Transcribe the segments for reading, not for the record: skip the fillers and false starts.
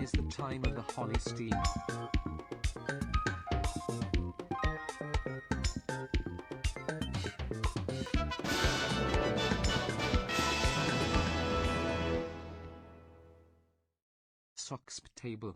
Is the time of the Holly steam. Socks table.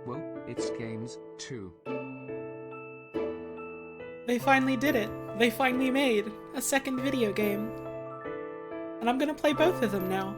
Well, it's games, too. They finally did it. They finally made a second video game. And I'm gonna play both of them now.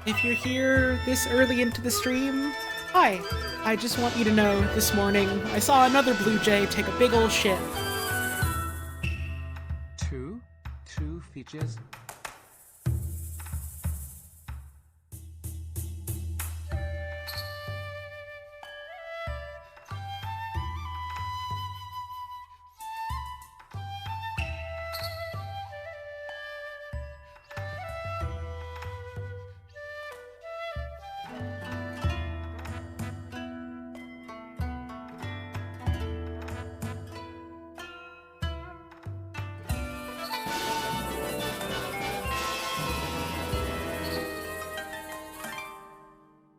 If you're here this early into the stream, hi. I just want you to know this morning I saw another blue jay take a big ol' shit. Two features.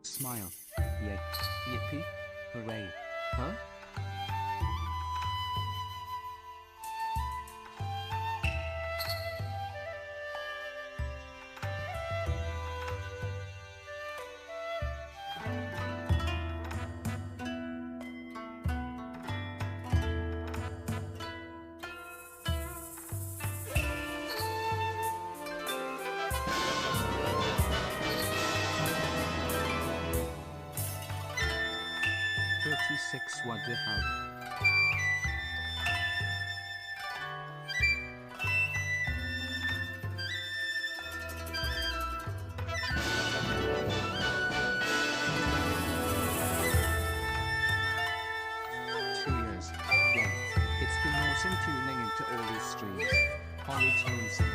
Smile. Yay. Yippee. Hooray. Huh? What the hell? Well, it's been awesome tuning into all these streams. Holly tunes them.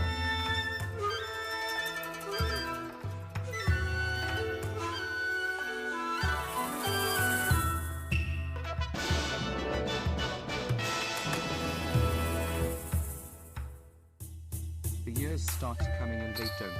The years start coming and they don't.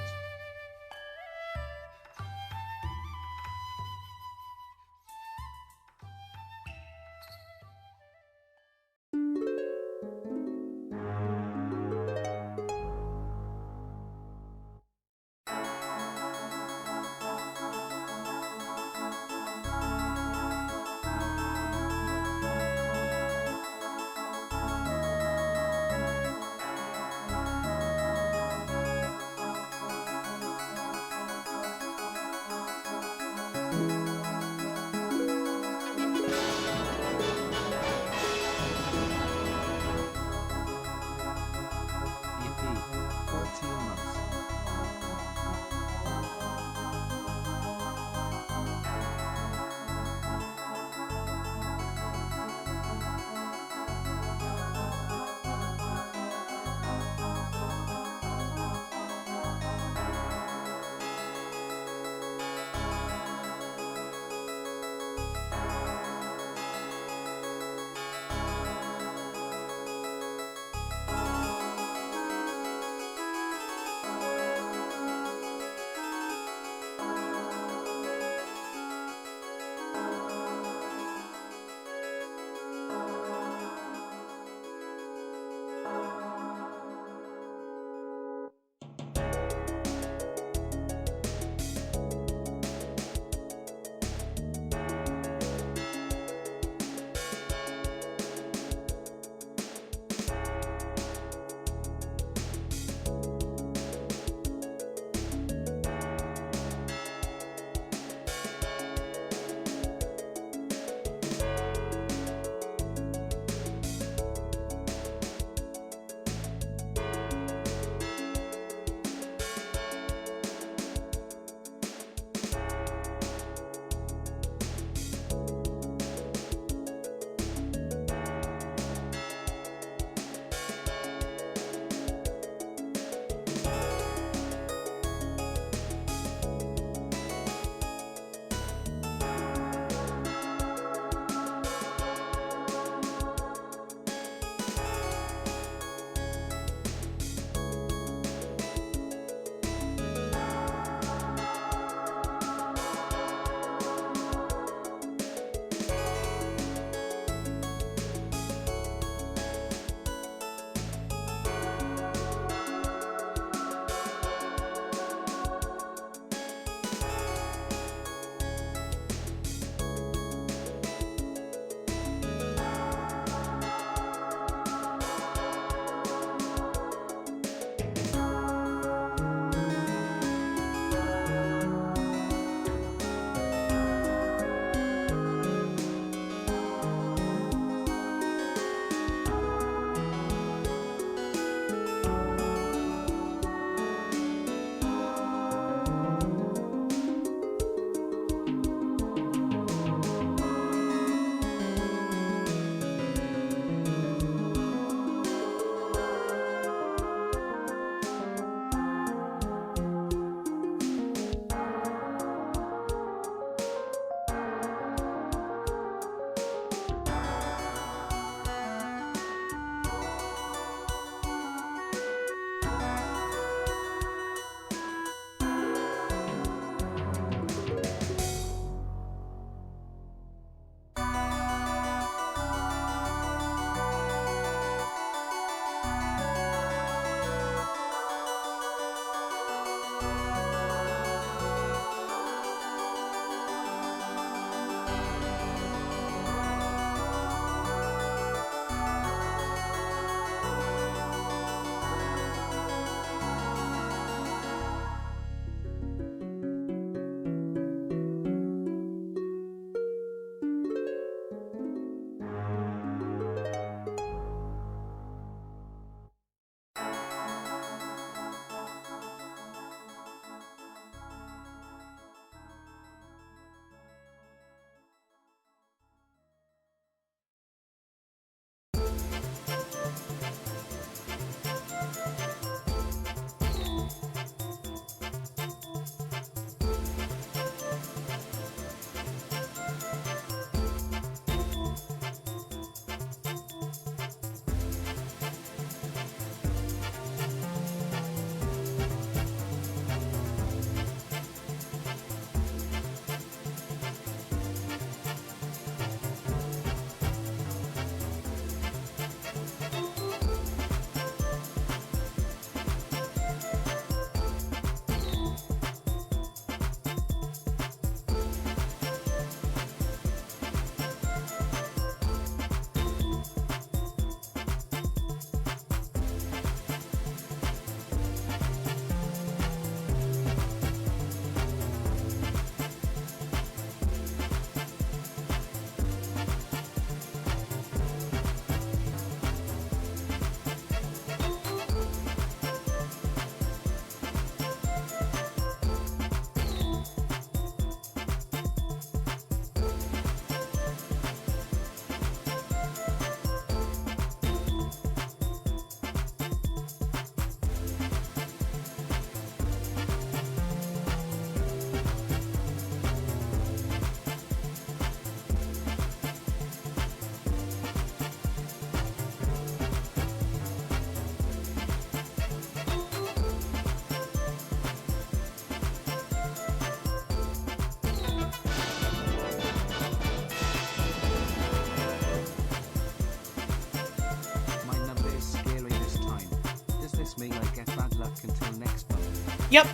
may I get bad luck until next month. Yep.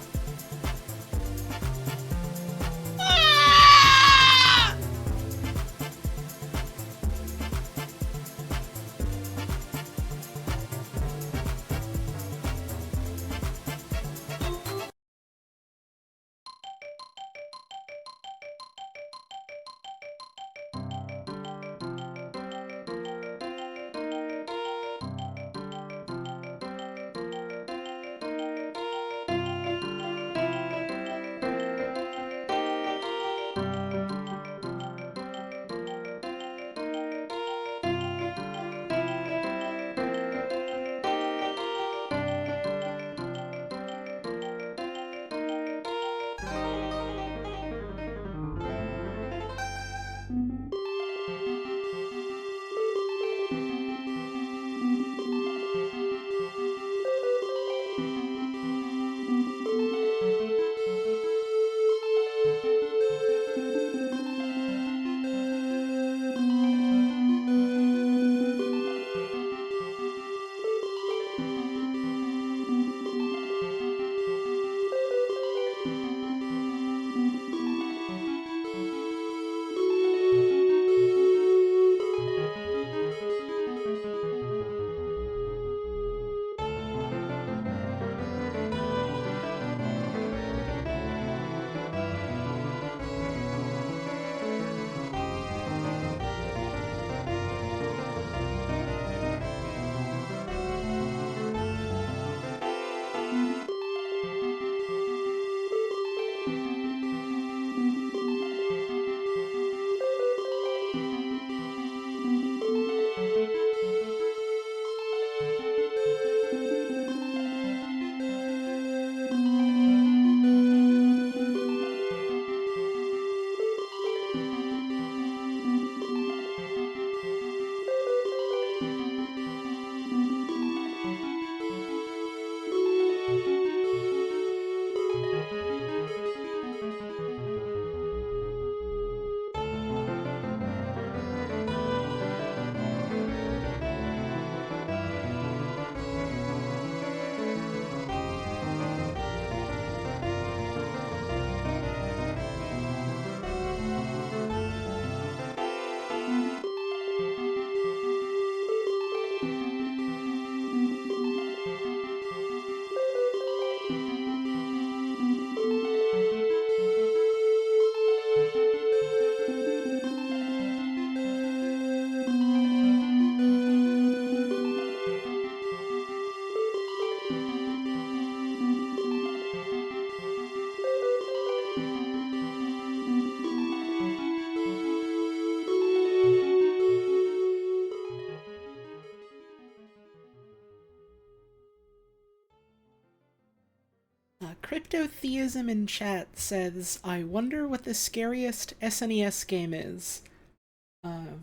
Cryptotheism in chat says, I wonder what the scariest SNES game is.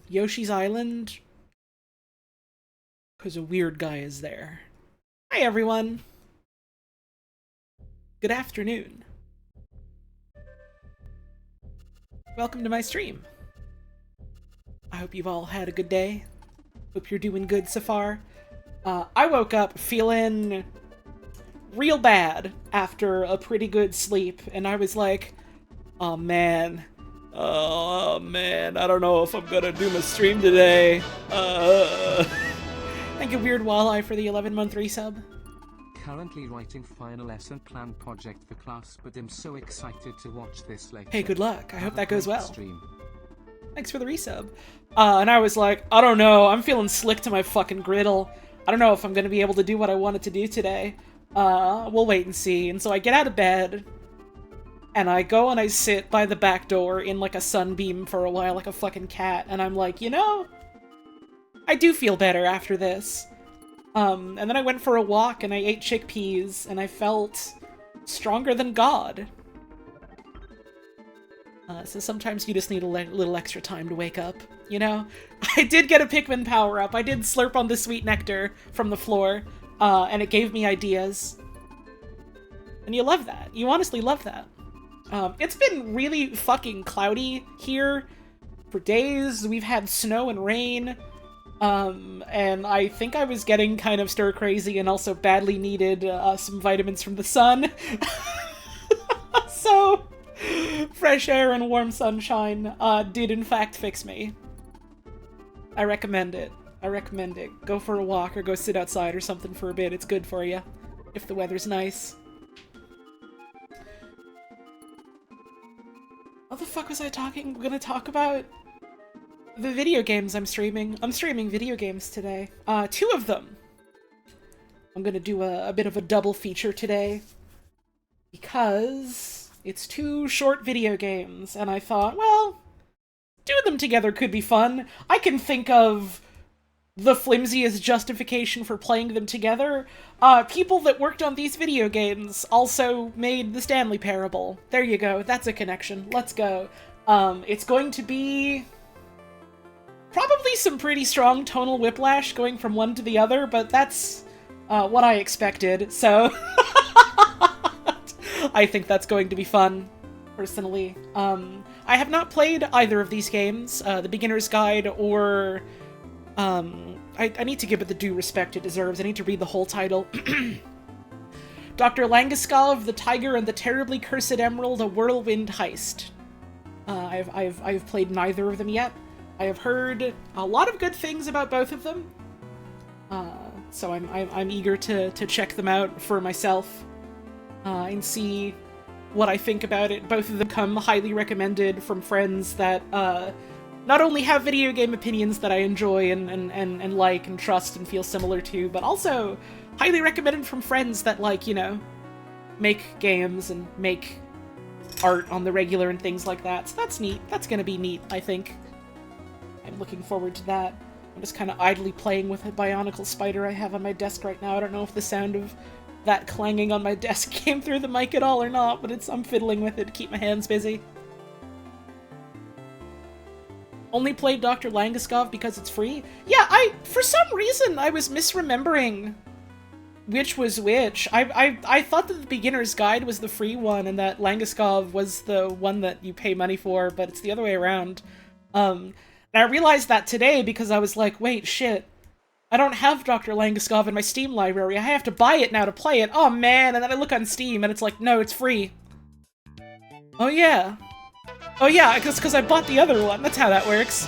Yoshi's Island? Because a weird guy is there. Hi everyone! Good afternoon. Welcome to my stream. I hope you've all had a good day. Hope you're doing good so far. I woke up feeling real bad after a pretty good sleep, and I was like, oh man, I don't know if I'm gonna do my stream today. Thank you, Weird Walleye, for the 11-month resub. Currently writing final lesson plan project for class, but I'm so excited to watch this later. Hey, good luck. I hope that goes well. Stream. Thanks for the resub. And I was like, I don't know, I'm feeling slick to my fucking griddle. I don't know if I'm gonna be able to do what I wanted to do today. We'll wait and see. And so I get out of bed, and I go and I sit by the back door in like a sunbeam for a while like a fucking cat, and I'm like, you know, I do feel better after this. And then I went for a walk and I ate chickpeas, and I felt stronger than God. So sometimes you just need a little extra time to wake up, you know? I did get a Pikmin power-up. I did slurp on the sweet nectar from the floor, and it gave me ideas. And you love that. You honestly love that. It's been really fucking cloudy here for days. We've had snow and rain. And I think I was getting kind of stir crazy and also badly needed some vitamins from the sun. So, fresh air and warm sunshine did in fact fix me. I recommend it. I recommend it. Go for a walk or go sit outside or something for a bit. It's good for you, if the weather's nice. What the fuck was I gonna talk about? The video games I'm streaming. I'm streaming video games today. 2 of them. I'm gonna do a bit of a double feature today. Because it's 2 short video games, and I thought, well, doing them together could be fun. I can think of the flimsiest justification for playing them together. People that worked on these video games also made the Stanley Parable. There you go. That's a connection. Let's go. It's going to be probably some pretty strong tonal whiplash going from one to the other, but that's what I expected, so I think that's going to be fun, personally. I have not played either of these games, the Beginner's Guide or... I need to give it the due respect it deserves. I need to read the whole title. Dr. Langeskov, The Tiger and the Terribly Cursed Emerald, A Whirlwind Heist. I've played neither of them yet. I have heard a lot of good things about both of them, so I'm eager to check them out for myself and see what I think about it. Both of them come highly recommended from friends that not only have video game opinions that I enjoy and like and trust and feel similar to, but also highly recommended from friends that, like, you know, make games and make art on the regular and things like that. So that's neat. That's gonna be neat, I think. I'm looking forward to that. I'm just kind of idly playing with a bionicle spider I have on my desk right now. I don't know if the sound of that clanging on my desk came through the mic at all or not, but I'm fiddling with it to keep my hands busy. Only played Dr. Langeskov because it's free? Yeah, for some reason, I was misremembering which was which. I thought that the Beginner's Guide was the free one and that Langeskov was the one that you pay money for, but it's the other way around. And I realized that today because I was like, wait, shit. I don't have Dr. Langeskov in my Steam library. I have to buy it now to play it. Oh, man. And then I look on Steam and it's like, no, it's free. Oh, yeah. Oh, yeah, because I bought the other one. That's how that works.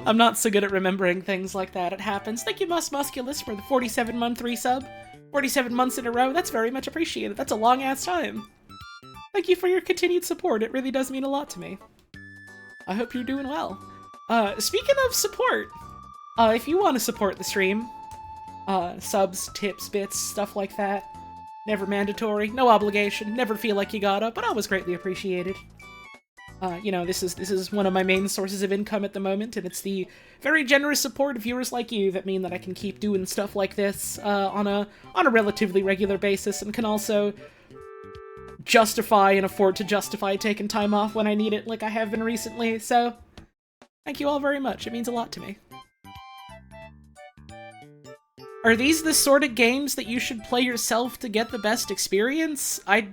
I'm not so good at remembering things like that. It happens. Thank you, Musculus, for the 47-month resub. 47 months in a row. That's very much appreciated. That's a long-ass time. Thank you for your continued support. It really does mean a lot to me. I hope you're doing well. Speaking of support, if you want to support the stream, subs, tips, bits, stuff like that, never mandatory, no obligation, never feel like you gotta, but always greatly appreciated. You know, this is one of my main sources of income at the moment, and it's the very generous support of viewers like you that mean that I can keep doing stuff like this on a relatively regular basis, and can also justify and afford to justify taking time off when I need it, like I have been recently, so thank you all very much. It means a lot to me. Are these the sort of games that you should play yourself to get the best experience? I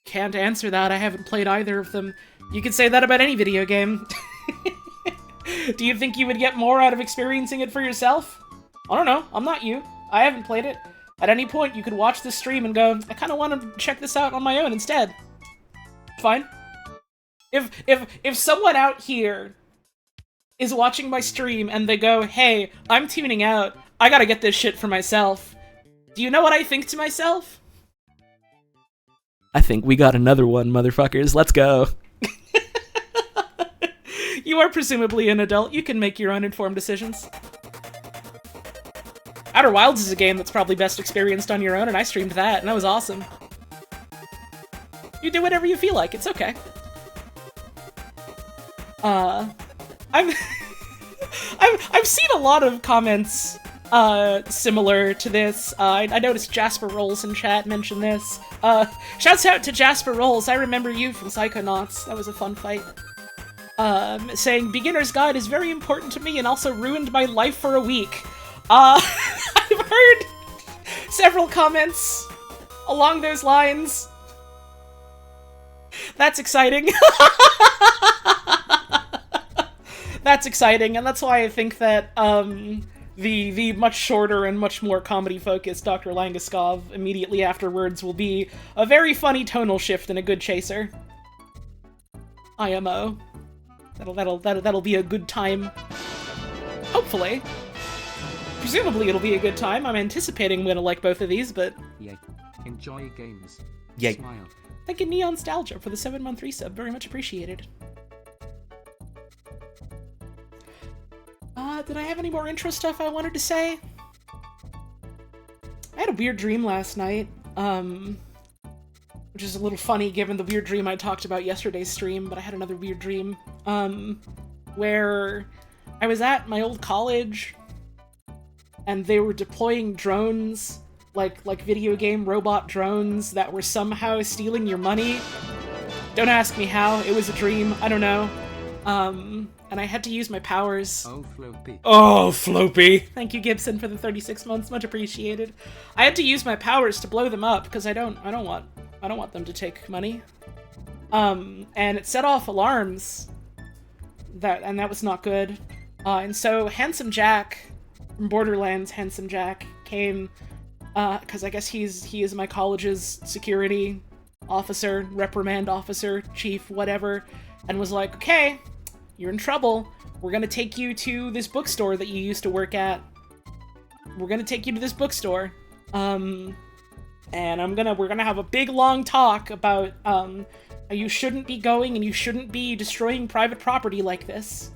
can't answer that. I haven't played either of them. You could say that about any video game. Do you think you would get more out of experiencing it for yourself? I don't know. I'm not you. I haven't played it. At any point, you could watch this stream and go, I kind of want to check this out on my own instead. Fine. If someone out here is watching my stream and they go, hey, I'm tuning out, I gotta get this shit for myself. Do you know what I think to myself? I think we got another one, motherfuckers. Let's go. You are presumably an adult. You can make your own informed decisions. Outer Wilds is a game that's probably best experienced on your own, and I streamed that, and that was awesome. You do whatever you feel like. It's okay. I've seen a lot of comments similar to this. I noticed Jasper Rolls in chat mention this. Shouts out to Jasper Rolls. I remember you from Psychonauts. That was a fun fight. Saying, Beginner's Guide is very important to me and also ruined my life for a week. I've heard several comments along those lines. That's exciting. that's exciting, and that's why I think that the much shorter and much more comedy-focused Dr. Langeskov immediately afterwards will be a very funny tonal shift and a good chaser. IMO. That'll be a good time. Hopefully. Presumably it'll be a good time. I'm anticipating I'm gonna like both of these, but... Yay. Enjoy games. Yay. Smile. Thank you, Neon Nostalgia, for the 7-month resub. Very much appreciated. Did I have any more intro stuff I wanted to say? I had a weird dream last night, which is a little funny given the weird dream I talked about yesterday's stream, but I had another weird dream, where I was at my old college, and they were deploying drones, like video game robot drones that were somehow stealing your money. Don't ask me how, it was a dream, I don't know. And I had to use my powers. Oh, Floppy. Oh, Floppy! Thank you, Gibson, for the 36 months, much appreciated. I had to use my powers to blow them up, because I don't want them to take money. And it set off alarms, and that was not good. And so Handsome Jack from Borderlands, Handsome Jack, came, because I guess he is my college's security officer, reprimand officer, chief, whatever, and was like, okay, you're in trouble. We're gonna take you to this bookstore that you used to work at. We're gonna take you to this bookstore. And we're gonna have a big long talk about, how you shouldn't be going and you shouldn't be destroying private property like this.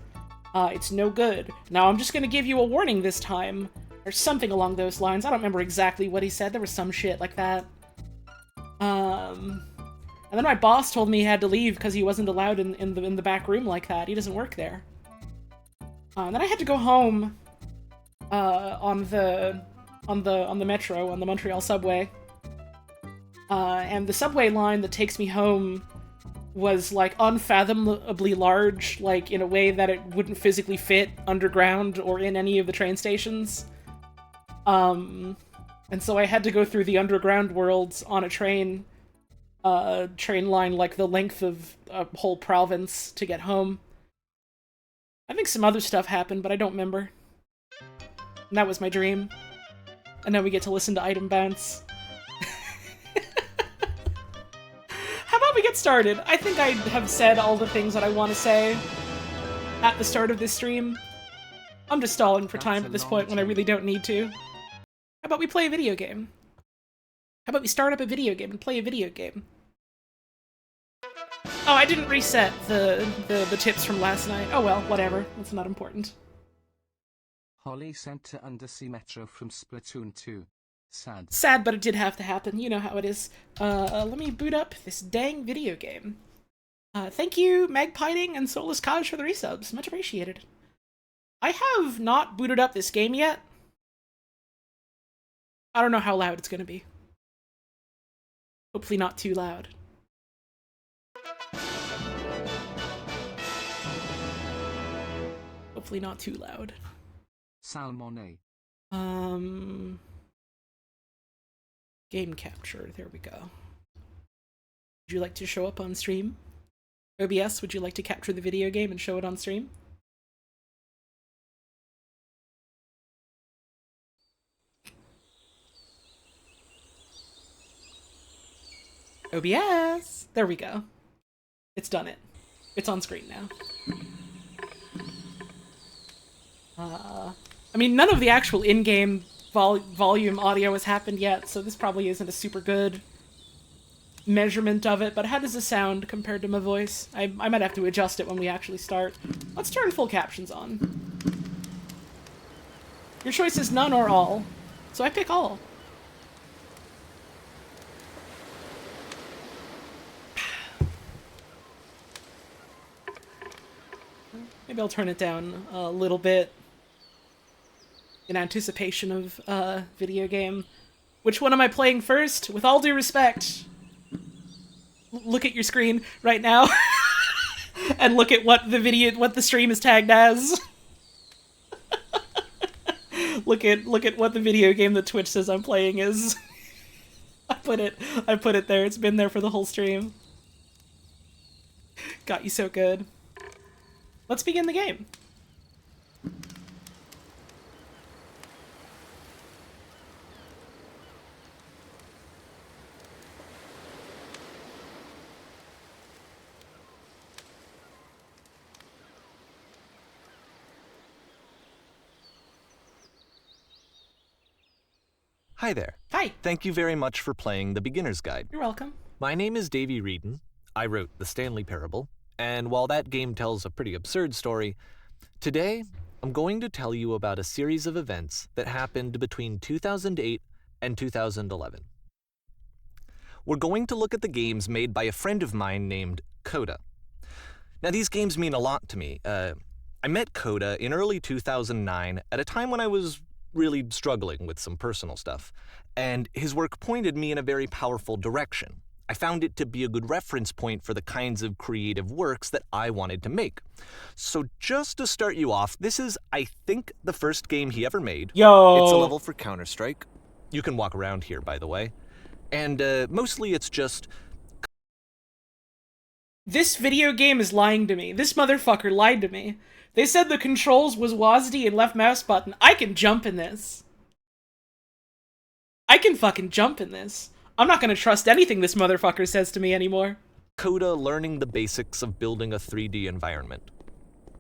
It's no good. Now, I'm just gonna give you a warning this time, or something along those lines. I don't remember exactly what he said. There was some shit like that. And then my boss told me he had to leave because he wasn't allowed in the back room like that. He doesn't work there. And then I had to go home on the metro, on the Montreal subway. And the subway line that takes me home was like unfathomably large, like in a way that it wouldn't physically fit underground or in any of the train stations. And so I had to go through the underground worlds on a train line like the length of a whole province to get home. I think some other stuff happened, but I don't remember. And that was my dream. And now we get to listen to Item Bounce. How about we get started? I think I have said all the things that I want to say at the start of this stream. I'm just stalling for time at this point when I really don't need to. How about we play a video game? How about we start up a video game and play a video game? Oh, I didn't reset the tips from last night. Oh well, whatever. It's not important. Holly sent to Undersea Metro from Splatoon 2. Sad. Sad, but it did have to happen. You know how it is. Let me boot up this dang video game. Thank you, Magpiding and Soulless Cottage for the resubs. Much appreciated. I have not booted up this game yet. I don't know how loud it's gonna be. Hopefully not too loud. Hopefully not too loud. Salmone. Game capture, there we go. Would you like to show up on stream? OBS, would you like to capture the video game and show it on stream? OBS! There we go. It's done it. It's on screen now. I mean, none of the actual in-game volume audio has happened yet, so this probably isn't a super good measurement of it, but how does this sound compared to my voice? I might have to adjust it when we actually start. Let's turn full captions on. Your choice is none or all, so I pick all. Maybe I'll turn it down a little bit in anticipation of video game. Which one am I playing first? With all due respect, look at your screen right now and look at what the stream is tagged as. look at what the video game that Twitch says I'm playing is. I put it there. It's been there for the whole stream. Got you so good. Let's begin the game. Hi there. Hi. Thank you very much for playing The Beginner's Guide. You're welcome. My name is Davey Reedon. I wrote The Stanley Parable, and while that game tells a pretty absurd story, today I'm going to tell you about a series of events that happened between 2008 and 2011. We're going to look at the games made by a friend of mine named Coda. Now, these games mean a lot to me. I met Coda in early 2009 at a time when I was really struggling with some personal stuff, and his work pointed me in a very powerful direction. I found it to be a good reference point for the kinds of creative works that I wanted to make. So just to start you off, this is, I think, the first game he ever made. Yo. It's a level for Counter-Strike. You can walk around here, by the way. And mostly it's just... This video game is lying to me. This motherfucker lied to me. They said the controls was WASD and left mouse button. I can jump in this. I can fucking jump in this. I'm not gonna trust anything this motherfucker says to me anymore. Coda learning the basics of building a 3D environment.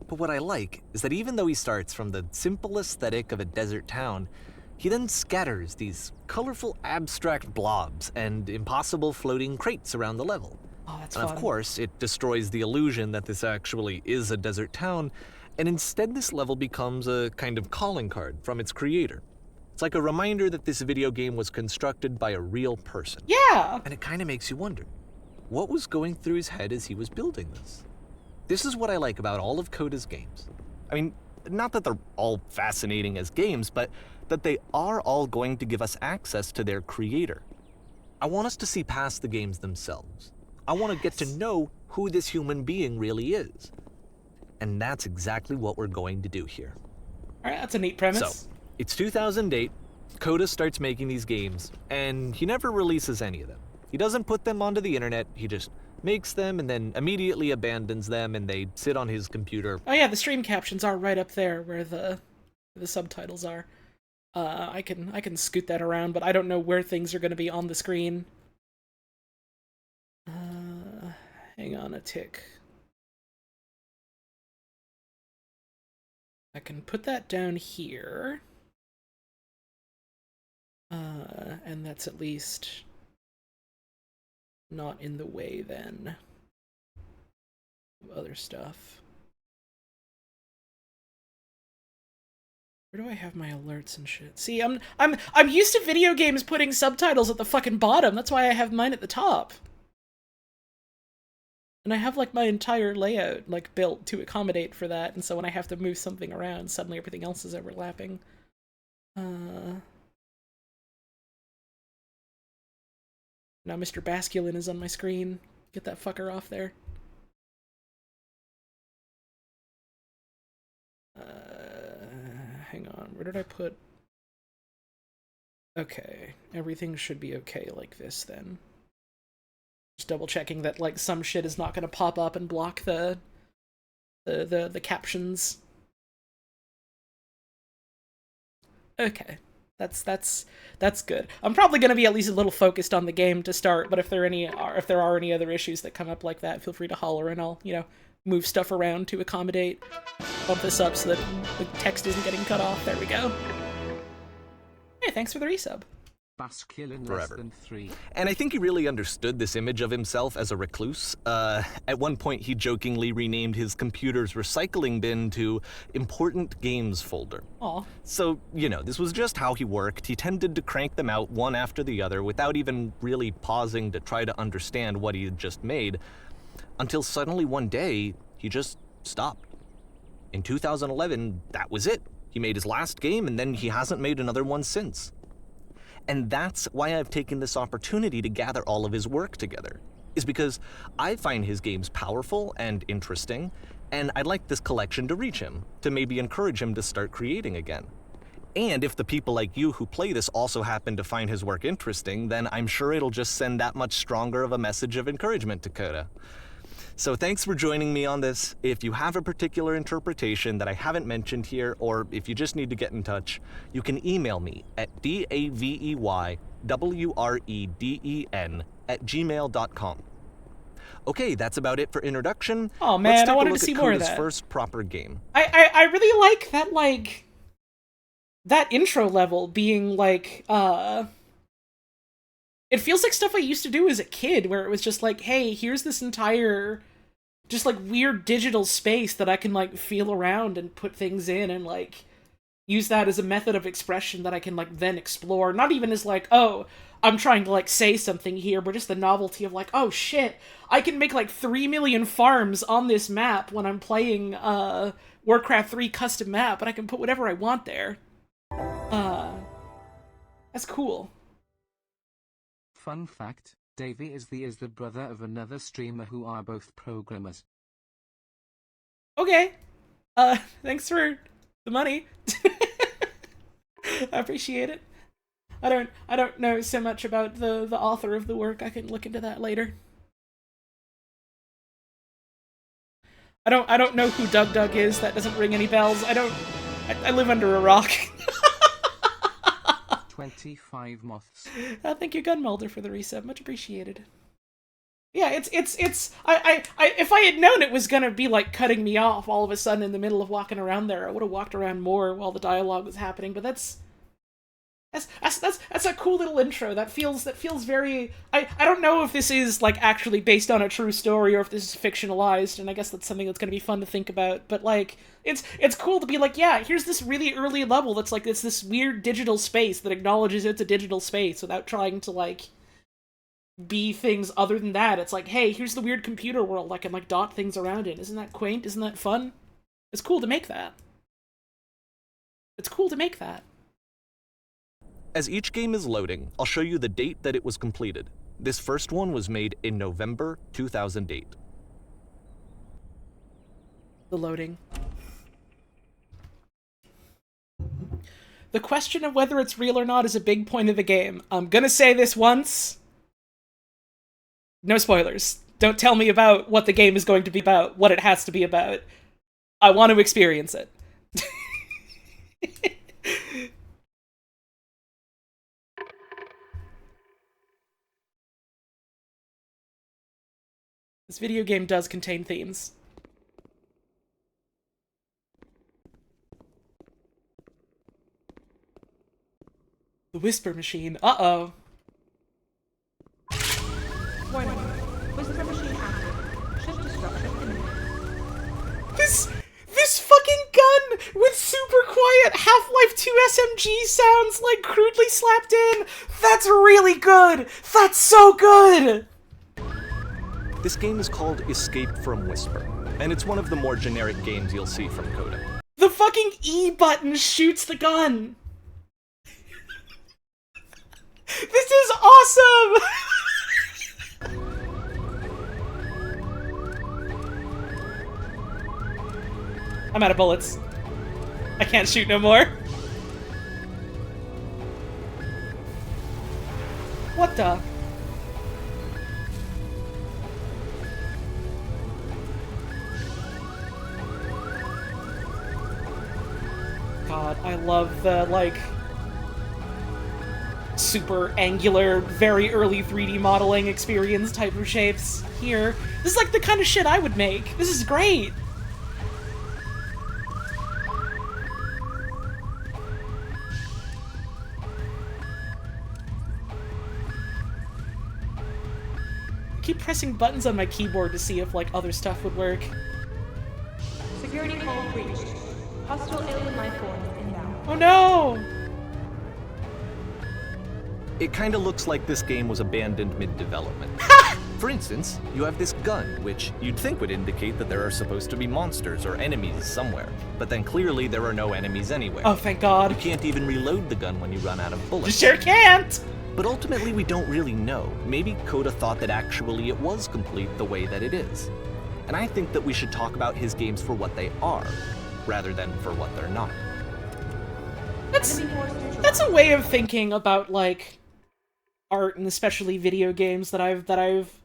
But what I like is that even though he starts from the simple aesthetic of a desert town, he then scatters these colorful abstract blobs and impossible floating crates around the level. Oh, that's and fun. Of course, it destroys the illusion that this actually is a desert town, and instead this level becomes a kind of calling card from its creator. It's like a reminder that this video game was constructed by a real person. Yeah! And it kind of makes you wonder, what was going through his head as he was building this? This is what I like about all of Coda's games. I mean, not that they're all fascinating as games, but that they are all going to give us access to their creator. I want us to see past the games themselves. I want to get to know who this human being really is. And that's exactly what we're going to do here. Alright, that's a neat premise. So, it's 2008, Coda starts making these games, and he never releases any of them. He doesn't put them onto the internet, he just makes them and then immediately abandons them, and they sit on his computer. Oh yeah, the stream captions are right up there where the subtitles are. I can scoot that around, but I don't know where things are going to be on the screen. Hang on a tick. I can put that down here. And that's at least not in the way then of other stuff. Where do I have my alerts and shit? See, I'm used to video games putting subtitles at the fucking bottom. That's why I have mine at the top. And I have like my entire layout like built to accommodate for that, and so when I have to move something around, suddenly everything else is overlapping. Now Mr. Basculin is on my screen. Get that fucker off there. Hang on, where did I put... Okay, everything should be okay like this then. Just double checking that like some shit is not gonna pop up and block the captions. Okay. That's good. I'm probably going to be at least a little focused on the game to start, but if there are any other issues that come up like that, feel free to holler and I'll, move stuff around to accommodate. Bump this up so that the text isn't getting cut off. There we go. Hey, thanks for the resub. Basculin Forever. less than 3. And I think he really understood this image of himself as a recluse. At one point, he jokingly renamed his computer's recycling bin to Important Games Folder. Aw. So, this was just how he worked. He tended to crank them out one after the other without even really pausing to try to understand what he had just made, until suddenly one day, he just stopped. In 2011, that was it. He made his last game, and then he hasn't made another one since. And that's why I've taken this opportunity to gather all of his work together, is because I find his games powerful and interesting, and I'd like this collection to reach him, to maybe encourage him to start creating again. And if the people like you who play this also happen to find his work interesting, then I'm sure it'll just send that much stronger of a message of encouragement to Coda. So thanks for joining me on this. If you have a particular interpretation that I haven't mentioned here, or if you just need to get in touch, you can email me at daveywreden@gmail.com. Okay, that's about it for introduction. Oh man, Let's take I a wanted look to see at more of Coda's that. first proper game. I really like that, like, that intro level being like, it feels like stuff I used to do as a kid, where it was just like, hey, here's this entire, just like weird digital space that I can like feel around and put things in and like use that as a method of expression that I can like then explore. Not even as like, oh, I'm trying to like say something here, but just the novelty of like, oh shit, I can make like 3 million farms on this map when I'm playing Warcraft 3 custom map, and I can put whatever I want there. That's cool. Fun fact, Davey is the brother of another streamer who are both programmers. Okay. Thanks for the money. I appreciate it. I don't know so much about the author of the work. I can look into that later. I don't know who Doug is. That doesn't ring any bells. I live under a rock. 25 moths. Thank you, Gunmelder, for the resub. Much appreciated. Yeah, it's if I had known it was gonna be like cutting me off all of a sudden in the middle of walking around there, I would have walked around more while the dialogue was happening. But that's a cool little intro. That feels very. I don't know if this is like actually based on a true story or if this is fictionalized, and I guess that's something that's gonna be fun to think about. But like, it's cool to be like, yeah, here's this really early level that's like it's this weird digital space that acknowledges it's a digital space without trying to like be things other than that. It's like, hey, here's the weird computer world I can like dot things around in. Isn't that quaint? Isn't that fun? It's cool to make that. It's cool to make that. As each game is loading, I'll show you the date that it was completed. This first one was made in November 2008. The loading. The question of whether it's real or not is a big point of the game. I'm gonna say this once. No spoilers. Don't tell me about what the game is going to be about, what it has to be about. I want to experience it. This video game does contain themes. The Whisper Machine. Uh-oh. Warning. Whisper machine active. Shift destruction imminent. This fucking gun with super quiet Half-Life 2 SMG sounds like crudely slapped in. That's really good. That's so good. This game is called Escape from Whisper, and it's one of the more generic games you'll see from Coda. The fucking E button shoots the gun. This is awesome. I'm out of bullets. I can't shoot no more. What the? God, I love the, like, super angular, very early 3D modeling experience type of shapes here. This is like the kind of shit I would make. This is great. I keep pressing buttons on my keyboard to see if, like, other stuff would work. Security hull breached. Hostile alien life forms inbound. Oh no! It kinda looks like this game was abandoned mid-development. For instance, you have this gun, which you'd think would indicate that there are supposed to be monsters or enemies somewhere. But then clearly there are no enemies anywhere. Oh, thank God. You can't even reload the gun when you run out of bullets. Sure can't! But ultimately we don't really know. Maybe Coda thought that actually it was complete the way that it is. And I think that we should talk about his games for what they are, rather than for what they're not. That's a way of thinking about, like, art and especially video games that I've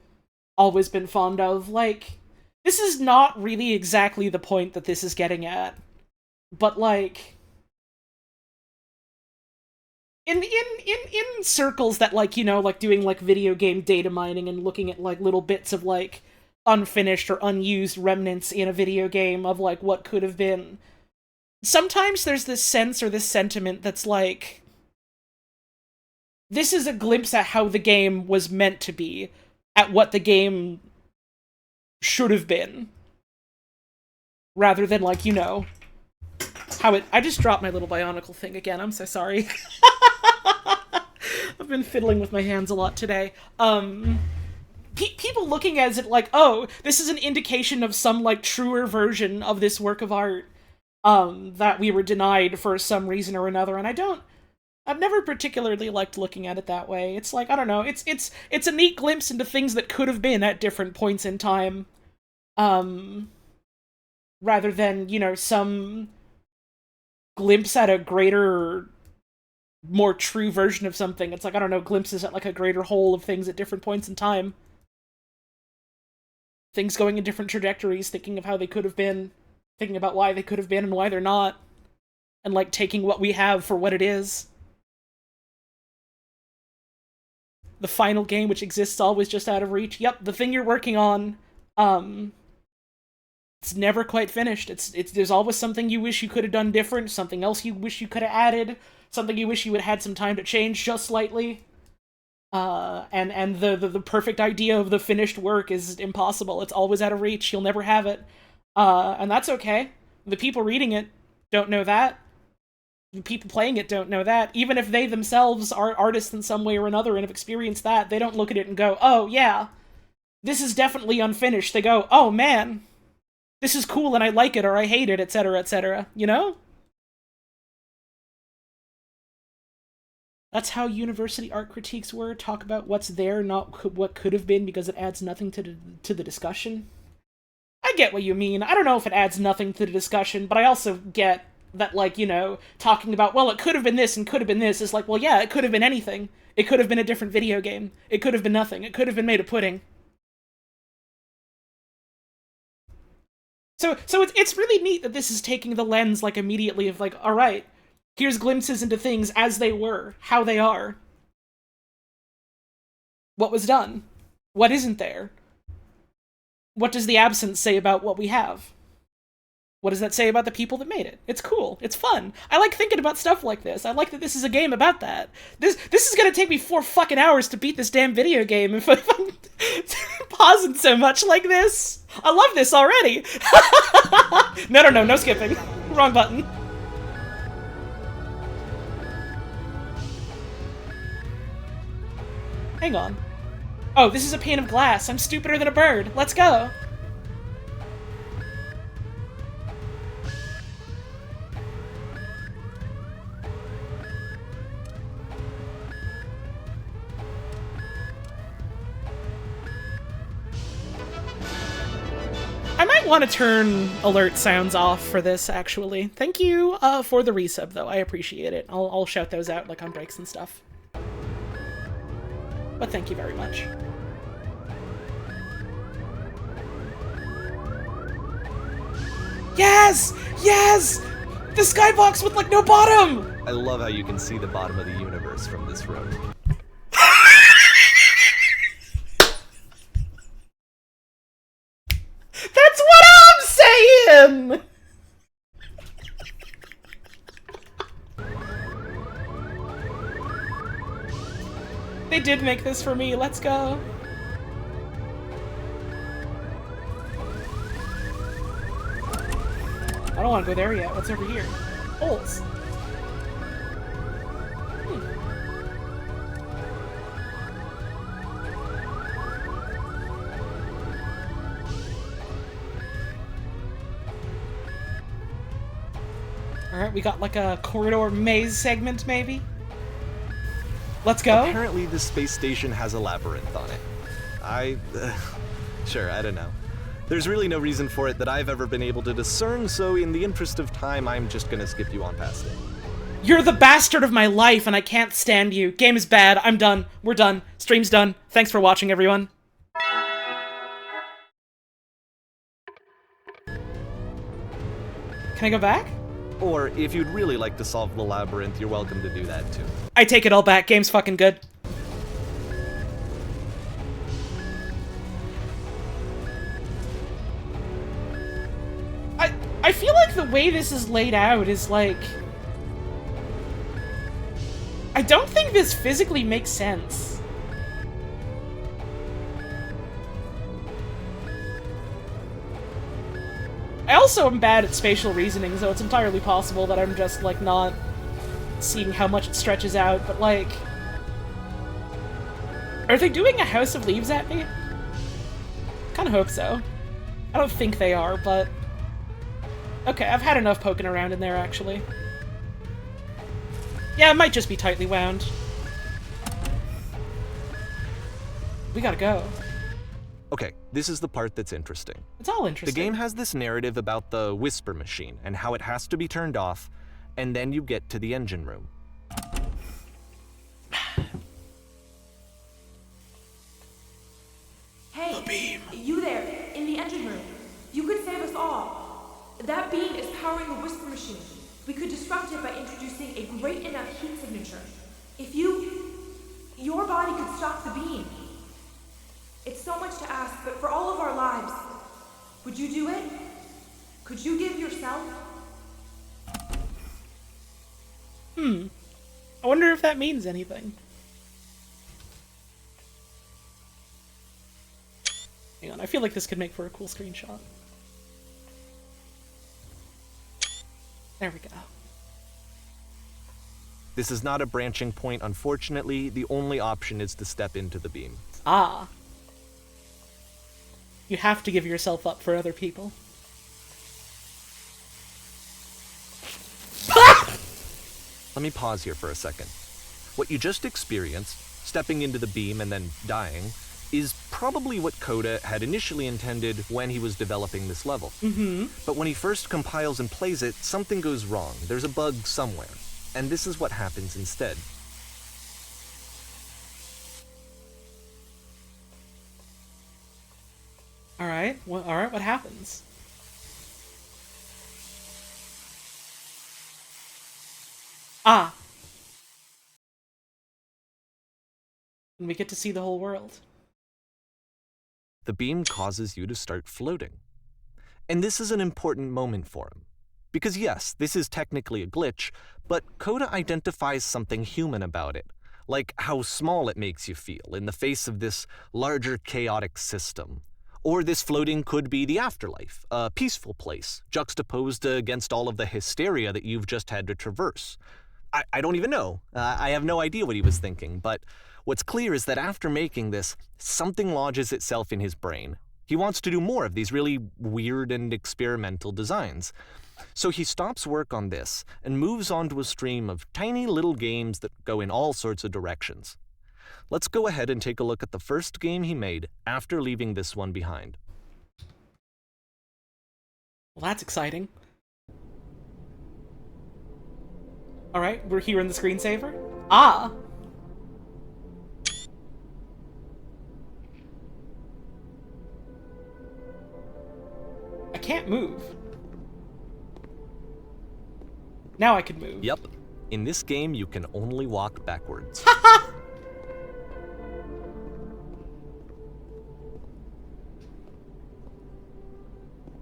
always been fond of. Like, this is not really exactly the point that this is getting at, but like in circles that, like, you know, like doing like video game data mining and looking at like little bits of like unfinished or unused remnants in a video game of like what could have been. sometimes there's this sense or this sentiment that's like, this is a glimpse at how the game was meant to be, at what the game should have been, rather than, like, you know, how it... I just dropped my little Bionicle thing again, I'm so sorry. I've been fiddling with my hands a lot today. People looking at it like, oh, this is an indication of some, like, truer version of this work of art, that we were denied for some reason or another, and I've never particularly liked looking at it that way. It's like, I don't know, it's a neat glimpse into things that could have been at different points in time, rather than, you know, some glimpse at a greater, more true version of something. It's like, I don't know, glimpses at, like, a greater whole of things at different points in time. Things going in different trajectories, thinking of how they could have been, thinking about why they could have been and why they're not, and, like, taking what we have for what it is. The final game, which exists always just out of reach. Yep, the thing you're working on, it's never quite finished. There's always something you wish you could have done different, something else you wish you could have added, something you wish you would have had some time to change just slightly. And the perfect idea of the finished work is impossible. It's always out of reach. You'll never have it. And that's okay. The people reading it don't know that. The people playing it don't know that. Even if they themselves are artists in some way or another and have experienced that, they don't look at it and go, oh, yeah, this is definitely unfinished. They go, oh, man, this is cool and I like it or I hate it, etc., etc., you know? That's how university art critiques were. Talk about what's there, not what could have been, because it adds nothing to the discussion. I get what you mean. I don't know if it adds nothing to the discussion, but I also get that, like, you know, talking about, well, it could have been this and could have been this, is like, well, yeah, it could have been anything. It could have been a different video game. It could have been nothing. It could have been made of pudding. So it's really neat that this is taking the lens, like, immediately of, like, alright, here's glimpses into things as they were, how they are. What was done? What isn't there? What does the absence say about what we have? What does that say about the people that made it? It's cool. It's fun. I like thinking about stuff like this. I like that this is a game about that. This is gonna take me 4 fucking hours to beat this damn video game if I'm pausing so much like this. I love this already. No skipping. Wrong button. Hang on. Oh, this is a pane of glass. I'm stupider than a bird. Let's go. I might want to turn alert sounds off for this, actually. Thank you for the resub, though. I appreciate it. I'll shout those out, like, on breaks and stuff. But thank you very much. Yes! Yes! The skybox with, like, no bottom! I love how you can see the bottom of the universe from this room. That's what I'm saying! They did make this for me. Let's go. I don't want to go there yet. What's over here? Holes. Alright, we got like a corridor maze segment, maybe? Let's go. Apparently this space station has a labyrinth on it. Sure, I don't know. There's really no reason for it that I've ever been able to discern, so in the interest of time, I'm just gonna skip you on past it. You're the bastard of my life, and I can't stand you. Game is bad. I'm done. We're done. Stream's done. Thanks for watching, everyone. Can I go back? Or, if you'd really like to solve the labyrinth, you're welcome to do that, too. I take it all back. Game's fucking good. I feel like the way this is laid out is like... I don't think this physically makes sense. I also am bad at spatial reasoning, so it's entirely possible that I'm just, like, not seeing how much it stretches out, but, like... Are they doing a House of Leaves at me? Kinda hope so. I don't think they are, but... Okay, I've had enough poking around in there, actually. Yeah, it might just be tightly wound. We gotta go. Okay, this is the part that's interesting. It's all interesting. The game has this narrative about the whisper machine and how it has to be turned off, and then you get to the engine room. Hey, the beam. You there, in the engine room. You could save us all. That beam is powering the whisper machine. We could disrupt it by introducing a great enough heat signature. If your body could stop the beam. It's so much to ask, but for all of our lives, would you do it? Could you give yourself? I wonder if that means anything. Hang on, I feel like this could make for a cool screenshot. There we go. This is not a branching point, unfortunately. The only option is to step into the beam. Ah. You have to give yourself up for other people. Let me pause here for a second. What you just experienced, stepping into the beam and then dying, is probably what Coda had initially intended when he was developing this level. But when he first compiles and plays it, something goes wrong. There's a bug somewhere. And this is what happens instead. Alright, what happens? Ah. And we get to see the whole world. The beam causes you to start floating. And this is an important moment for him. Because yes, this is technically a glitch, but Coda identifies something human about it, like how small it makes you feel in the face of this larger chaotic system. Or this floating could be the afterlife, a peaceful place, juxtaposed against all of the hysteria that you've just had to traverse. I don't even know. I have no idea what he was thinking, but what's clear is that after making this, something lodges itself in his brain. He wants to do more of these really weird and experimental designs. So he stops work on this and moves on to a stream of tiny little games that go in all sorts of directions. Let's go ahead and take a look at the first game he made after leaving this one behind. Well, that's exciting. Alright, we're here in the screensaver. Ah! I can't move. Now I can move. Yep. In this game, you can only walk backwards.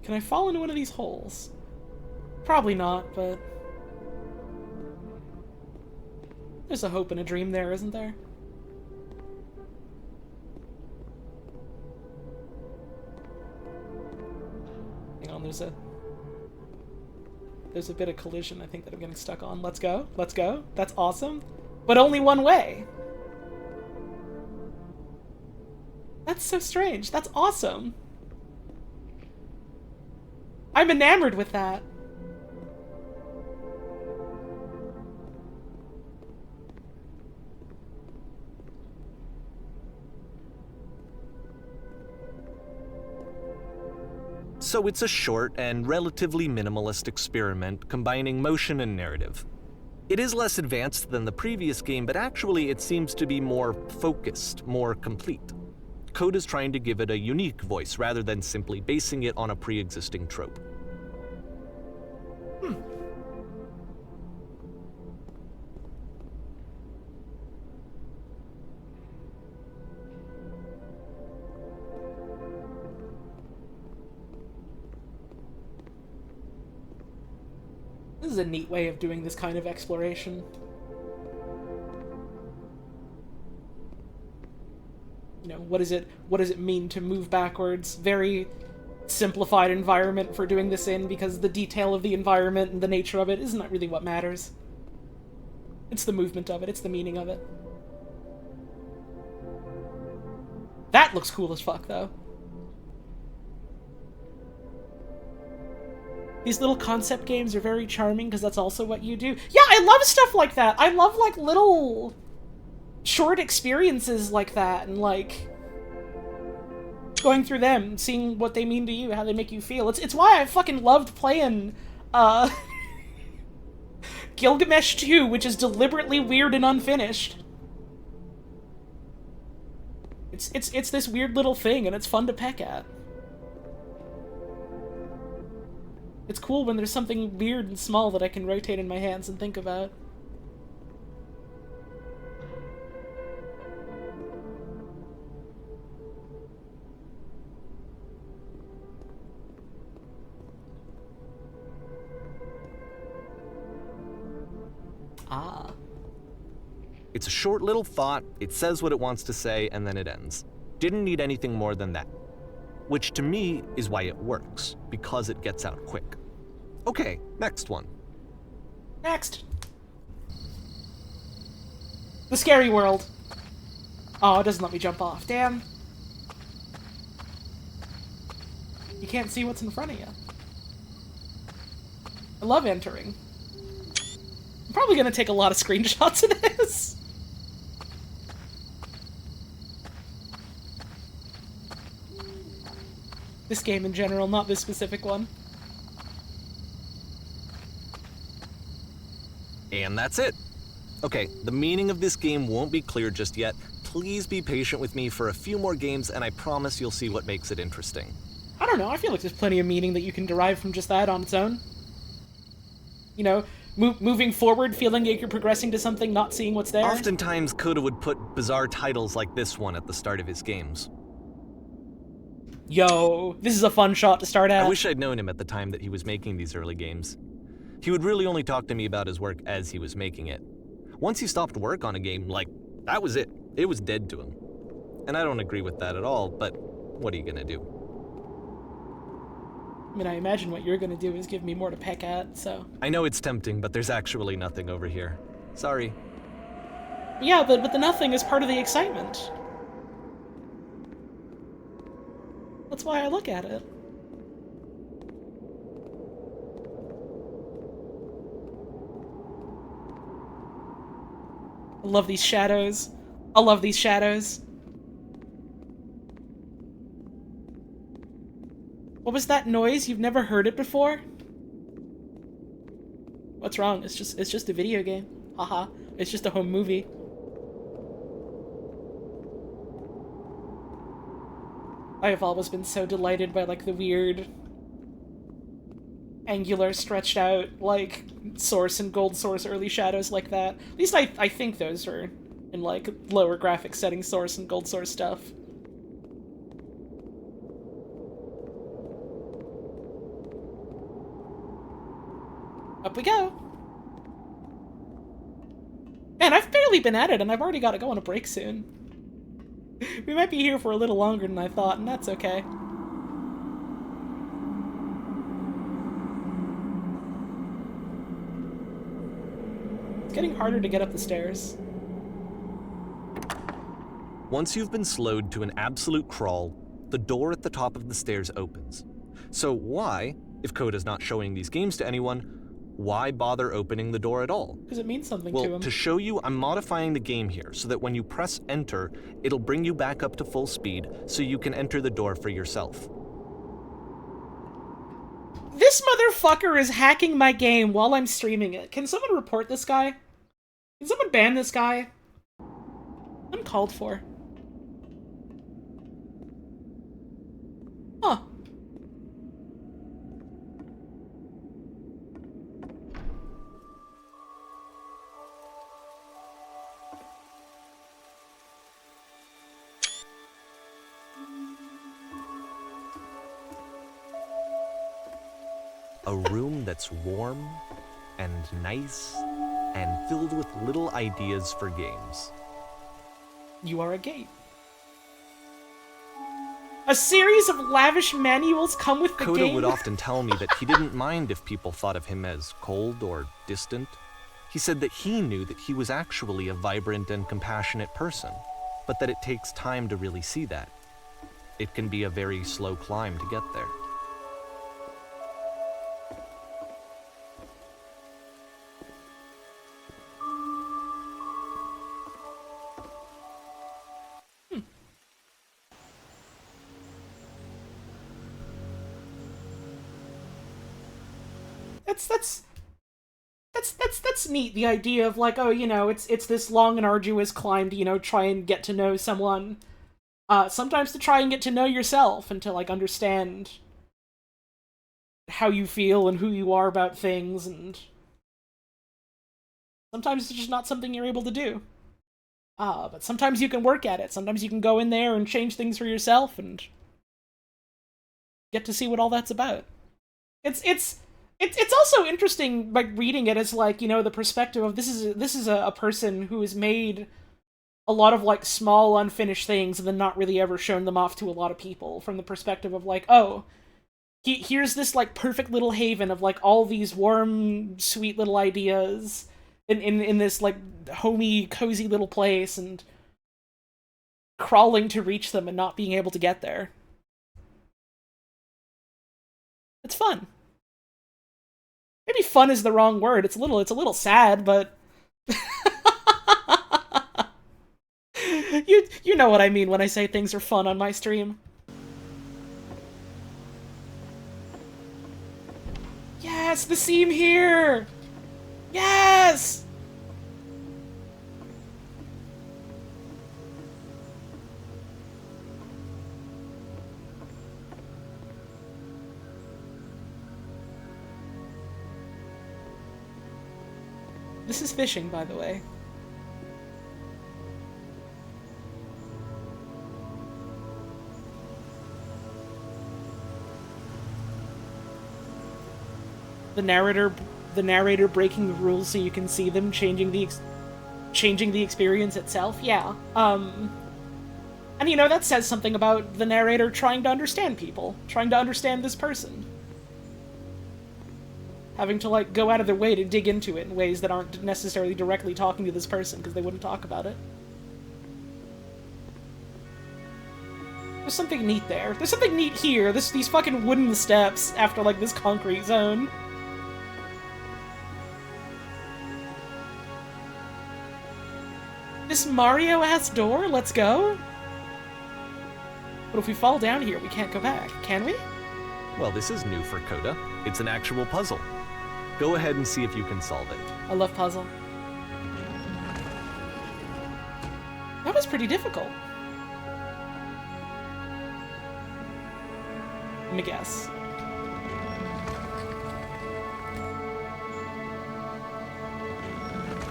Can I fall into one of these holes? Probably not, but... There's a hope and a dream there, isn't there? Hang on, there's a bit of collision I think that I'm getting stuck on. Let's go. Let's go. That's awesome. But only one way. That's so strange. That's awesome. I'm enamored with that. So it's a short and relatively minimalist experiment combining motion and narrative. It is less advanced than the previous game, but actually it seems to be more focused, more complete. Code is trying to give it a unique voice rather than simply basing it on a pre-existing trope. This is a neat way of doing this kind of exploration. You know, what does it mean to move backwards? Very simplified environment for doing this in, because the detail of the environment and the nature of it isn't really what matters. It's the movement of it, it's the meaning of it. That looks cool as fuck, though. These little concept games are very charming because that's also what you do. Yeah, I love stuff like that. I love, like, little short experiences like that, and, like, going through them, seeing what they mean to you, how they make you feel. It's why I fucking loved playing, Gilgamesh 2, which is deliberately weird and unfinished. It's this weird little thing, and it's fun to peck at. It's cool when there's something weird and small that I can rotate in my hands and think about. Ah. It's a short little thought, it says what it wants to say, and then it ends. Didn't need anything more than that. Which to me is why it works, because it gets out quick. Okay, next one. Next. The scary world. Oh, it doesn't let me jump off. Damn. You can't see what's in front of you. I love entering. I'm probably gonna take a lot of screenshots of this. This game in general, not this specific one. And that's it. Okay, the meaning of this game won't be clear just yet. Please be patient with me for a few more games, and I promise you'll see what makes it interesting. I don't know, I feel like there's plenty of meaning that you can derive from just that on its own. You know, moving forward, feeling like you're progressing to something, not seeing what's there. Oftentimes, Coda would put bizarre titles like this one at the start of his games. Yo, this is a fun shot to start at. I wish I'd known him at the time that he was making these early games. He would really only talk to me about his work as he was making it. Once he stopped work on a game, like, that was it. It was dead to him. And I don't agree with that at all, but what are you gonna do? I mean, I imagine what you're gonna do is give me more to peck at, so... I know it's tempting, but there's actually nothing over here. Sorry. Yeah, but the nothing is part of the excitement. That's why I look at it. I love these shadows. I love these shadows. What was that noise? You've never heard it before? What's wrong? It's just a video game. Haha. It's just a home movie. I have always been so delighted by, like, the weird angular, stretched out, like, source and gold source early shadows like that. At least I think those are in, like, lower graphic setting source and gold source stuff. Up we go! Man, I've barely been at it, and I've already got to go on a break soon. We might be here for a little longer than I thought, and that's okay. It's getting harder to get up the stairs. Once you've been slowed to an absolute crawl, the door at the top of the stairs opens. So why, if Coda's not showing these games to anyone, why bother opening the door at all? Because it means something well, to him. To show you, I'm modifying the game here so that when you press enter, it'll bring you back up to full speed so you can enter the door for yourself. This motherfucker is hacking my game while I'm streaming it. Can someone report this guy? Can someone ban this guy? Uncalled for. Huh. A room that's warm and nice and filled with little ideas for games. You are a gate. A series of lavish manuals come with the Coda game? would often tell me that he didn't mind if people thought of him as cold or distant. He said that he knew that he was actually a vibrant and compassionate person, but that it takes time to really see that. It can be a very slow climb to get there. That's neat, the idea of like, oh, you know, it's this long and arduous climb to, you know, try and get to know someone. Sometimes to try and get to know yourself and to like understand how you feel and who you are about things, and sometimes it's just not something you're able to do. But sometimes you can work at it. Sometimes you can go in there and change things for yourself and get to see what all that's about. It's also interesting, like, reading it as, like, you know, the perspective of this is a person who has made a lot of, like, small, unfinished things and then not really ever shown them off to a lot of people, from the perspective of, like, oh, here's this, like, perfect little haven of, like, all these warm, sweet little ideas in this, like, homey, cozy little place, and crawling to reach them and not being able to get there. It's fun. Maybe fun is the wrong word. It's a little sad, but you know what I mean when I say things are fun on my stream. Yes, the seam here. Yes. This is fishing, by the way. The narrator breaking the rules so you can see them, changing the experience itself. Yeah. And you know, that says something about the narrator trying to understand people, trying to understand this person. Having to, like, go out of their way to dig into it in ways that aren't necessarily directly talking to this person, because they wouldn't talk about it. There's something neat there. There's something neat here. These fucking wooden steps after, like, this concrete zone. This Mario-ass door? Let's go? But if we fall down here, we can't go back, can we? Well, this is new for Coda. It's an actual puzzle. Go ahead and see if you can solve it. I love puzzle. That was pretty difficult. Let me guess.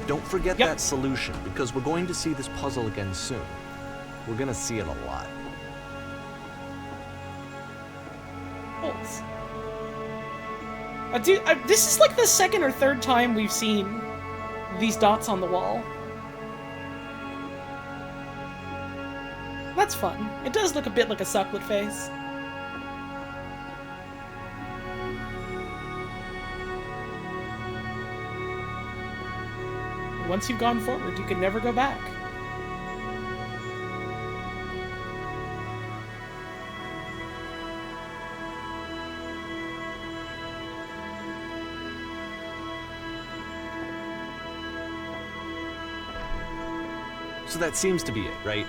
Don't forget that solution, because we're going to see this puzzle again soon. We're gonna see it a lot. Holes. This is like the second or third time we've seen these dots on the wall. That's fun. It does look a bit like a sucklet face. Once you've gone forward, you can never go back. So that seems to be it, right?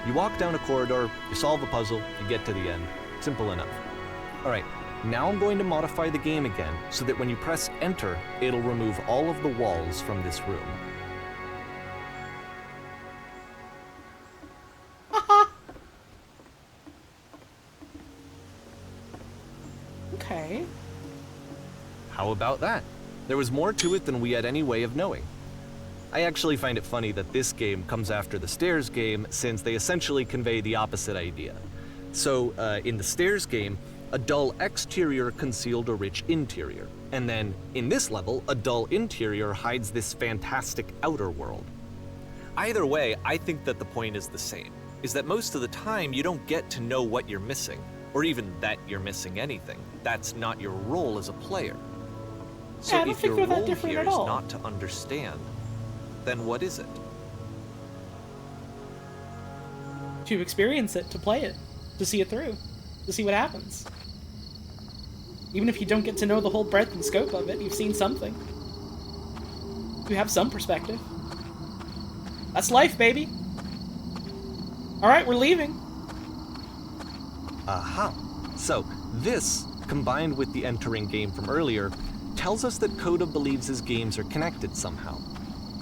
You walk down a corridor, you solve a puzzle, you get to the end. Simple enough. Alright, now I'm going to modify the game again so that when you press enter, it'll remove all of the walls from this room. Okay. How about that? There was more to it than we had any way of knowing. I actually find it funny that this game comes after the Stairs game, since they essentially convey the opposite idea. So, in the Stairs game, A dull exterior concealed a rich interior, and then, in this level, a dull interior hides this fantastic outer world. Either way, I think that the point is the same, is that most of the time you don't get to know what you're missing, or even that you're missing anything. That's not your role as a player. So Yeah, I don't if think your they're that role different here at is all. not to understand, then what is it? To experience it, to play it, to see it through, to see what happens. Even if you don't get to know the whole breadth and scope of it, you've seen something. You have some perspective. That's life, baby. Alright, we're leaving. Aha. So, this, combined with the entering game from earlier, tells us that Coda believes his games are connected somehow.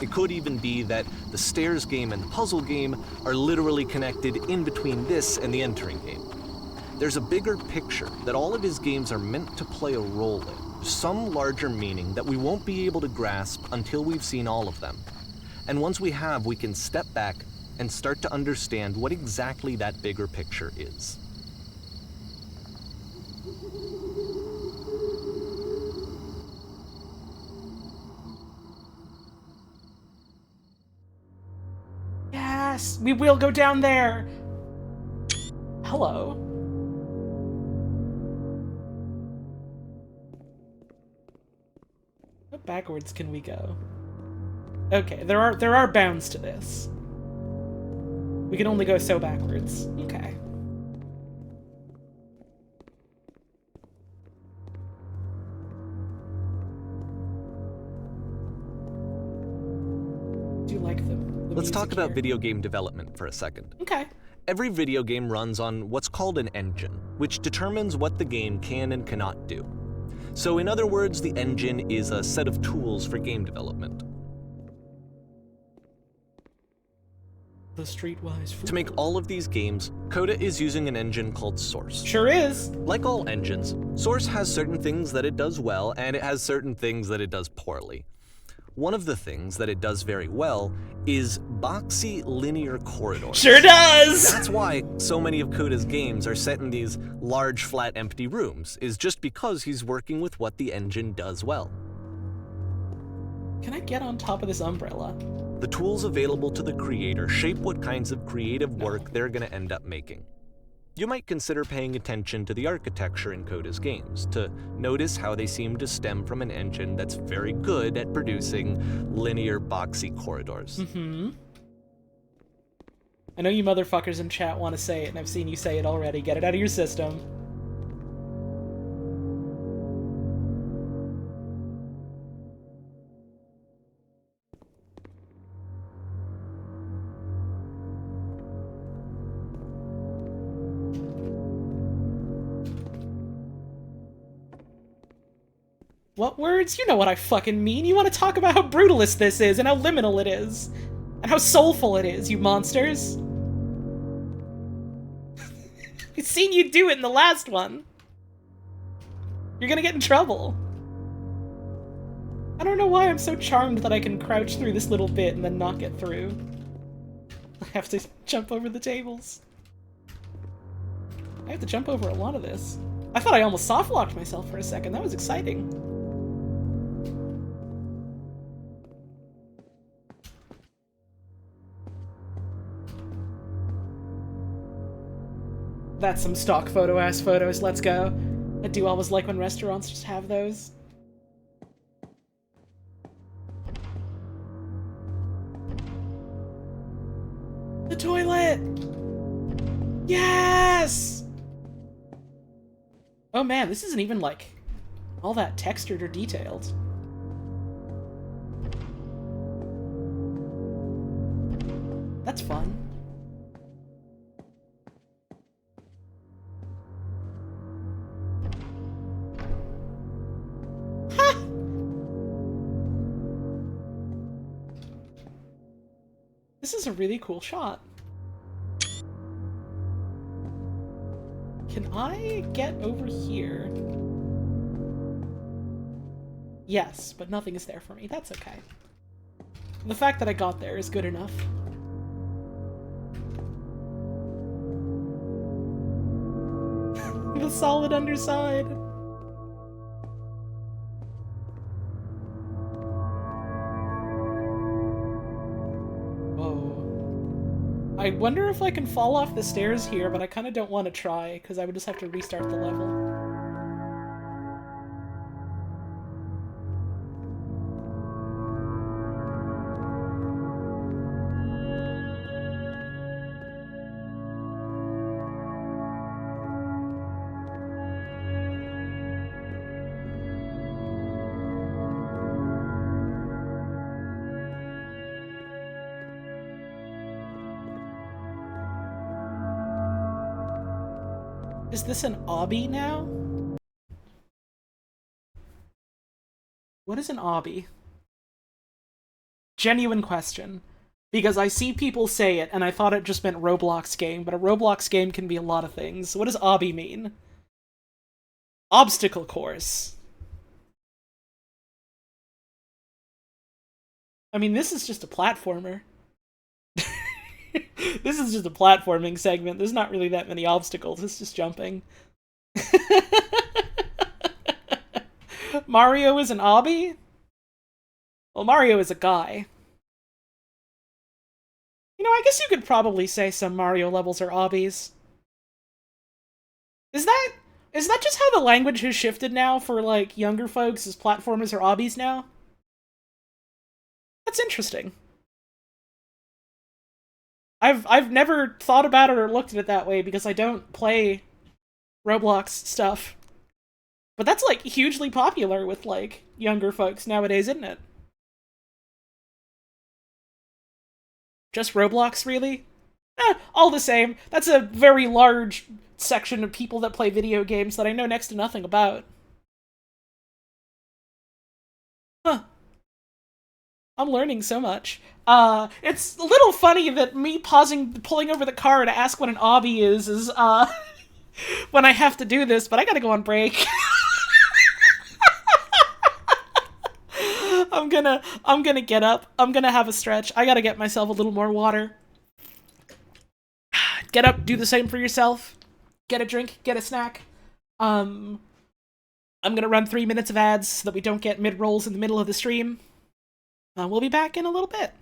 It could even be that the stairs game and the puzzle game are literally connected in between this and the entering game. There's a bigger picture that all of his games are meant to play a role in, some larger meaning that we won't be able to grasp until we've seen all of them. And once we have, we can step back and start to understand what exactly that bigger picture is. Yes, we will go down there. Hello. How backwards can we go? Okay, there are bounds to this. We can only go so backwards. Okay. Do you like them? Let's talk about video game development for a second. Okay. Every video game runs on what's called an engine, which determines what the game can and cannot do. So in other words, the engine is a set of tools for game development. The streetwise fool. To make all of these games, Coda is using an engine called Source. Sure is. Like all engines, Source has certain things that it does well, and it has certain things that it does poorly. One of the things that it does very well is boxy linear corridors. Sure does! That's why so many of Coda's games are set in these large, flat, empty rooms, is just because he's working with what the engine does well. Can I get on top of this umbrella? The tools available to the creator shape what kinds of creative work they're going to end up making. You might consider paying attention to the architecture in Coda's games, to notice how they seem to stem from an engine that's very good at producing linear, boxy corridors. Mm-hmm. I know you motherfuckers in chat want to say it, and I've seen you say it already. Get it out of your system. What words? You know what I fucking mean. You want to talk about how brutalist this is, and how liminal it is, and how soulful it is, you monsters. I've seen you do it in the last one. You're gonna get in trouble. I don't know why I'm so charmed that I can crouch through this little bit and then not get through. I have to jump over the tables. I have to jump over a lot of this. I thought I almost soft-locked myself for a second. That was exciting. That's some stock photo-ass photos. Let's go. I do always like when restaurants just have those. The toilet! Yes! Oh man, this isn't even, like, all that textured or detailed. That's fun. Ha! This is a really cool shot. Can I get over here? Yes, but nothing is there for me. That's okay. The fact that I got there is good enough. the solid underside. Whoa. I wonder if I can fall off the stairs here, but I kind of don't want to try, because I would just have to restart the level. Is this an obby now? What is an obby? Genuine question. Because I see people say it, and I thought it just meant Roblox game, but a Roblox game can be a lot of things. What does obby mean? Obstacle course. I mean, this is just a platformer. This is just a platforming segment. There's not really that many obstacles. It's just jumping. Mario is an obby? Well, Mario is a guy. You know, I guess you could probably say some Mario levels are obbies. Is that just how the language has shifted now for, like, younger folks, as platformers are obbies now? That's interesting. I've never thought about it or looked at it that way because I don't play Roblox stuff. But that's, like, hugely popular with, like, younger folks nowadays, isn't it? Just Roblox, really? All the same. That's a very large section of people that play video games that I know next to nothing about. Huh. I'm learning so much. It's a little funny that me pulling over the car to ask what an obby is, when I have to do this, but I gotta go on break. I'm gonna get up. I'm gonna have a stretch. I gotta get myself a little more water. Get up, do the same for yourself. Get a drink, get a snack. I'm gonna run 3 minutes of ads so that we don't get mid-rolls in the middle of the stream. We'll be back in a little bit.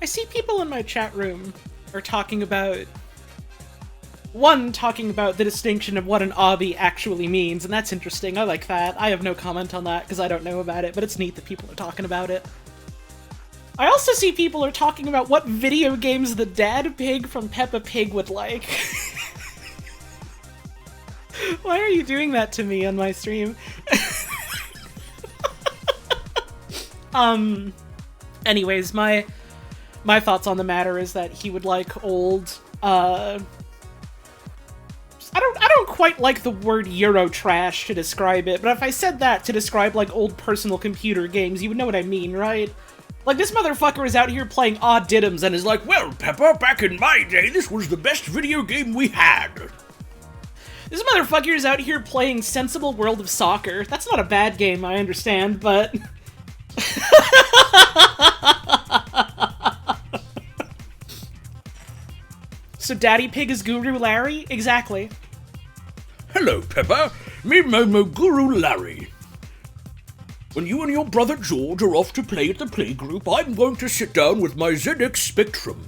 I see people in my chat room are talking about the distinction of what an obby actually means, and that's interesting. I like that. I have no comment on that because I don't know about it, but it's neat that people are talking about it. I also see people are talking about what video games the dad pig from Peppa Pig would like. Why are you doing that to me on my stream? Anyways, my thoughts on the matter is that he would like old, I don't quite like the word Eurotrash to describe it, but if I said that to describe, like, old personal computer games, you would know what I mean, right? Like, this motherfucker is out here playing odd diddums and is like, well, Peppa, back in my day, this was the best video game we had. This motherfucker is out here playing Sensible World of Soccer. That's not a bad game, I understand, but... So Daddy Pig is Guru Larry? Exactly. Hello, Peppa. Me Momo Guru Larry. When you and your brother George are off to play at the playgroup, I'm going to sit down with my ZX Spectrum.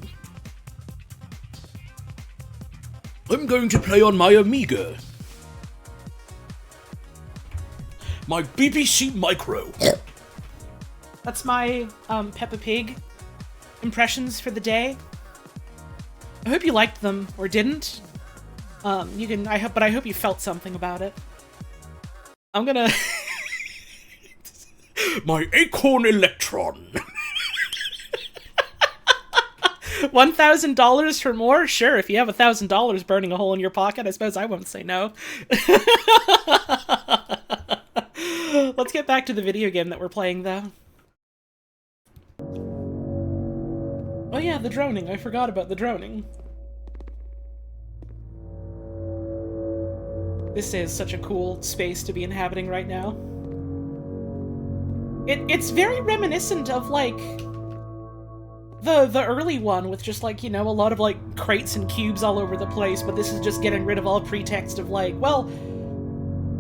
I'm going to play on my Amiga. My BBC Micro. That's my, Peppa Pig impressions for the day. I hope you liked them, or didn't. But I hope you felt something about it. I'm gonna... My Acorn Electron. $1,000 for more? Sure, if you have $1,000 burning a hole in your pocket, I suppose I won't say no. Let's get back to the video game that we're playing, though. Oh yeah, the droning. I forgot about the droning. This is such a cool space to be inhabiting right now. It's very reminiscent of, like, the early one with just, like, you know, a lot of, like, crates and cubes all over the place, but this is just getting rid of all pretext of, like, well,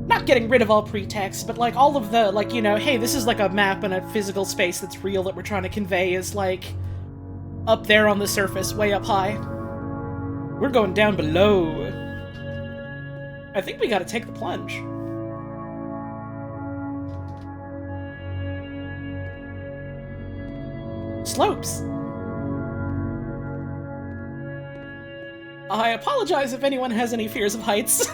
not getting rid of all pretext, but, like, all of the, like, you know, hey, this is, like, a map and a physical space that's real that we're trying to convey is, like, up there on the surface, way up high. We're going down below. I think we gotta take the plunge. Slopes. I apologize if anyone has any fears of heights.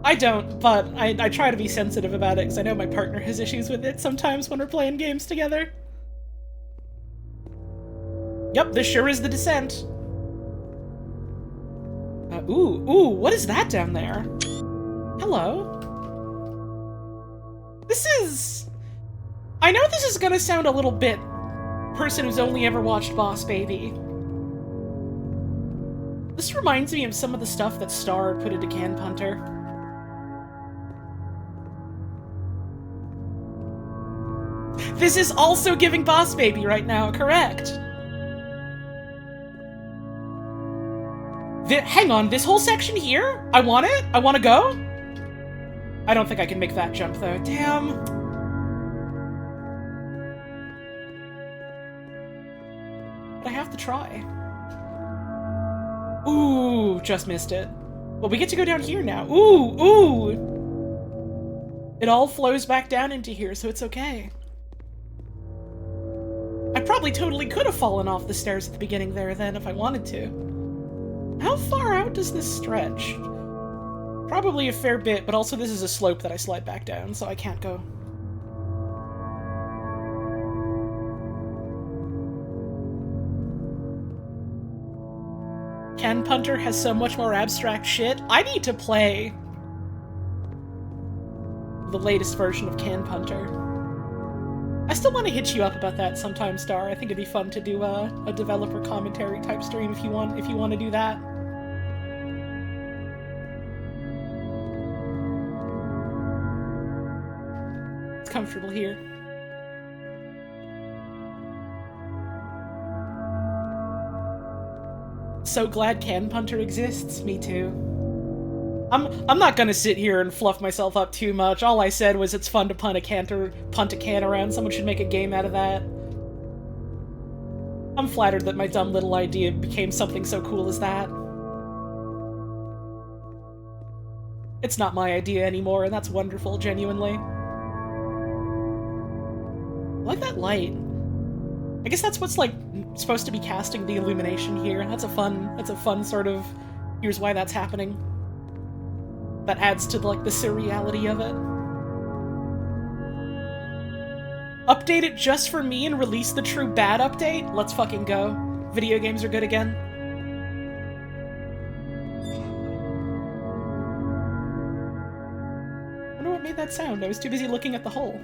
I don't, but I try to be sensitive about it because I know my partner has issues with it sometimes when we're playing games together. Yep, this sure is the descent. Ooh, what is that down there? Hello? This is... I know this is gonna sound a little bit person who's only ever watched Boss Baby. This reminds me of some of the stuff that Star put into Can Punter. This is also giving Boss Baby right now, correct? Hang on, this whole section here? I want it? I want to go? I don't think I can make that jump, though. Damn. But I have to try. Ooh, just missed it. Well, we get to go down here now. Ooh! It all flows back down into here, so it's okay. I probably totally could have fallen off the stairs at the beginning there, then, if I wanted to. How far out does this stretch? Probably a fair bit, but also this is a slope that I slide back down, so I can't go. Can Punter has so much more abstract shit. I need to play the latest version of Can Punter. I still want to hit you up about that sometime, Star. I think it'd be fun to do a developer commentary type stream if you want to do that. It's comfortable here. So glad Can Punter exists. Me too. I'm not gonna sit here and fluff myself up too much. All I said was it's fun to punt a can around. Someone should make a game out of that. I'm flattered that my dumb little idea became something so cool as that. It's not my idea anymore, and that's wonderful, genuinely. I like that light. I guess that's what's, like, supposed to be casting the illumination here. That's a fun sort of, here's why that's happening. That adds to, like, the surreality of it. Update it just for me and release the true bad update? Let's fucking go. Video games are good again. I wonder what made that sound. I was too busy looking at the hole.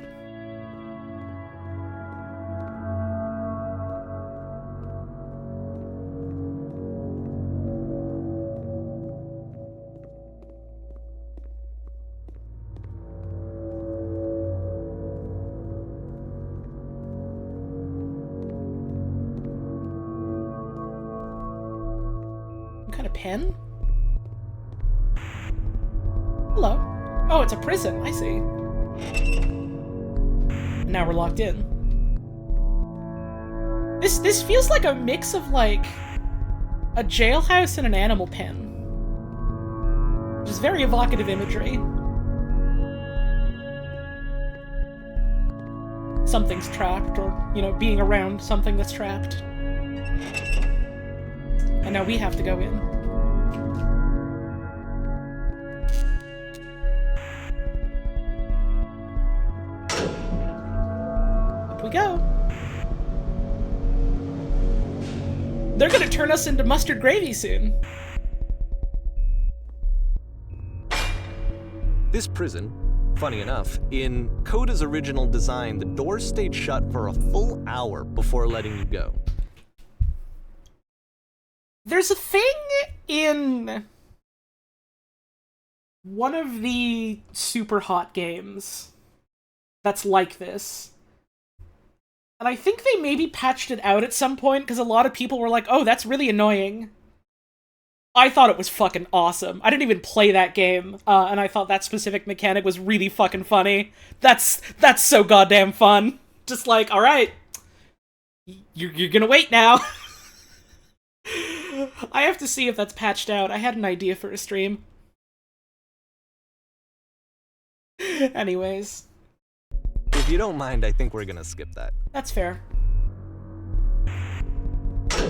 Pen? Hello. Oh, it's a prison. I see. Now we're locked in. This feels like a mix of, like, a jailhouse and an animal pen. Which is very evocative imagery. Something's trapped, or, you know, being around something that's trapped. And now we have to go in. We go. They're gonna turn us into mustard gravy soon. This prison, funny enough, in Coda's original design, the doors stayed shut for a full hour before letting you go. There's a thing in one of the super hot games that's like this. And I think they maybe patched it out at some point, because a lot of people were like, oh, that's really annoying. I thought it was fucking awesome. I didn't even play that game, and I thought that specific mechanic was really fucking funny. That's so goddamn fun. Just like, alright, you're gonna wait now. I have to see if that's patched out. I had an idea for a stream. Anyways. If you don't mind, I think we're gonna skip that. That's fair. I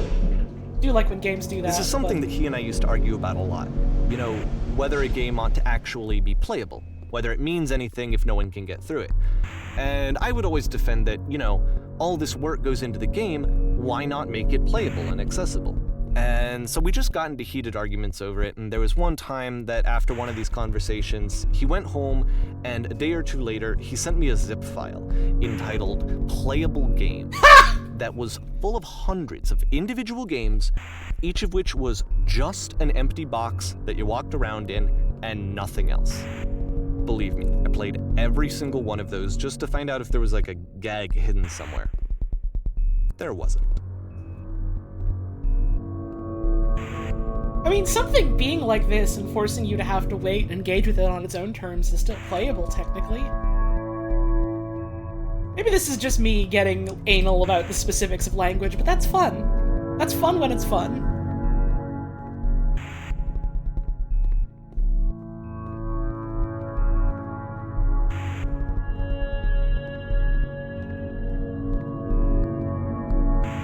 do like when games do that. This is something that he and I used to argue about a lot. You know, whether a game ought to actually be playable. Whether it means anything if no one can get through it. And I would always defend that, you know, all this work goes into the game, why not make it playable and accessible? And so we just got into heated arguments over it, and there was one time that after one of these conversations, he went home, and a day or two later, he sent me a zip file entitled Playable Game that was full of hundreds of individual games, each of which was just an empty box that you walked around in and nothing else. Believe me, I played every single one of those just to find out if there was like a gag hidden somewhere. There wasn't. I mean, something being like this and forcing you to have to wait and engage with it on its own terms is still playable, technically. Maybe this is just me getting anal about the specifics of language, but that's fun. That's fun when it's fun.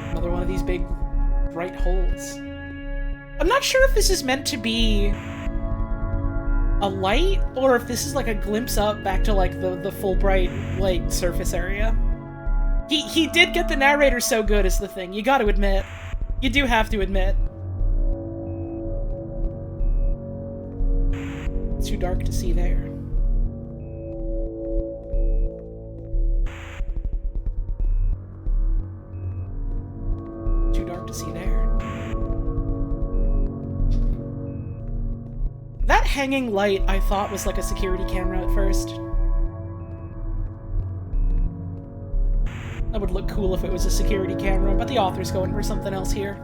Another one of these big, bright holes. I'm not sure if this is meant to be a light, or if this is like a glimpse up back to like the full bright light surface area. He did get the narrator so good is the thing, you gotta admit. You do have to admit. It's too dark to see there. Too dark to see there. That hanging light I thought was like a security camera at first. That would look cool if it was a security camera, but the author's going for something else here.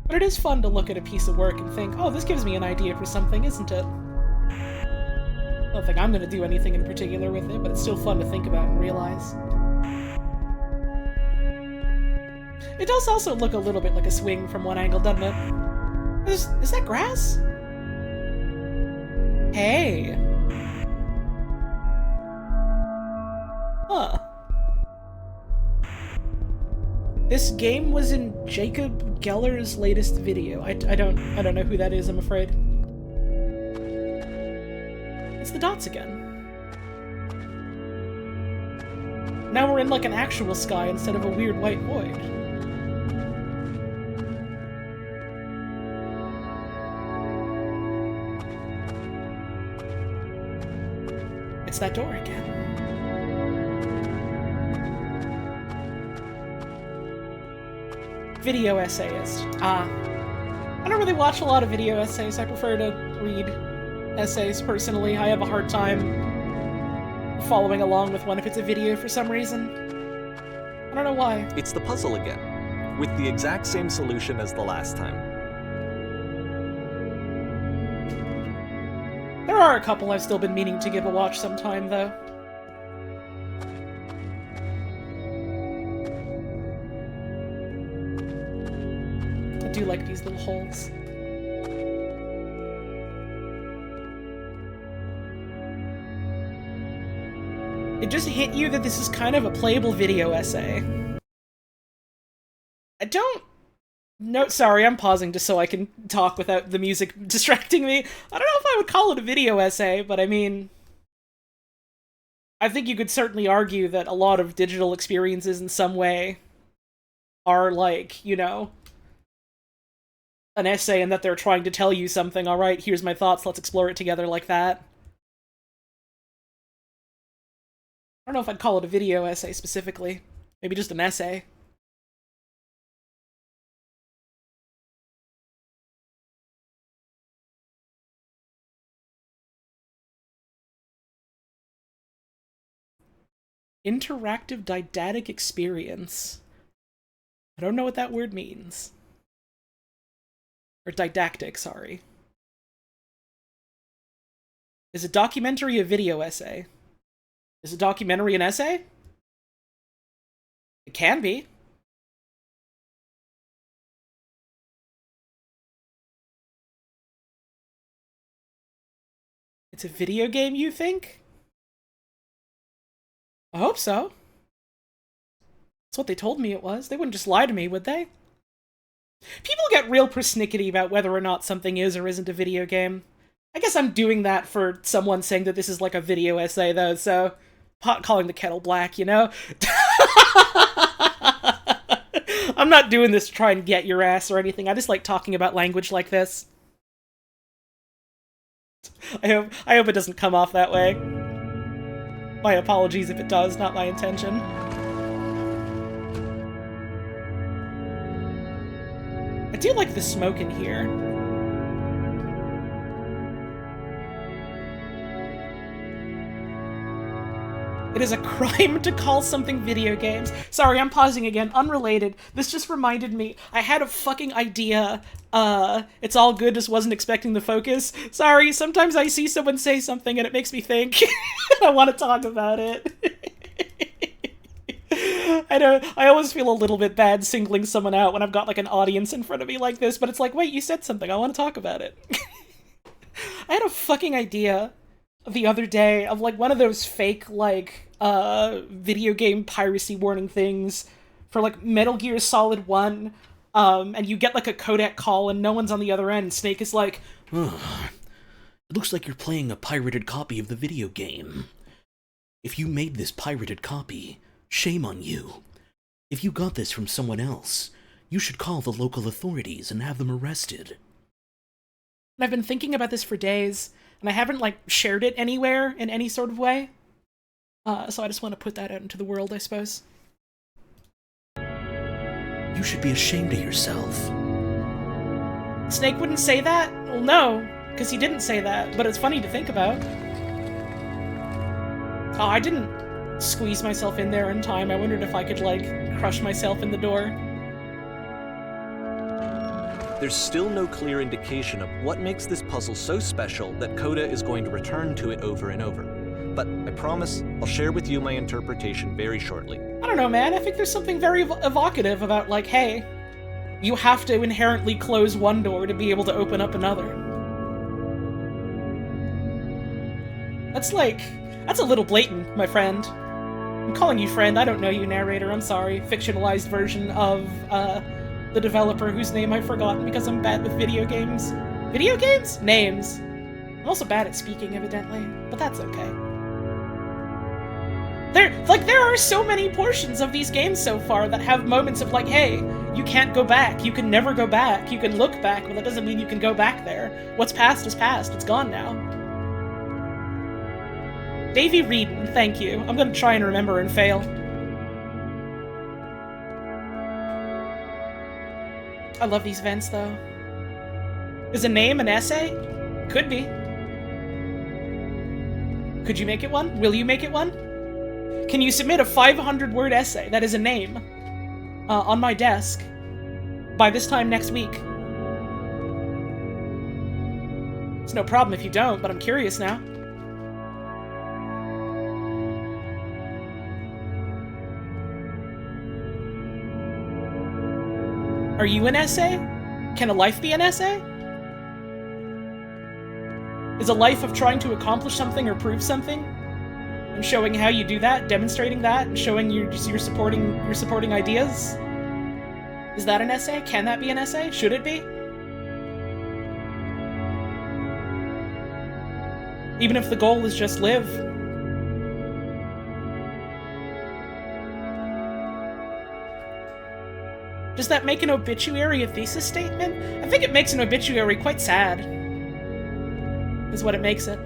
But it is fun to look at a piece of work and think, oh, this gives me an idea for something, isn't it? I don't think I'm going to do anything in particular with it, but it's still fun to think about and realize. It does also look a little bit like a swing from one angle, doesn't it? Is that grass? Hey. Huh. This game was in Jacob Geller's latest video. I don't know who that is, I'm afraid. It's the dots again. Now we're in like an actual sky instead of a weird white void. It's that door again. Video essayist. I don't really watch a lot of video essays. I prefer to read essays personally. I have a hard time following along with one if it's a video for some reason. I don't know why. It's the puzzle again, with the exact same solution as the last time. There are a couple I've still been meaning to give a watch sometime, though. I do like these little holes. It just hit you that this is kind of a playable video essay. I don't... No, sorry, I'm pausing just so I can talk without the music distracting me. I don't know if I would call it a video essay, but I mean... I think you could certainly argue that a lot of digital experiences in some way are like, you know, an essay and that they're trying to tell you something. Alright, here's my thoughts, let's explore it together like that. I don't know if I'd call it a video essay specifically. Maybe just an essay. Interactive didactic experience. I don't know what that word means. Or didactic, sorry. Is a documentary a video essay? Is a documentary an essay? It can be. It's a video game, you think? I hope so. That's what they told me it was. They wouldn't just lie to me, would they? People get real persnickety about whether or not something is or isn't a video game. I guess I'm doing that for someone saying that this is like a video essay, though, so... Pot calling the kettle black, you know? I'm not doing this to try and get your ass or anything. I just like talking about language like this. I hope it doesn't come off that way. My apologies if it does, not my intention. I do like the smoke in here. It is a crime to call something video games. Sorry, I'm pausing again. Unrelated. This just reminded me. I had a fucking idea. It's all good, just wasn't expecting the focus. Sorry, sometimes I see someone say something and it makes me think. I want to talk about it. I know, I always feel a little bit bad singling someone out when I've got like an audience in front of me like this, but it's like, wait, you said something, I want to talk about it. I had a fucking idea the other day of like one of those fake like video game piracy warning things for like Metal Gear Solid 1, and you get like a codec call and no one's on the other end, and Snake is like, oh, it looks like you're playing a pirated copy of the video game. If you made this pirated copy, shame on you. If you got this from someone else, you should call the local authorities and have them arrested. And I've been thinking about this for days, and I haven't like shared it anywhere in any sort of way. So I just want to put that out into the world, I suppose. You should be ashamed of yourself. Snake wouldn't say that? Well, no, because he didn't say that, but it's funny to think about. Oh, I didn't squeeze myself in there in time. I wondered if I could, like, crush myself in the door. There's still no clear indication of what makes this puzzle so special that Coda is going to return to it over and over. But I promise I'll share with you my interpretation very shortly. I don't know, man. I think there's something very evocative about, like, hey, you have to inherently close one door to be able to open up another. That's a little blatant, my friend. I'm calling you friend, I don't know you, narrator, I'm sorry. Fictionalized version of, the developer whose name I've forgotten because I'm bad with video games. Video games? Names. I'm also bad at speaking, evidently, but that's okay. There are so many portions of these games so far that have moments of like, hey, you can't go back, you can never go back, you can look back, but that doesn't mean you can go back there. What's past is past, it's gone now. Davey Reedon, thank you. I'm gonna try and remember and fail. I love these vents, though. Is a name an essay? Could be. Could you make it one? Will you make it one? Can you submit a 500-word essay that is a name on my desk by this time next week? It's no problem if you don't, but I'm curious now. Are you an essay? Can a life be an essay? Is a life of trying to accomplish something or prove something? And showing how you do that, demonstrating that, and showing you're supporting ideas? Is that an essay? Can that be an essay? Should it be? Even if the goal is just live. Does that make an obituary a thesis statement? I think it makes an obituary quite sad. Is what it makes it.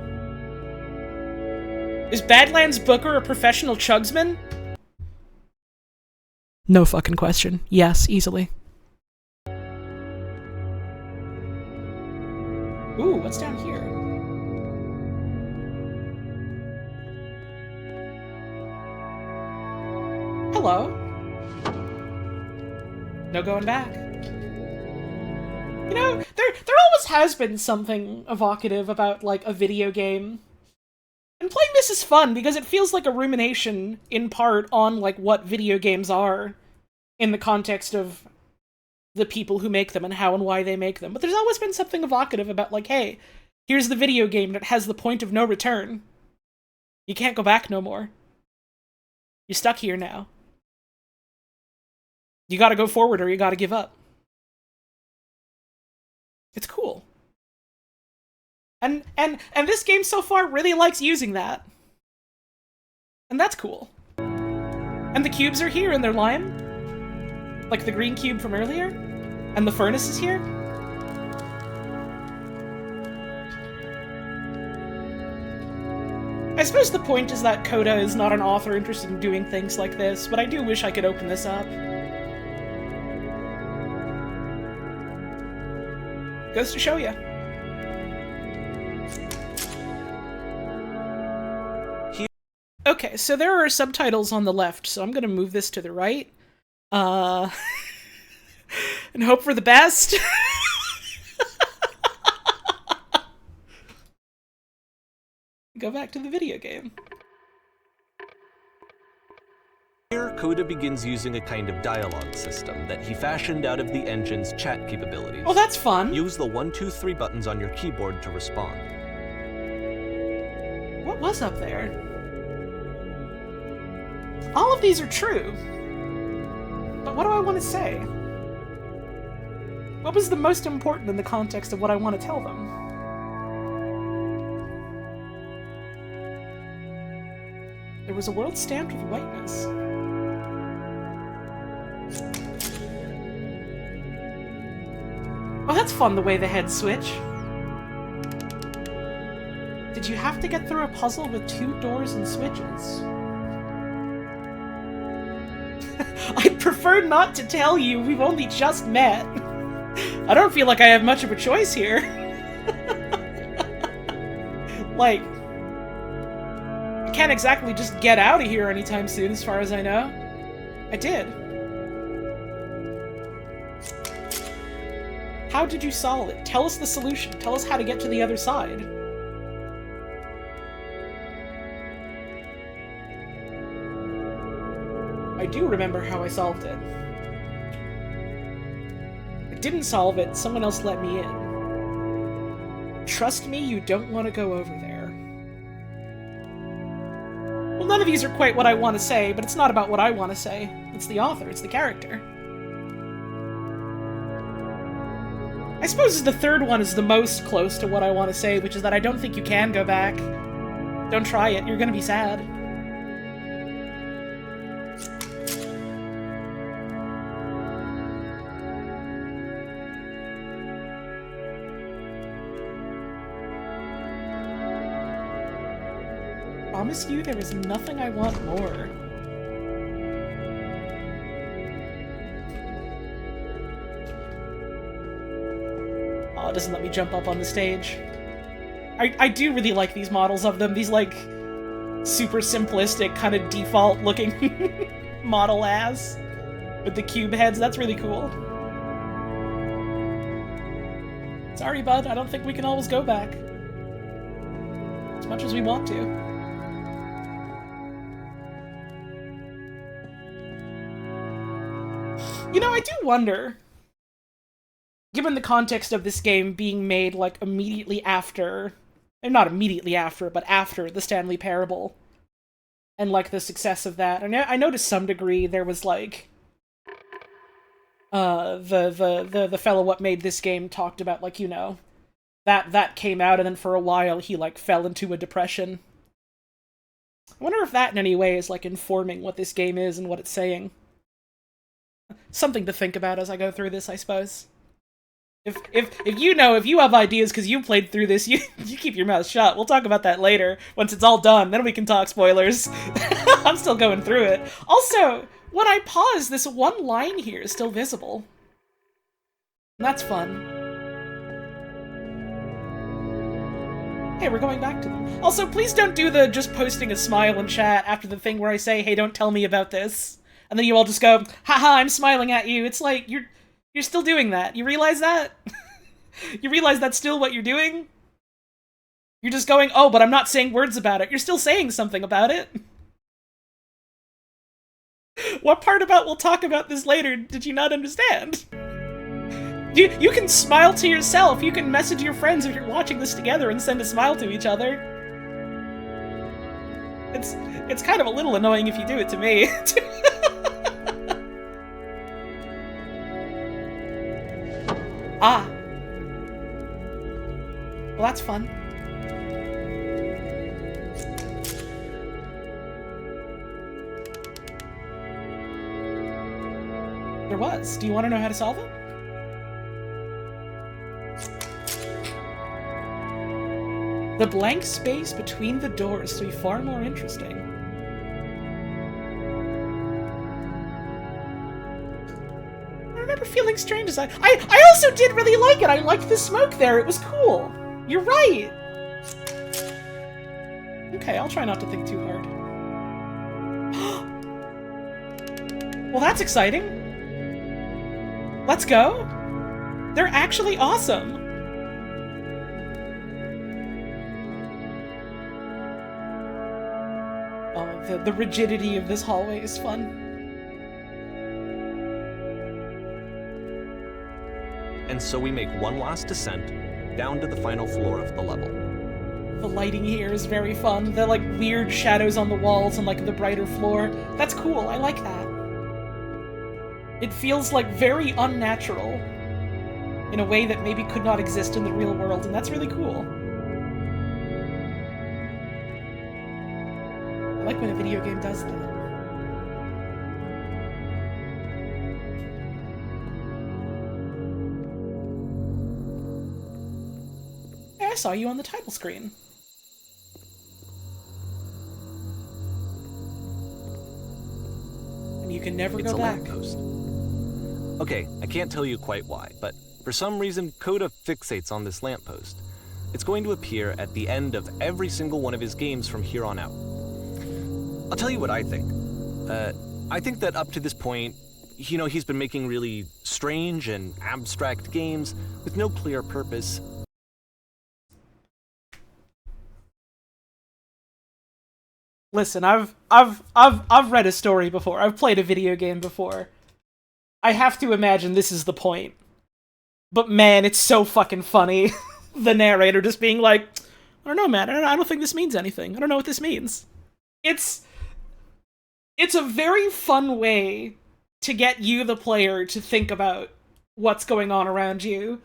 Is Badlands Booker a professional chugsman? No fucking question. Yes, easily. Ooh, what's down here? Hello. No going back. You know, there always has been something evocative about, like, a video game. And playing this is fun, because it feels like a rumination, in part, on, like, what video games are, in the context of the people who make them and how and why they make them. But there's always been something evocative about, like, hey, here's the video game that has the point of no return. You can't go back no more. You're stuck here now. You gotta go forward or you gotta give up. It's cool. And this game so far really likes using that. And that's cool. And the cubes are here and they're lime. Like the green cube from earlier. And the furnace is here. I suppose the point is that Coda is not an author interested in doing things like this, but I do wish I could open this up. Goes to show you. Okay, so there are subtitles on the left, so I'm gonna move this to the right. And hope for the best. Go back to the video game. Here, Coda begins using a kind of dialogue system that he fashioned out of the engine's chat capabilities. Oh, that's fun. Use the 1, 2, 3 buttons on your keyboard to respond. What was up there? All of these are true. But what do I want to say? What was the most important in the context of what I want to tell them? There was a world stamped with whiteness. Oh, that's fun, the way the heads switch. Did you have to get through a puzzle with 2 doors and switches? I'd prefer not to tell you, we've only just met. I don't feel like I have much of a choice here. Like, I can't exactly just get out of here anytime soon, as far as I know. I did. How did you solve it? Tell us the solution. Tell us how to get to the other side. I do remember how I solved it. I didn't solve it, someone else let me in. Trust me, you don't want to go over there. Well, none of these are quite what I want to say, but it's not about what I want to say. It's the author, it's the character. I suppose the third one is the most close to what I want to say, which is that I don't think you can go back. Don't try it, you're gonna be sad. Promise you there is nothing I want more. Oh, it doesn't let me jump up on the stage. I do really like these models of them. These, like, super simplistic, kind of default-looking model as with the cube heads. That's really cool. Sorry, bud. I don't think we can always go back. As much as we want to. You know, I do wonder, given the context of this game being made, like, immediately after, and not immediately after, but after the Stanley Parable, and, like, the success of that. And I know to some degree there was, like, the fellow what made this game talked about, like, you know, that came out, and then for a while he, like, fell into a depression. I wonder if that in any way is, like, informing what this game is and what it's saying. Something to think about as I go through this, I suppose. If you know, if you have ideas because you played through this, you keep your mouth shut. We'll talk about that later, once it's all done, then we can talk spoilers. I'm still going through it. Also, when I pause, this one line here is still visible. And that's fun. Hey, we're going back to them. Also, please don't do the just posting a smile in chat after the thing where I say, hey, don't tell me about this. And then you all just go, haha, I'm smiling at you. It's like, you're still doing that. You realize that? You realize that's still what you're doing? You're just going, oh, but I'm not saying words about it. You're still saying something about it. What part about we'll talk about this later did you not understand? You can smile to yourself. You can message your friends if you're watching this together and send a smile to each other. It's kind of a little annoying if you do it to me. Ah. Well, that's fun. There was. Do you want to know how to solve it? The blank space between the doors to be far more interesting. I remember feeling strange as I also did really like it. I liked the smoke there. It was cool. You're right. Okay, I'll try not to think too hard. Well, that's exciting. Let's go. They're actually awesome. Oh, the rigidity of this hallway is fun. And so we make one last descent down to the final floor of the level. The lighting here is very fun. The, like, weird shadows on the walls and, like, the brighter floor. That's cool. I like that. It feels, like, very unnatural in a way that maybe could not exist in the real world, and that's really cool. I like when a video game does that. I saw you on the title screen. And you can never go back. Lamppost. Okay, I can't tell you quite why, but for some reason, Coda fixates on this lamppost. It's going to appear at the end of every single one of his games from here on out. I'll tell you what I think. I think that up to this point, He's been making really strange and abstract games with no clear purpose. Listen, I've read a story before. I've played a video game before. I have to imagine this is the point. But man, it's so fucking funny. The narrator just being like, I don't know, man. I don't think this means anything. I don't know what this means. It's a very fun way to get you, the player, to think about what's going on around you.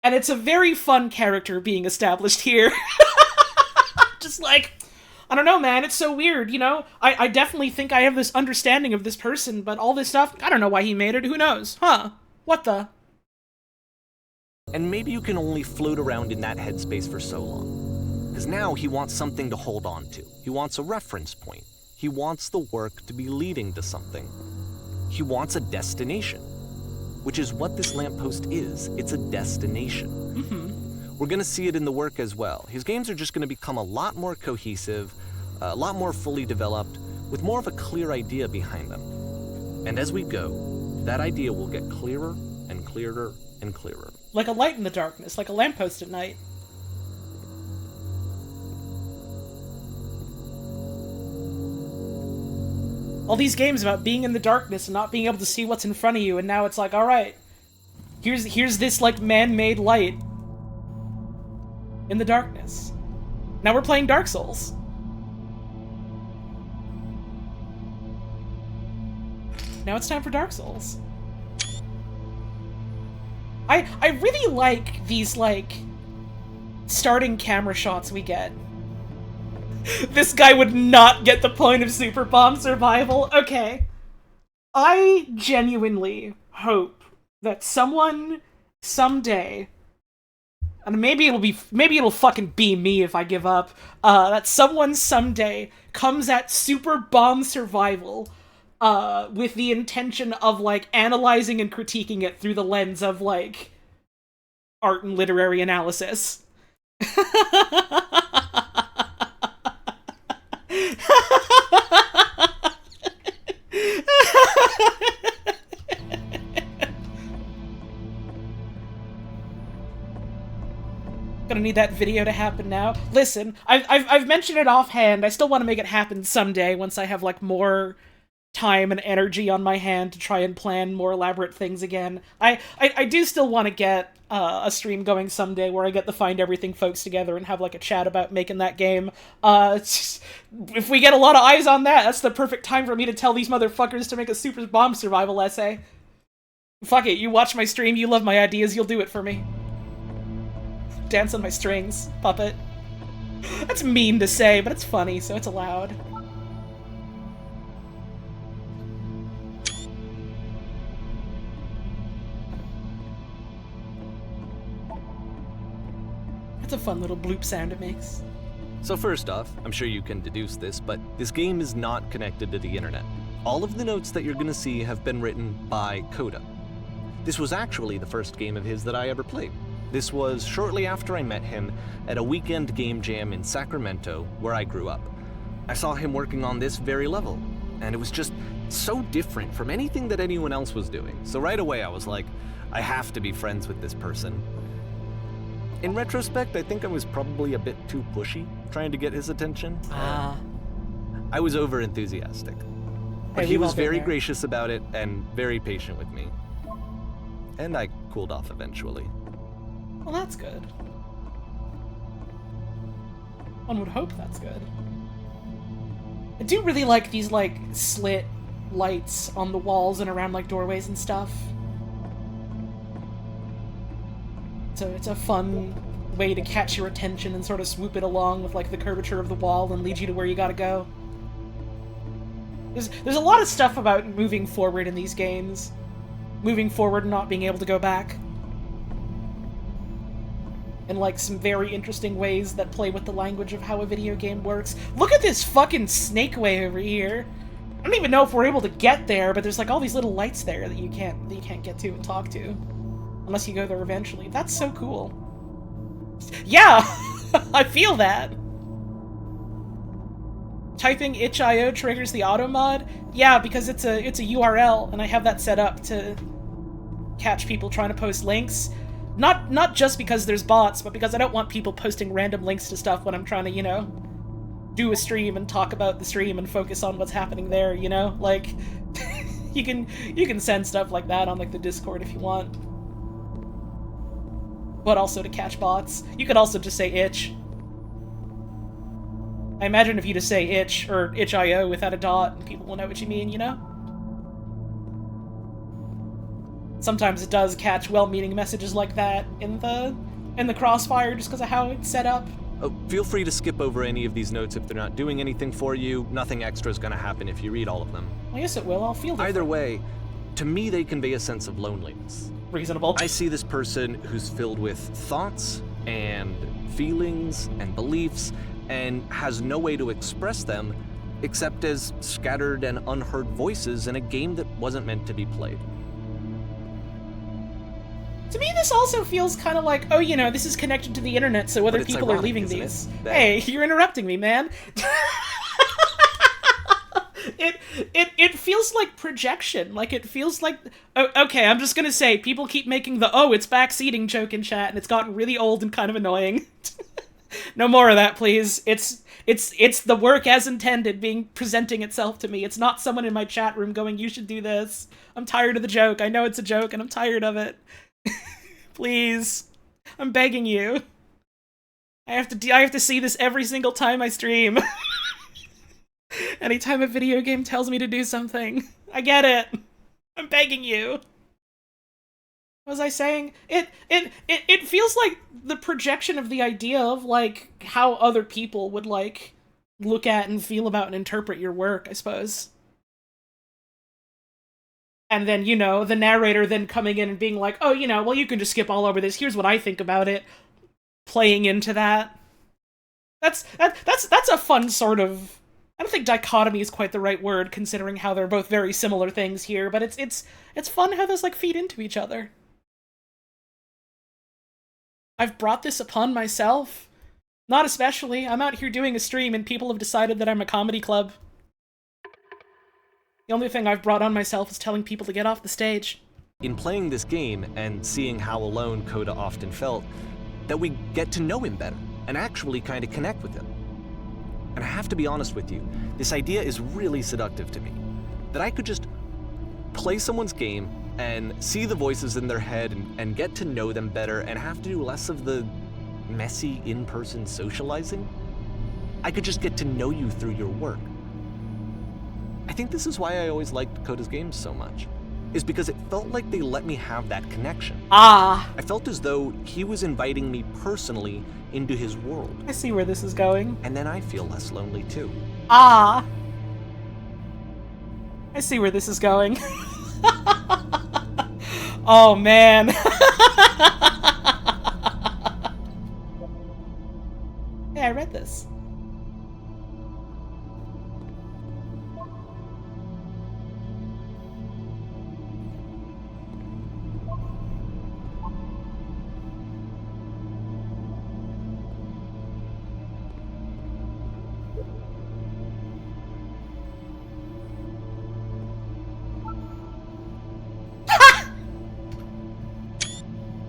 And it's a very fun character being established here. Just like, I don't know, man, it's so weird, I definitely think I have this understanding of this person, but all this stuff, I don't know why he made it, who knows? Huh? What the? And maybe you can only float around in that headspace for so long. Because now he wants something to hold on to. He wants a reference point. He wants the work to be leading to something. He wants a destination. Which is what this lamppost is. It's a destination. Mm-hmm. We're gonna see it in the work as well. His games are just gonna become a lot more cohesive, a lot more fully developed, with more of a clear idea behind them. And as we go, that idea will get clearer and clearer and clearer. Like a light in the darkness, like a lamppost at night. All these games about being in the darkness and not being able to see what's in front of you, and now it's like, alright, here's this, like, man-made light in the darkness. Now we're playing Dark Souls. Now it's time for Dark Souls. I really like these, like, starting camera shots we get. This guy would not get the point of Super Bomb Survival. Okay. I genuinely hope that someone, someday, and maybe it'll fucking be me if I give up, that someone someday comes at Super Bomb Survival with the intention of, like, analyzing and critiquing it through the lens of, like, art and literary analysis. Gonna need that video to happen now. Listen, I've mentioned it offhand. I still want to make it happen someday once I have, like, more time and energy on my hand to try and plan more elaborate things again. I do still want to get a stream going someday where I get the Find Everything folks together and have, like, a chat about making that game. If we get a lot of eyes on that, that's the perfect time for me to tell these motherfuckers to make a Super Bomb Survival essay. Fuck it, you watch my stream, you love my ideas, you'll do it for me. Dance on my strings, puppet. That's mean to say, but it's funny, so it's allowed. It's a fun little bloop sound it makes. So first off, I'm sure you can deduce this, but this game is not connected to the internet. All of the notes that you're gonna see have been written by Coda. This was actually the first game of his that I ever played. This was shortly after I met him at a weekend game jam in Sacramento, where I grew up. I saw him working on this very level, and it was just so different from anything that anyone else was doing. So right away I was like, I have to be friends with this person. In retrospect, I think I was probably a bit too pushy, trying to get his attention. I was over-enthusiastic. But he was very gracious about it and very patient with me. And I cooled off eventually. Well, that's good. One would hope that's good. I do really like these, like, slit lights on the walls and around, like, doorways and stuff. So it's a fun way to catch your attention and sort of swoop it along with, like, the curvature of the wall and lead you to where you gotta go. There's a lot of stuff about moving forward in these games. Moving forward and not being able to go back. And, like, some very interesting ways that play with the language of how a video game works. Look at this fucking snake way over here! I don't even know if we're able to get there, but there's, like, all these little lights there that you can't get to and talk to. Unless you go there eventually. That's so cool. Yeah! I feel that! Typing itch.io triggers the auto mod? Yeah, because it's a URL, and I have that set up to catch people trying to post links. Not just because there's bots, but because I don't want people posting random links to stuff when I'm trying to, you know, do a stream and talk about the stream and focus on what's happening there, you know? Like, you can send stuff like that on, like, the Discord if you want. But also to catch bots. You could also just say itch. I imagine if you just say itch, or itch.io without a dot, and people will know what you mean, you know? Sometimes it does catch well-meaning messages like that in the crossfire just because of how it's set up. Oh, feel free to skip over any of these notes if they're not doing anything for you. Nothing extra is going to happen if you read all of them. Well, yes, it will. I'll feel different. Either way, to me they convey a sense of loneliness. Reasonable. I see this person who's filled with thoughts and feelings and beliefs and has no way to express them except as scattered and unheard voices in a game that wasn't meant to be played. To me, this also feels kind of like, oh, you know, this is connected to the internet, so other people ironic, are leaving isn't these. it? Hey, you're interrupting me, man. It feels like projection. Like, it feels like... Oh, okay, I'm just gonna say, people keep making the, oh, it's backseating joke in chat, and it's gotten really old and kind of annoying. No more of that, please. It's the work as intended presenting itself to me. It's not someone in my chat room going, you should do this. I'm tired of the joke. I know it's a joke, and I'm tired of it. Please. I'm begging you. I have to see this every single time I stream. Anytime a video game tells me to do something. I get it. I'm begging you. What was I saying? It feels like the projection of the idea of, like, how other people would, like, look at and feel about and interpret your work, I suppose. And then, you know, the narrator then coming in and being like, oh, you know, well, you can just skip all over this. Here's what I think about it. Playing into that. That's a fun sort of... I don't think dichotomy is quite the right word, considering how they're both very similar things here, but it's fun how those, like, feed into each other. I've brought this upon myself. Not especially. I'm out here doing a stream and people have decided that I'm a comedy club. The only thing I've brought on myself is telling people to get off the stage. In playing this game and seeing how alone Coda often felt, that we get to know him better and actually kind of connect with him. And I have to be honest with you, this idea is really seductive to me. That I could just play someone's game and see the voices in their head and get to know them better and have to do less of the messy in-person socializing. I could just get to know you through your work. I think this is why I always liked Coda's games so much, is because it felt like they let me have that connection. Ah. I felt as though he was inviting me personally into his world. I see where this is going. And then I feel less lonely too. Ah. I see where this is going. Oh, man. Yeah, I read this.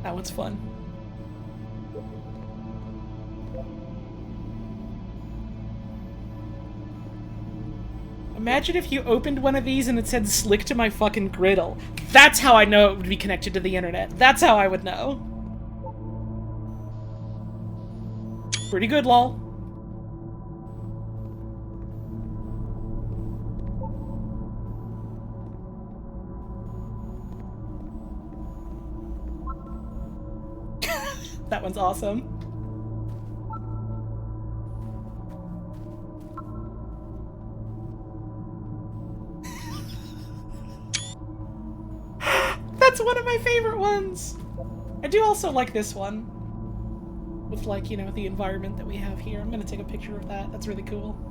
That one's fun. Imagine if you opened one of these and it said "slick to my fucking griddle." That's how I know it would be connected to the internet. That's how I would know. Pretty good, lol. That one's awesome. That's one of my favorite ones! I do also like this one. With, like, you know, the environment that we have here. I'm gonna take a picture of that. That's really cool.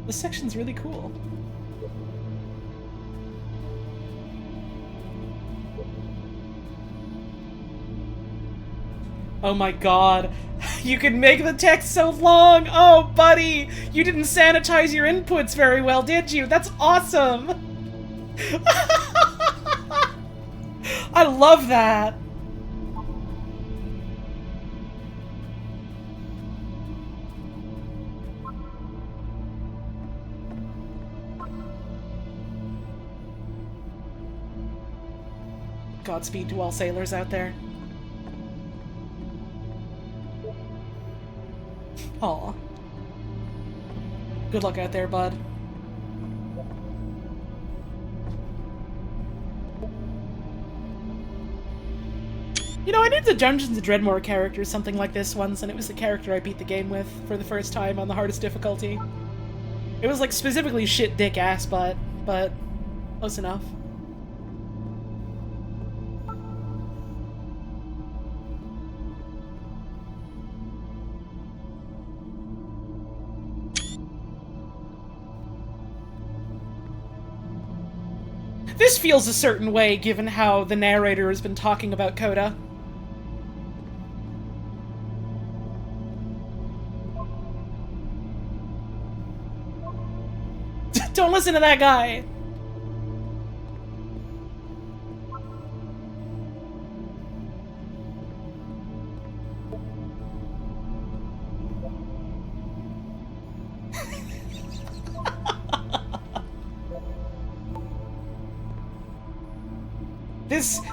This section's really cool. Oh my god. You can make the text so long! Oh, buddy! You didn't sanitize your inputs very well, did you? That's awesome! I love that! Godspeed to all sailors out there. Aw. Good luck out there, bud. You know, I did the Dungeons & Dreadmore character something like this once, and it was the character I beat the game with for the first time on the hardest difficulty. It was, like, specifically shit dick ass butt, but close enough. This feels a certain way, given how the narrator has been talking about Coda. Don't listen to that guy!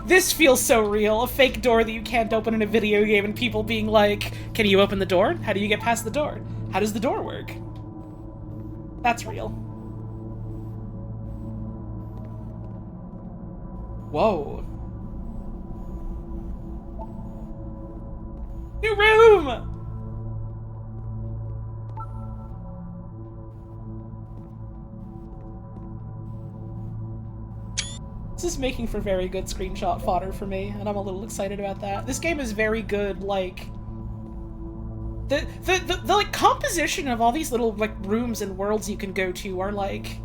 This feels so real. A fake door that you can't open in a video game and people being like, can you open the door? How do you get past the door? How does the door work? That's real. Whoa. New room! This is making for very good screenshot fodder for me, and I'm a little excited about that. This game is very good, like... The like, composition of all these little, like, rooms and worlds you can go to are, like...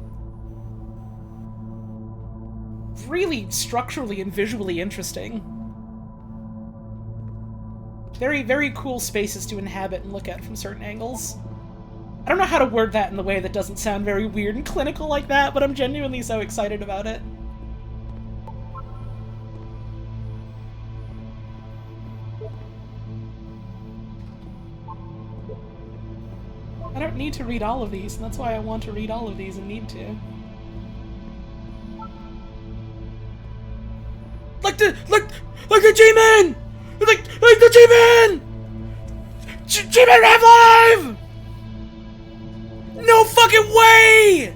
really structurally and visually interesting. Very, very cool spaces to inhabit and look at from certain angles. I don't know how to word that in the way that doesn't sound very weird and clinical like that, but I'm genuinely so excited about it. I don't need to read all of these, and that's why I want to read all of these and need to. Like the G-Man! Like the G-Man! G-Man Rev Live! No fucking way!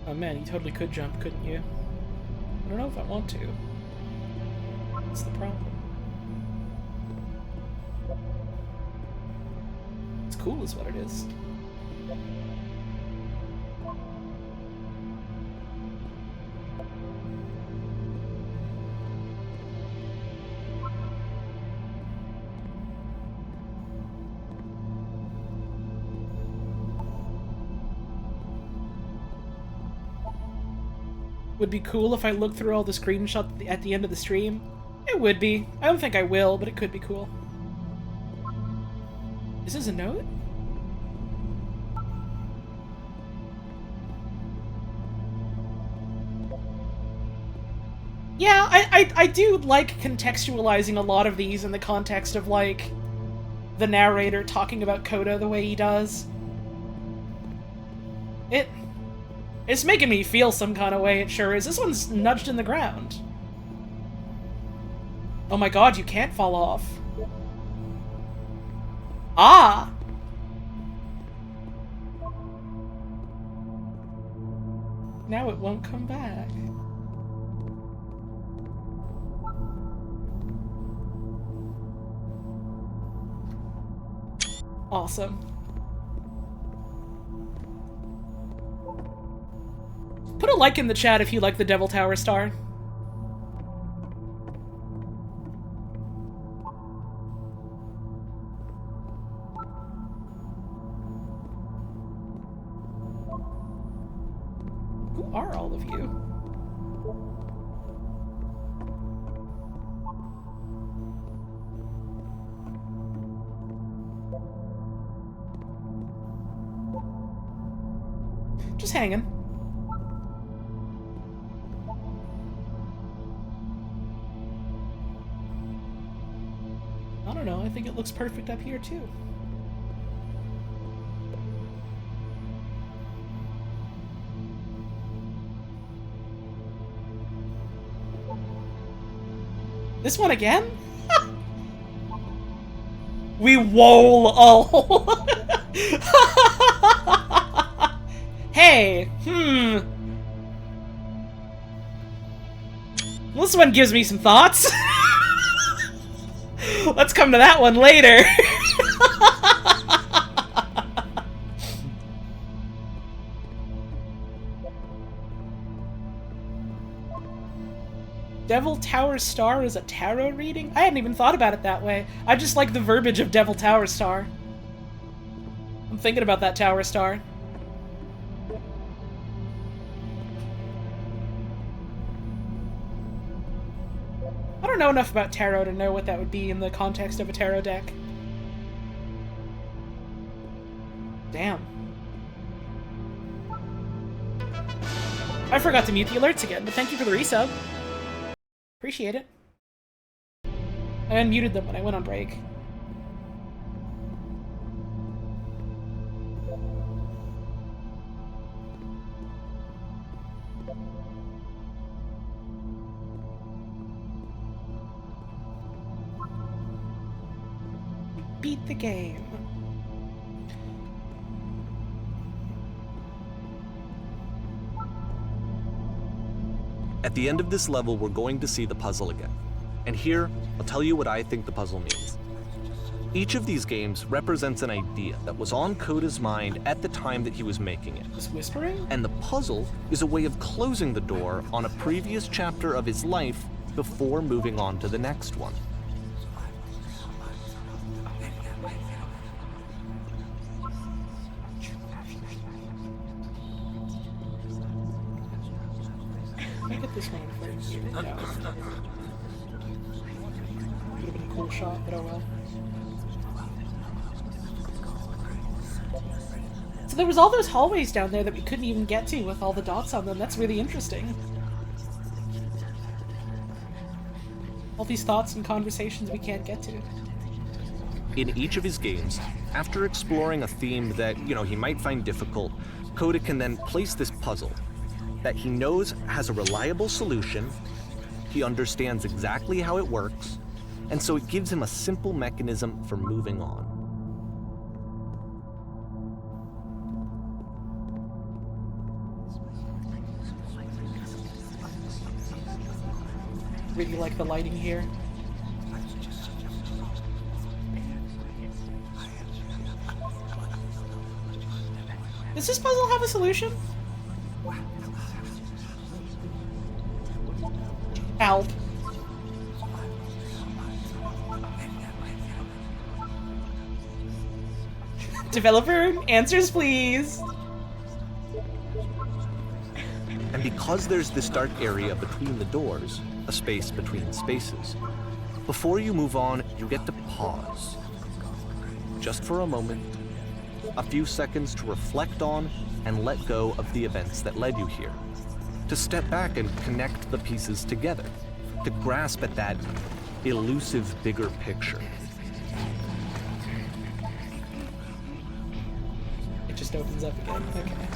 Oh man, you totally could jump, couldn't you? I don't know if I want to. What's the problem? It's cool is what it is. Would be cool if I looked through all the screenshots at the end of the stream. It would be. I don't think I will, but it could be cool. Is this a note? Yeah, I do like contextualizing a lot of these in the context of, like, the narrator talking about Coda the way he does. It's making me feel some kind of way, it sure is. This one's nudged in the ground. Oh my god, you can't fall off. Ah! Now it won't come back. Awesome. Put a like in the chat if you like the Devil Tower Star. Who are all of you? Just hanging. I don't know, I think it looks perfect up here too. This one again? We wole all. Hey, This one gives me some thoughts. Let's come to that one later. Devil Tower Star is a tarot reading? I hadn't even thought about it that way. I just like the verbiage of Devil Tower Star. I'm thinking about that Tower Star. I don't know enough about tarot to know what that would be in the context of a tarot deck. Damn. I forgot to mute the alerts again, but thank you for the resub. Appreciate it. I unmuted them when I went on break. Beat the game. At the end of this level, we're going to see the puzzle again. And here, I'll tell you what I think the puzzle means. Each of these games represents an idea that was on Coda's mind at the time that he was making it. Just whispering? And the puzzle is a way of closing the door on a previous chapter of his life before moving on to the next one. Let me get this one in frame here. No. Would have been a cool shot, but oh well. So there was all those hallways down there that we couldn't even get to with all the dots on them. That's really interesting. All these thoughts and conversations we can't get to. In each of his games, after exploring a theme that, he might find difficult, Coda can then place this puzzle that he knows has a reliable solution, he understands exactly how it works, and so it gives him a simple mechanism for moving on. Really like the lighting here. Does this puzzle have a solution? Help. Developer, answers please. And because there's this dark area between the doors, a space between spaces, before you move on, you get to pause. Just for a moment, a few seconds to reflect on and let go of the events that led you here. To step back and connect the pieces together, to grasp at that elusive bigger picture. It just opens up again. Okay.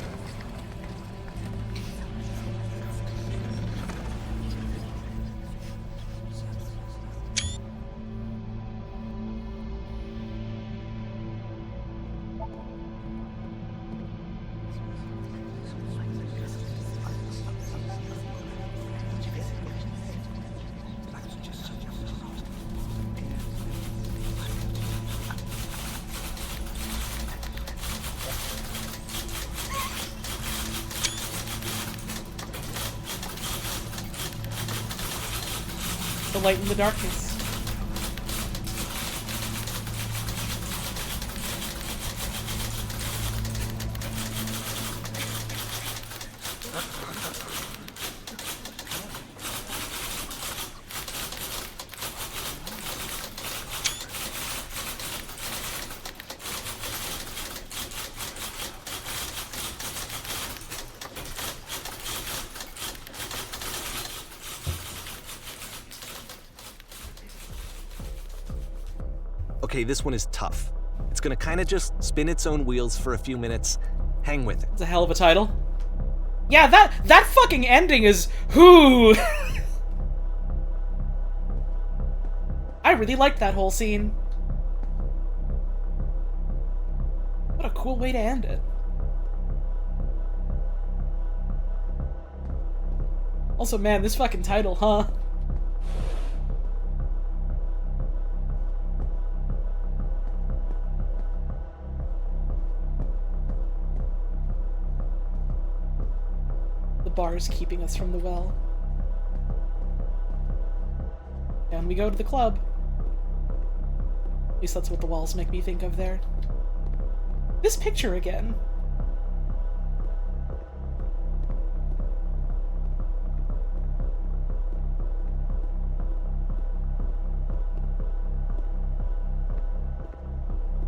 The light in the darkness. Okay, this one is tough. It's gonna kind of just spin its own wheels for a few minutes. Hang with it. It's a hell of a title. Yeah, that fucking ending is whoo. I really liked that whole scene. What a cool way to end it. Also, man, this fucking title, huh? The bar is keeping us from the well. And we go to the club. At least that's what the walls make me think of there. This picture again.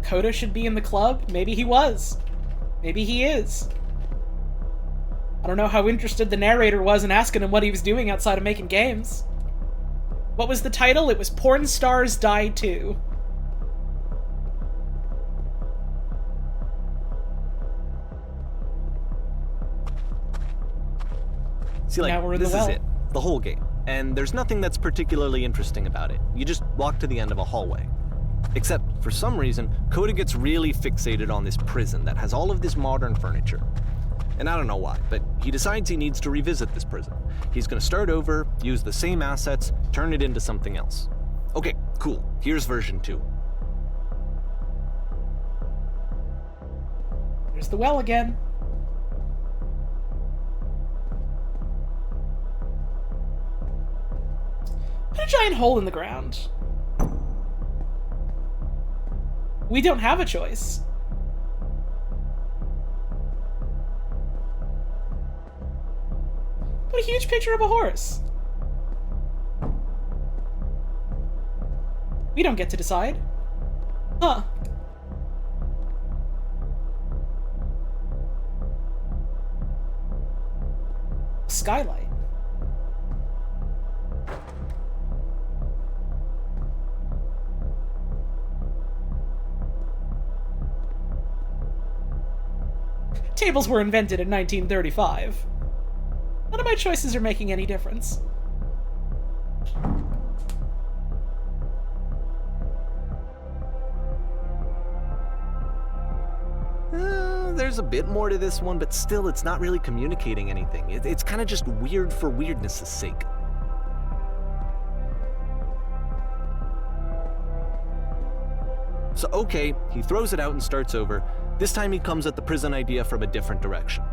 Coda should be in the club? Maybe he was. Maybe he is. I don't know how interested the narrator was in asking him what he was doing outside of making games. What was the title? It was Porn Stars Die Too. See, like, Now we're in this the well. is it. The whole game. And there's nothing that's particularly interesting about it. You just walk to the end of a hallway. Except, for some reason, Coda gets really fixated on this prison that has all of this modern furniture. And I don't know why, but he decides he needs to revisit this prison. He's gonna start over, use the same assets, turn it into something else. Okay, cool. Here's version 2. There's the well again. Put a giant hole in the ground. We don't have a choice. Put a huge picture of a horse. We don't get to decide. Huh. Skylight. Tables were invented in 1935. None of my choices are making any difference. There's a bit more to this one, but still, it's not really communicating anything. It's kind of just weird for weirdness' sake. So, okay, he throws it out and starts over. This time he comes at the prison idea from a different direction.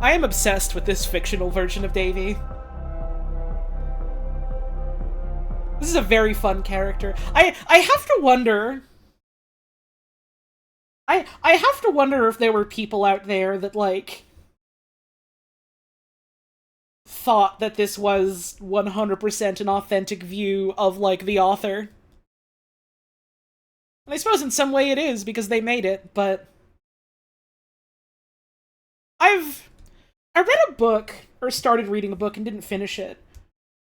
I am obsessed with this fictional version of Davy. This is a very fun character. I have to wonder... I have to wonder if there were people out there that, like, thought that this was 100% an authentic view of, like, the author. And I suppose in some way it is, because they made it, but... I read a book, or started reading a book and didn't finish it.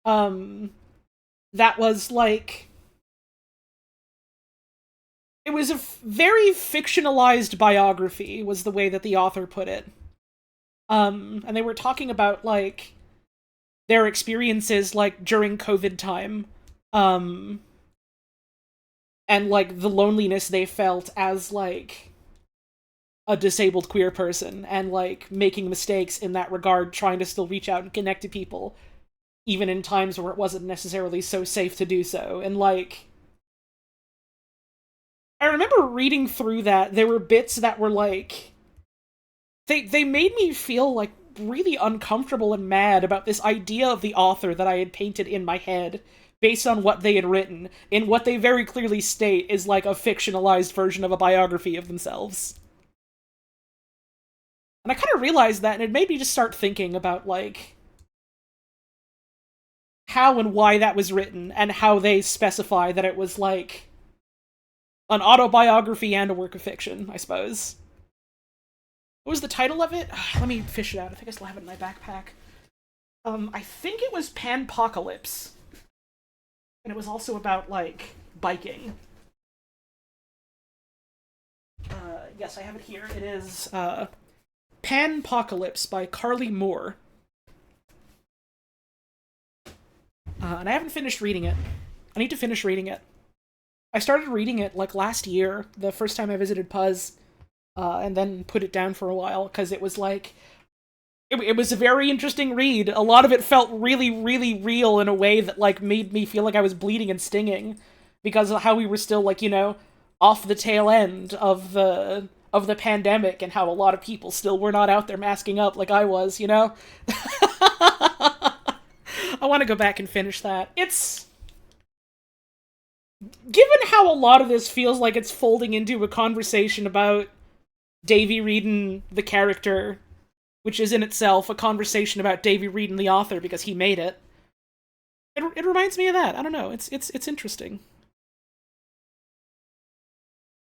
That was, like... It was a very fictionalized biography, was the way that the author put it. And they were talking about, like, their experiences, like, during COVID time. And, like, the loneliness they felt as, like, a disabled queer person. And, like, making mistakes in that regard, trying to still reach out and connect to people. Even in times where it wasn't necessarily so safe to do so. And, like... I remember reading through that, there were bits that were, like... They made me feel, like, really uncomfortable and mad about this idea of the author that I had painted in my head based on what they had written, in what they very clearly state is like a fictionalized version of a biography of themselves. And I kind of realized that, and it made me just start thinking about, like, how and why that was written, and how they specify that it was, like, an autobiography and a work of fiction, I suppose. What was the title of it? Let me fish it out. I think I still have it in my backpack. I think it was Panpocalypse. And it was also about, like, biking. Yes, I have it here. It is, Panpocalypse by Carly Moore. And I haven't finished reading it. I need to finish reading it. I started reading it, like, last year, the first time I visited Puzz, and then put it down for a while, because it was, like... It was a very interesting read. A lot of it felt really, really real in a way that, like, made me feel like I was bleeding and stinging, because of how we were still, like, you know, off the tail end of the pandemic, and how a lot of people still were not out there masking up like I was, you know? I want to go back and finish that. It's... Given how a lot of this feels like it's folding into a conversation about Davy Reedon, the character, which is in itself a conversation about Davy Reedon, the author, because he made it. It reminds me of that. I don't know. It's interesting.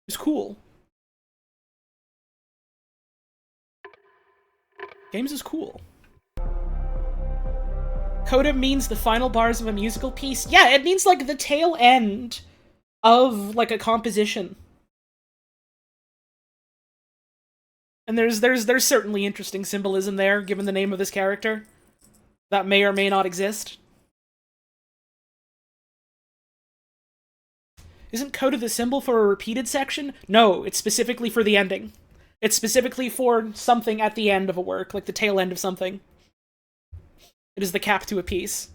It's cool. Games is cool. Coda means the final bars of a musical piece. Yeah, it means, like, the tail end of, like, a composition. And there's certainly interesting symbolism there, given the name of this character. That may or may not exist. Isn't coda the symbol for a repeated section? No, it's specifically for the ending. It's specifically for something at the end of a work, like the tail end of something. It is the cap to a piece.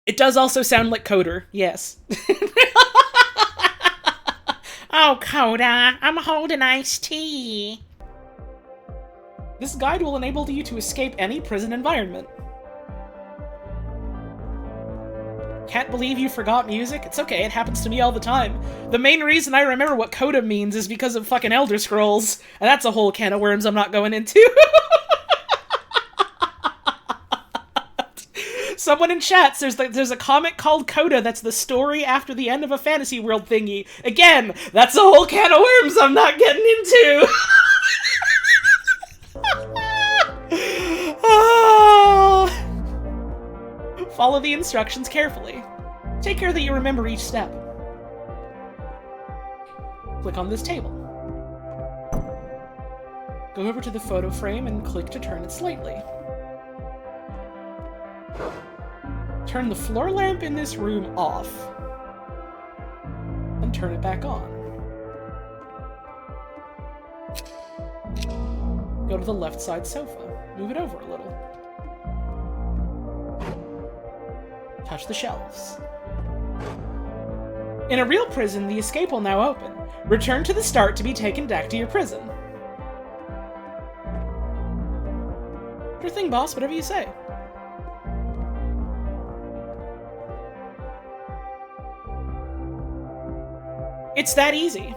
It does also sound like coder, yes. Oh, Coda, I'm holding iced tea. This guide will enable you to escape any prison environment. Can't believe you forgot music? It's okay, it happens to me all the time. The main reason I remember what coda means is because of fucking Elder Scrolls, and that's a whole can of worms I'm not going into. Someone in chat says there's a comic called Coda that's the story after the end of a fantasy world thingy. Again, that's a whole can of worms I'm not getting into. Oh. Follow the instructions carefully. Take care that you remember each step. Click on this table. Go over to the photo frame and click to turn it slightly. Turn the floor lamp in this room off. And turn it back on. Go to the left side sofa. Move it over a little. Touch the shelves. In a real prison, the escape will now open. Return to the start to be taken back to your prison. Sure thing, boss. Whatever you say. It's that easy.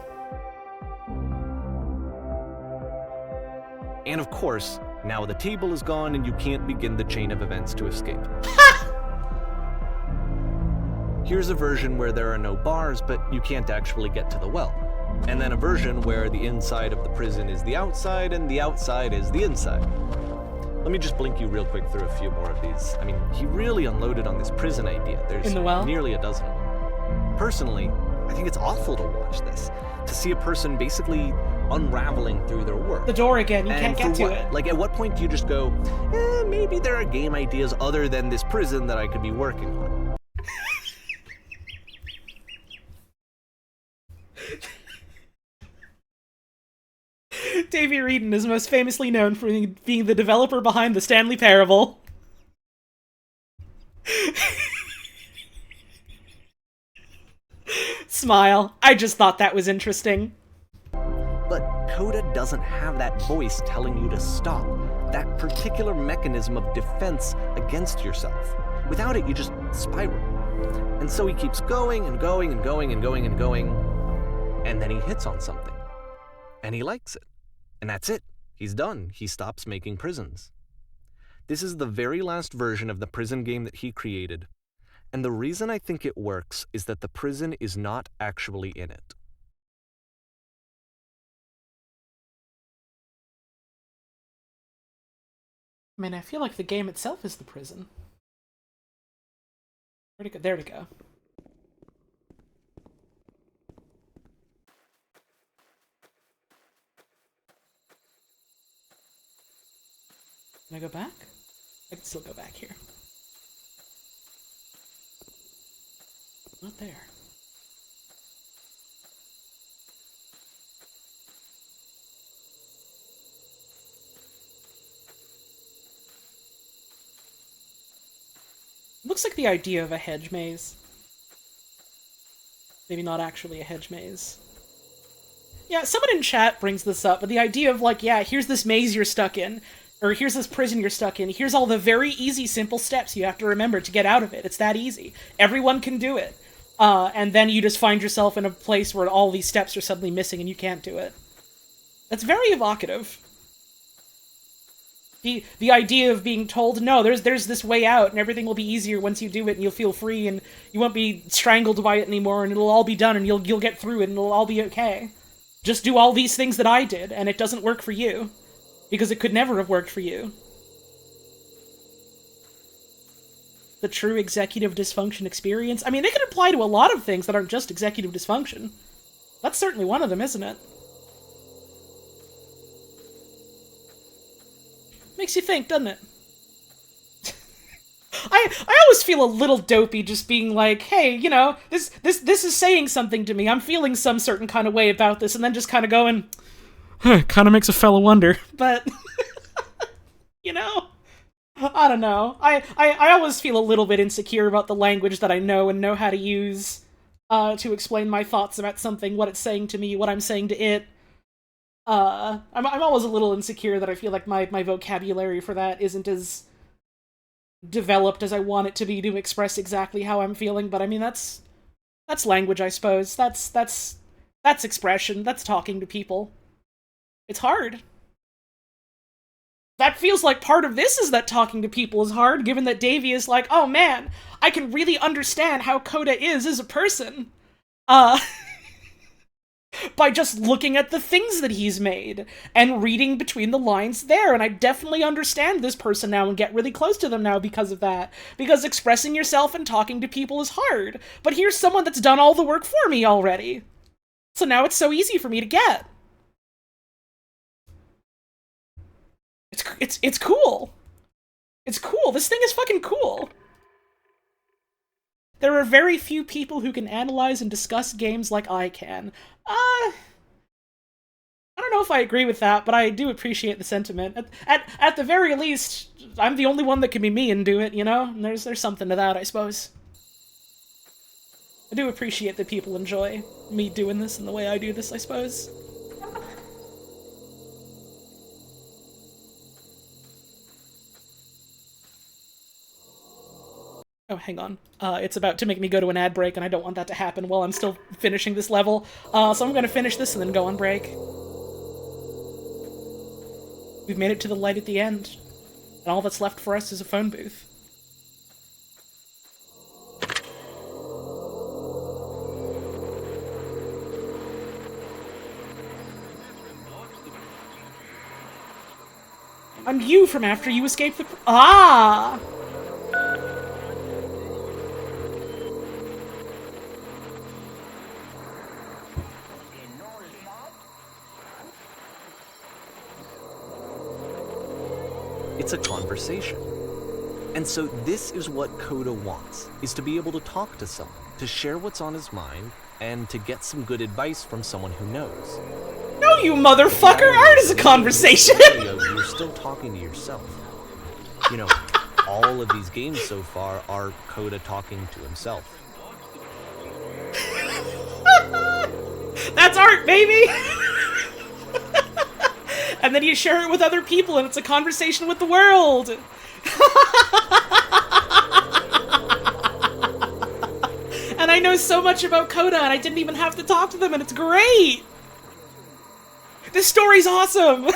And of course, now the table is gone and you can't begin the chain of events to escape. Here's a version where there are no bars, but you can't actually get to the well. And then a version where the inside of the prison is the outside and the outside is the inside. Let me just blink you real quick through a few more of these. I mean, he really unloaded on this prison idea. There's In the well? nearly a dozen of them. Personally, I think it's awful to watch this. To see a person basically unraveling through their work. The door again, you And can't get to what? it. Like, at what point do you just go, maybe there are game ideas other than this prison that I could be working on? Davy Reedon is most famously known for being the developer behind the Stanley Parable. Smile. I just thought that was interesting. But Coda doesn't have that voice telling you to stop. that particular mechanism of defense against yourself. Without it, you just spiral. And so he keeps going and going and going and going and going, and then he hits on something. And he likes it. And that's it. He's done. He stops making prisons. This is the very last version of the prison game that he created. And the reason I think it works is that the prison is not actually in it. I mean, I feel like the game itself is the prison. Where'd it go? There to go. Can I go back? I can still go back here. Not there. Looks like the idea of a hedge maze. Maybe not actually a hedge maze. Yeah, someone in chat brings this up, but the idea of like, yeah, here's this maze you're stuck in, or here's this prison you're stuck in, here's all the very easy, simple steps you have to remember to get out of it. It's that easy. Everyone can do it. And then you just find yourself in a place where all these steps are suddenly missing and you can't do it. That's very evocative. The idea of being told, no, there's this way out, and everything will be easier once you do it, and you'll feel free, and you won't be strangled by it anymore, and it'll all be done, and you'll get through it, and it'll all be okay. Just do all these things that I did, and it doesn't work for you. Because it could never have worked for you. The true executive dysfunction experience. I mean, it can apply to a lot of things that aren't just executive dysfunction. That's certainly one of them, isn't it? Makes you think, doesn't it? I always feel a little dopey just being like, hey, you know, this is saying something to me. I'm feeling some certain kind of way about this, and then just kind of going, huh, kind of makes a fella wonder. But, you know, I don't know. I always feel a little bit insecure about the language that I know and know how to use to explain my thoughts about something, what it's saying to me, what I'm saying to it. I'm always a little insecure that I feel like my vocabulary for that isn't as developed as I want it to be to express exactly how I'm feeling, but I mean, that's language, I suppose. That's expression. That's talking to people. It's hard. That feels like part of this is that talking to people is hard, given that Davey is like, oh man, I can really understand how Coda is as a person. By just looking at the things that he's made and reading between the lines there, and I definitely understand this person now and get really close to them now because of that. Because expressing yourself and talking to people is hard, but here's someone that's done all the work for me already. So now it's so easy for me to get. It's cool. It's cool. This thing is fucking cool. There are very few people who can analyze and discuss games like I can. I don't know if I agree with that, but I do appreciate the sentiment. At the very least, I'm the only one that can be me and do it, you know? And there's something to that, I suppose. I do appreciate that people enjoy me doing this and the way I do this, I suppose. Oh, hang on. It's about to make me go to an ad break, and I don't want that to happen while I'm still finishing this level. So I'm gonna finish this and then go on break. We've made it to the light at the end, and all that's left for us is a phone booth. I'm you from after you escaped the... Ah! It's a conversation. And so this is what Coda wants, is to be able to talk to someone, to share what's on his mind, and to get some good advice from someone who knows. No, you motherfucker! Art is a conversation! You're still talking to yourself. You know, all of these games so far are Coda talking to himself. That's art, baby! And then you share it with other people, and it's a conversation with the world! And I know so much about Coda, and I didn't even have to talk to them, and it's great! This story's awesome!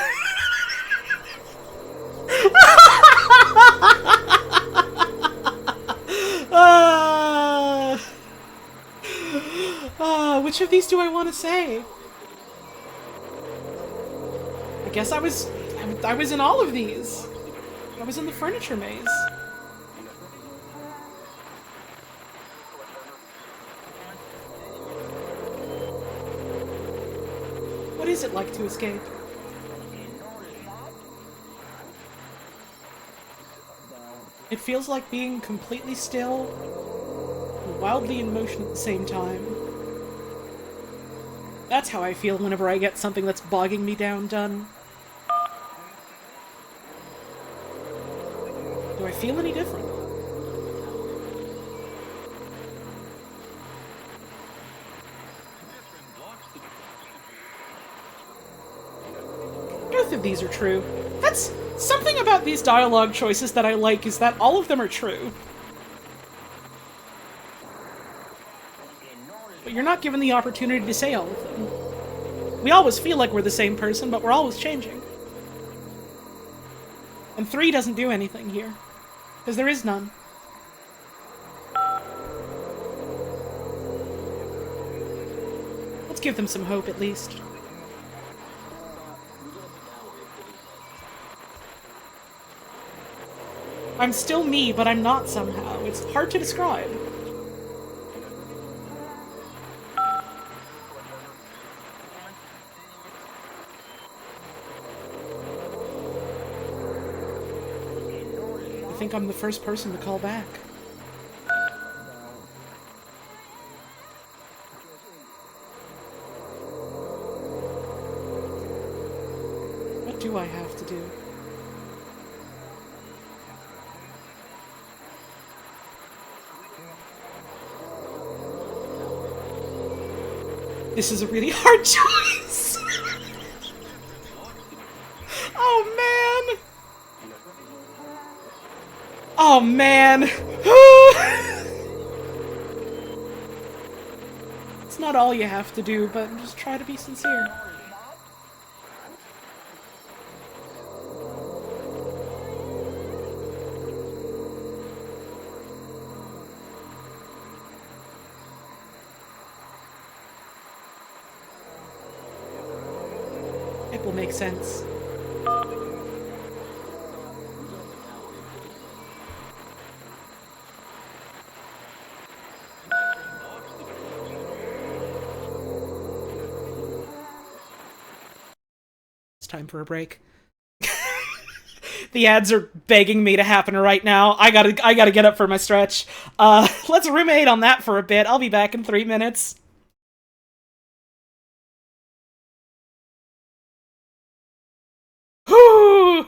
Which of these do I want to say? I guess I was in all of these. I was in the furniture maze. What is it like to escape? It feels like being completely still and wildly in motion at the same time. That's how I feel whenever I get something that's bogging me down done. Do I feel any different? Both of these are true. That's something about these dialogue choices that I like, is that all of them are true. But you're not given the opportunity to say all of them. We always feel like we're the same person, but we're always changing. And 3 doesn't do anything here, because there is none. Let's give them some hope, at least. I'm still me, but I'm not somehow. It's hard to describe. I think I'm the first person to call back. What do I have to do? This is a really hard choice! Oh, man! Oh, man! It's not all you have to do, but just try to be sincere. It will make sense. It's time for a break. The ads are begging me to happen right now. I gotta get up for my stretch. Let's ruminate on that for a bit. I'll be back in 3 minutes. Whew!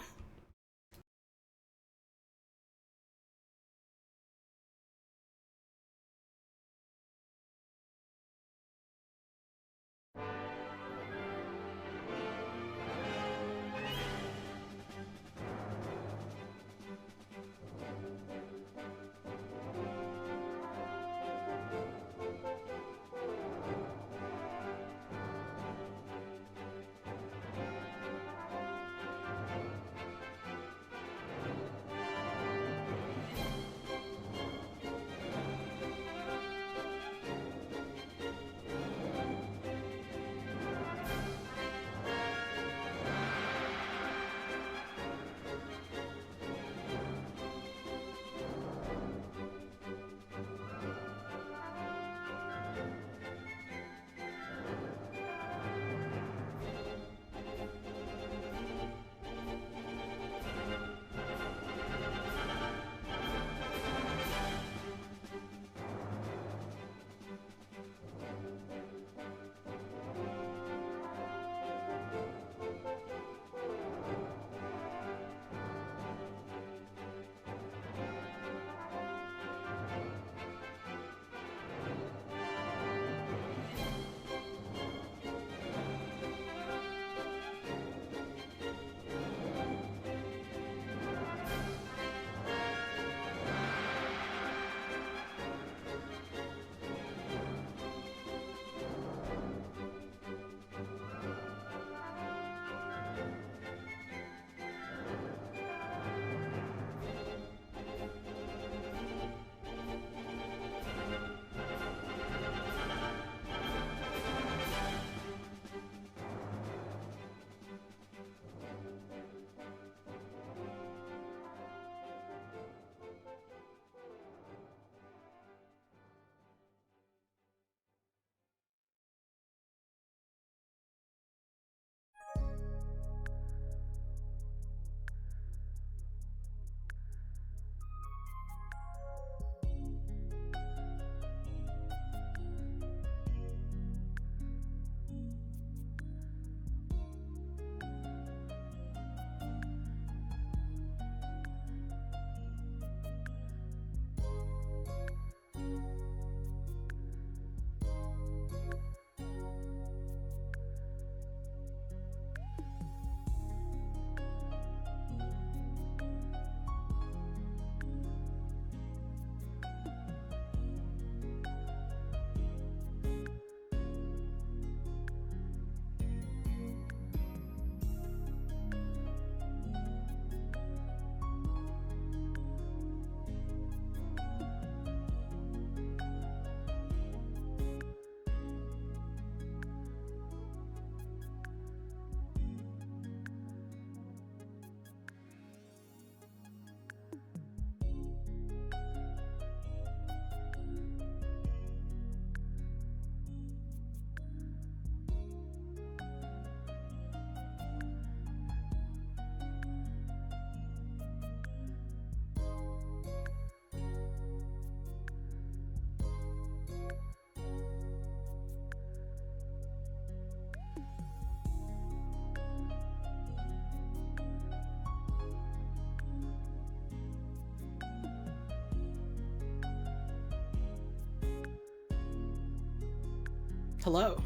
Hello.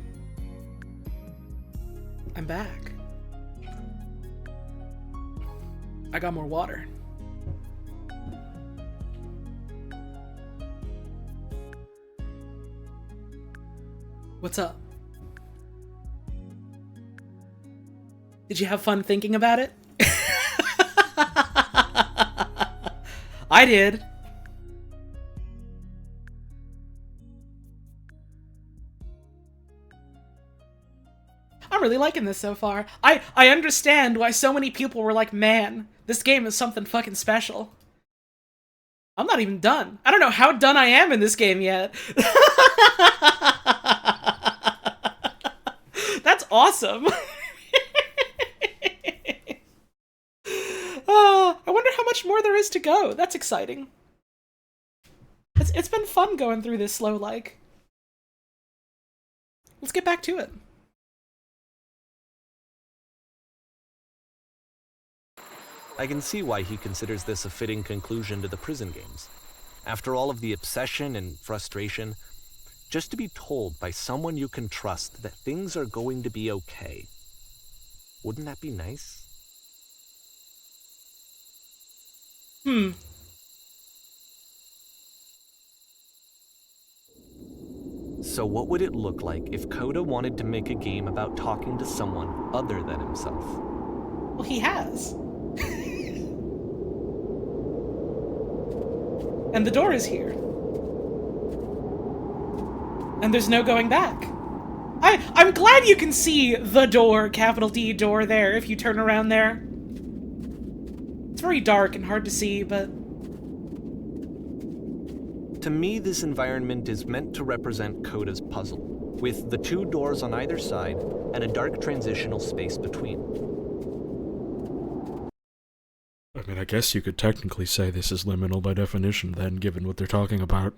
I'm back. I got more water. What's up? Did you have fun thinking about it? I did. I'm really liking this so far. I understand why so many people were like, man, this game is something fucking special. I'm not even done. I don't know how done I am in this game yet. That's awesome. I wonder how much more there is to go. That's exciting. It's been fun going through this slow like. Let's get back to it. I can see why he considers this a fitting conclusion to the prison games. After all of the obsession and frustration, just to be told by someone you can trust that things are going to be okay. Wouldn't that be nice? So what would it look like if Coda wanted to make a game about talking to someone other than himself? Well, he has. And the door is here. And there's no going back. I'm glad you can see the door, capital D door there, if you turn around there. It's very dark and hard to see, but... To me, this environment is meant to represent Coda's puzzle, with the two doors on either side and a dark transitional space between. I mean, I guess you could technically say this is liminal by definition, then, given what they're talking about.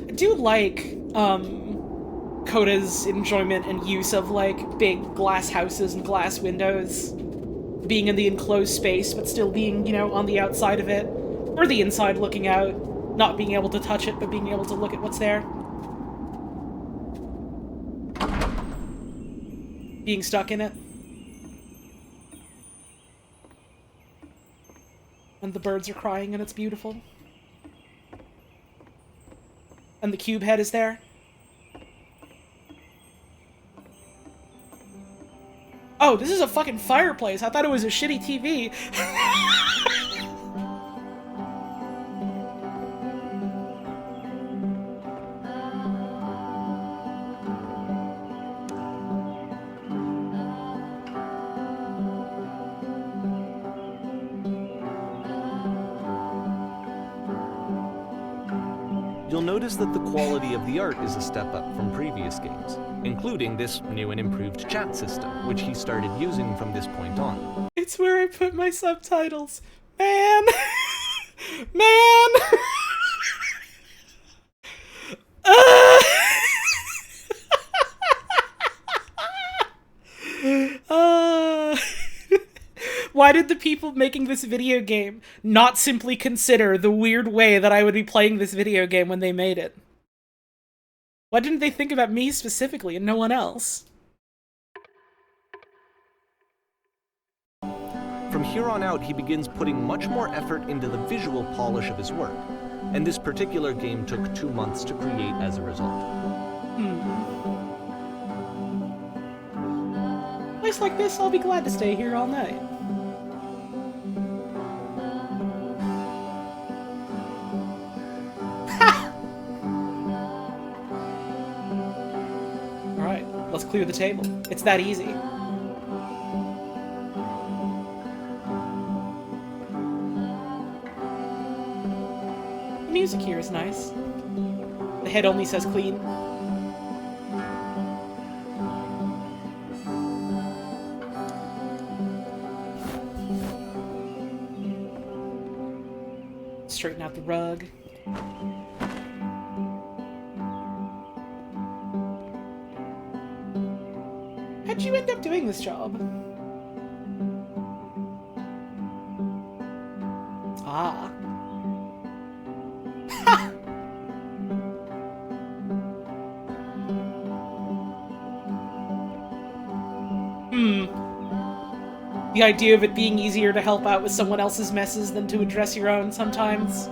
I do like, Coda's enjoyment and use of, like, big glass houses and glass windows. Being in the enclosed space, but still being, you know, on the outside of it. Or the inside looking out. Not being able to touch it, but being able to look at what's there. Being stuck in it. And the birds are crying and it's beautiful. And the cube head is there. Oh, this is a fucking fireplace. I thought it was a shitty TV. You'll notice that the quality of the art is a step up from previous games, including this new and improved chat system, which he started using from this point on. It's where I put my subtitles. Man! Man! Why did the people making this video game not simply consider the weird way that I would be playing this video game when they made it? Why didn't they think about me specifically and no one else? From here on out, he begins putting much more effort into the visual polish of his work, and this particular game took 2 months to create as a result. Place like this, I'll be glad to stay here all night. Alright, let's clear the table. It's that easy. The music here is nice. The head only says clean. Straighten out the rug. How'd you end up doing this job? Ah. The idea of it being easier to help out with someone else's messes than to address your own sometimes.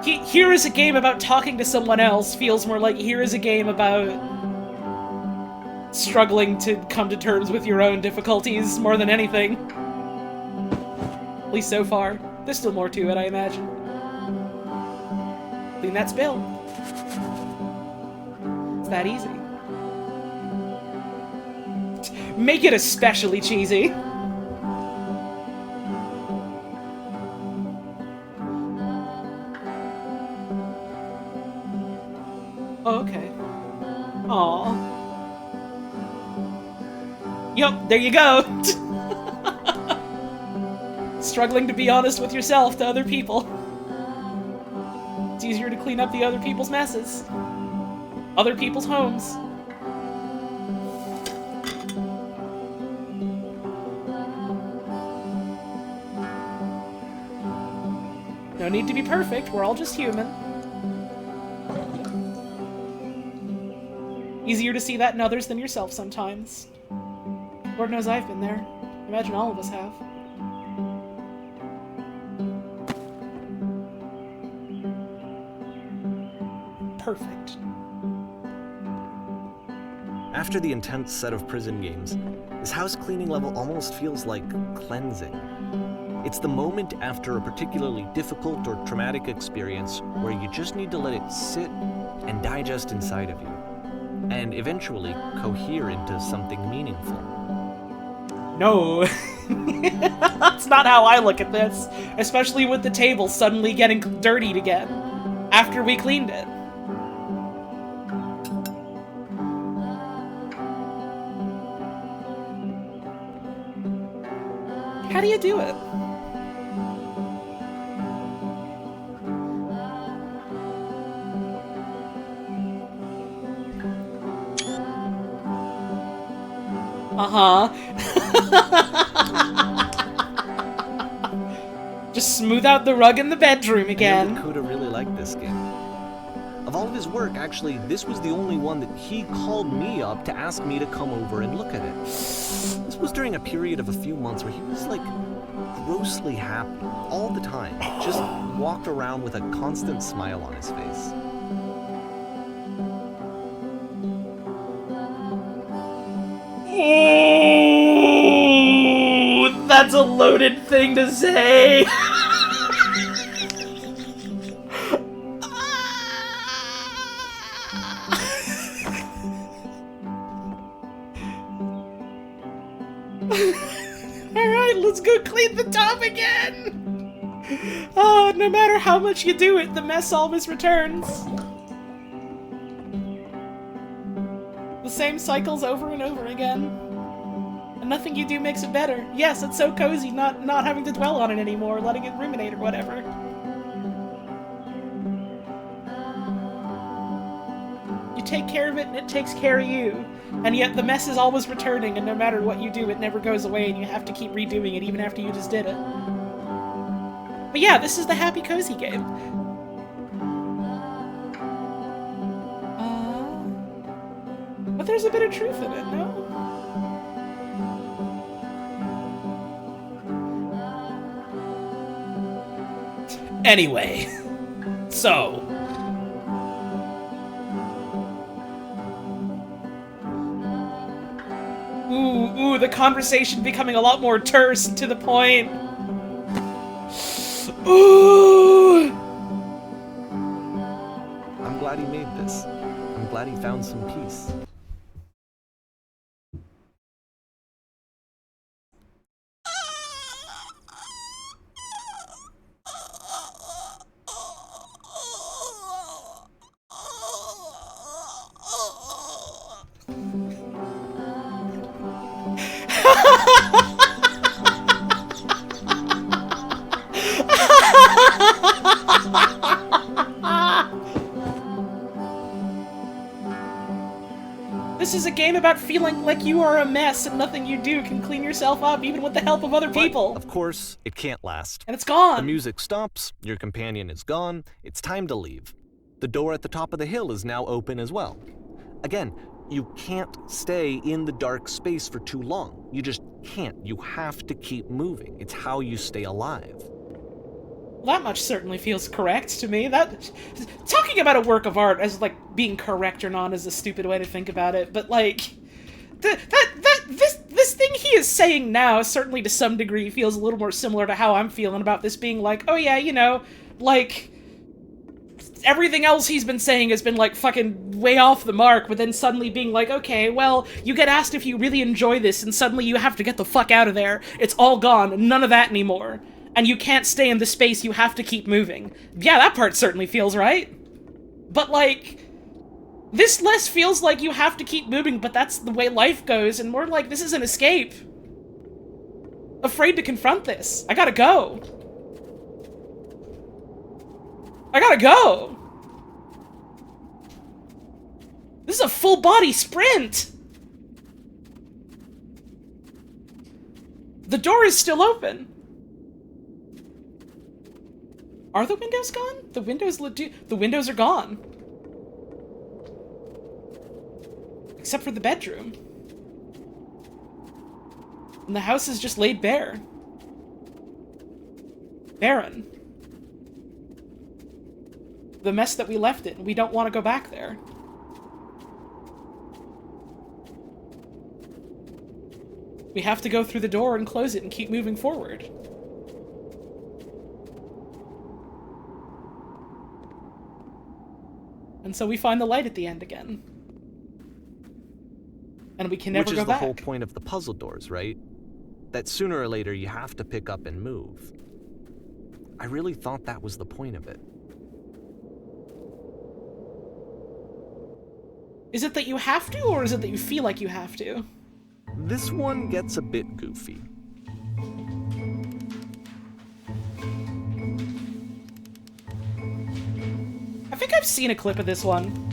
Here is a game about talking to someone else feels more like here is a game about struggling to come to terms with your own difficulties more than anything. At least so far. There's still more to it, I imagine. Clean that spill. It's that easy. Make it especially cheesy. Oh, okay. Aww. Yup, there you go. Struggling to be honest with yourself to other people. It's easier to clean up the other people's messes. Other people's homes. No need to be perfect, we're all just human. Easier to see that in others than yourself sometimes. Lord knows I've been there. Imagine all of us have. Perfect. After the intense set of prison games, this house cleaning level almost feels like cleansing. It's the moment after a particularly difficult or traumatic experience where you just need to let it sit and digest inside of you, and eventually cohere into something meaningful. No. That's not how I look at this, especially with the table suddenly getting dirtied again after we cleaned it. How do you do it? Uh-huh. Just smooth out the rug in the bedroom again. I knew Kuda really liked this game. Of all of his work, actually, this was the only one that he called me up to ask me to come over and look at it. This was during a period of a few months where he was, like, grossly happy all the time. Just walked around with a constant smile on his face. Ooh, that's a loaded thing to say. Alright, let's go clean the tub again! Oh, no matter how much you do it, the mess always returns. The same cycles over and over again. And nothing you do makes it better. Yes, it's so cozy not having to dwell on it anymore, letting it ruminate or whatever. You take care of it and it takes care of you. And yet the mess is always returning, and no matter what you do, it never goes away, and you have to keep redoing it even after you just did it. But yeah, this is the happy cozy game. But there's a bit of truth in it, no? Anyway, so... Ooh, the conversation becoming a lot more terse and to the point. Ooh! I'm glad he made this. I'm glad he found some peace. This is a game about feeling like you are a mess and nothing you do can clean yourself up, even with the help of other people. But, of course, it can't last. And it's gone. The music stops, your companion is gone, it's time to leave. The door at the top of the hill is now open as well. Again, You can't stay in the dark space for too long. You just can't. You have to keep moving. It's how you stay alive. That much certainly feels correct to me. That talking about a work of art as like being correct or not is a stupid way to think about it, but like this thing he is saying now certainly to some degree feels a little more similar to how I'm feeling about this being like, oh yeah, you know, like everything else he's been saying has been like fucking way off the mark, but then suddenly being like, okay, well, you get asked if you really enjoy this and suddenly you have to get the fuck out of there. It's all gone. None of that anymore. And you can't stay in the space, you have to keep moving. Yeah, that part certainly feels right. But, like, this less feels like you have to keep moving, but that's the way life goes, and more like this is an escape. Afraid to confront this. I gotta go. I gotta go! This is a full-body sprint! The door is still open. Are the windows gone? The windows are gone. Except for the bedroom. And the house is just laid bare. Barren. The mess that we left it, and we don't want to go back there. We have to go through the door and close it and keep moving forward. And so we find the light at the end again. And we can never go back. Which is the whole point of the puzzle doors, right? That sooner or later you have to pick up and move. I really thought that was the point of it. Is it that you have to, or is it that you feel like you have to? This one gets a bit goofy. I think I've seen a clip of this one.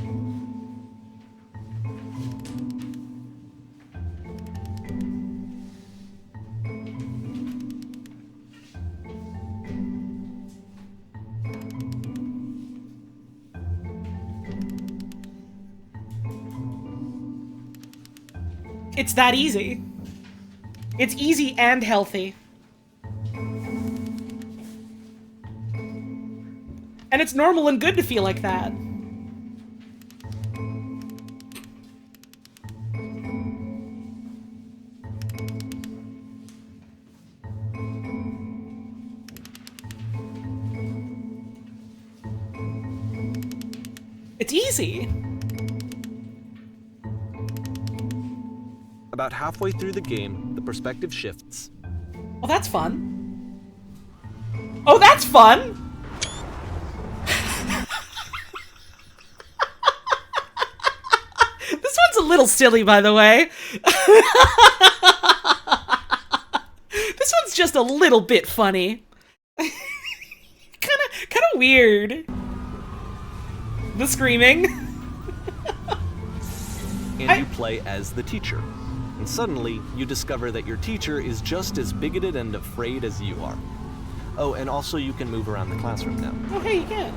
It's that easy. It's easy and healthy. And it's normal and good to feel like that. It's easy. About halfway through the game, the perspective shifts. Oh, that's fun. Oh, that's fun! This one's a little silly, by the way. This one's just a little bit funny. Kinda weird. The screaming. And you play as the teacher. And suddenly, you discover that your teacher is just as bigoted and afraid as you are. Oh, and also you can move around the classroom now. Oh, hey, you can.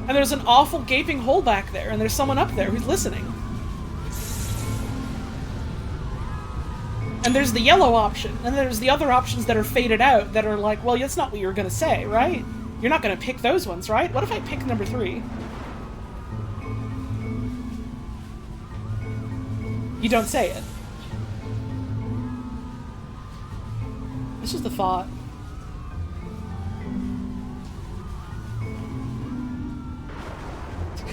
And there's an awful gaping hole back there, and there's someone up there who's listening. And there's the yellow option, and there's the other options that are faded out that are like, well, that's not what you were gonna say, right? You're not gonna pick those ones, right? What if I pick number 3? You don't say it. It's just a thought.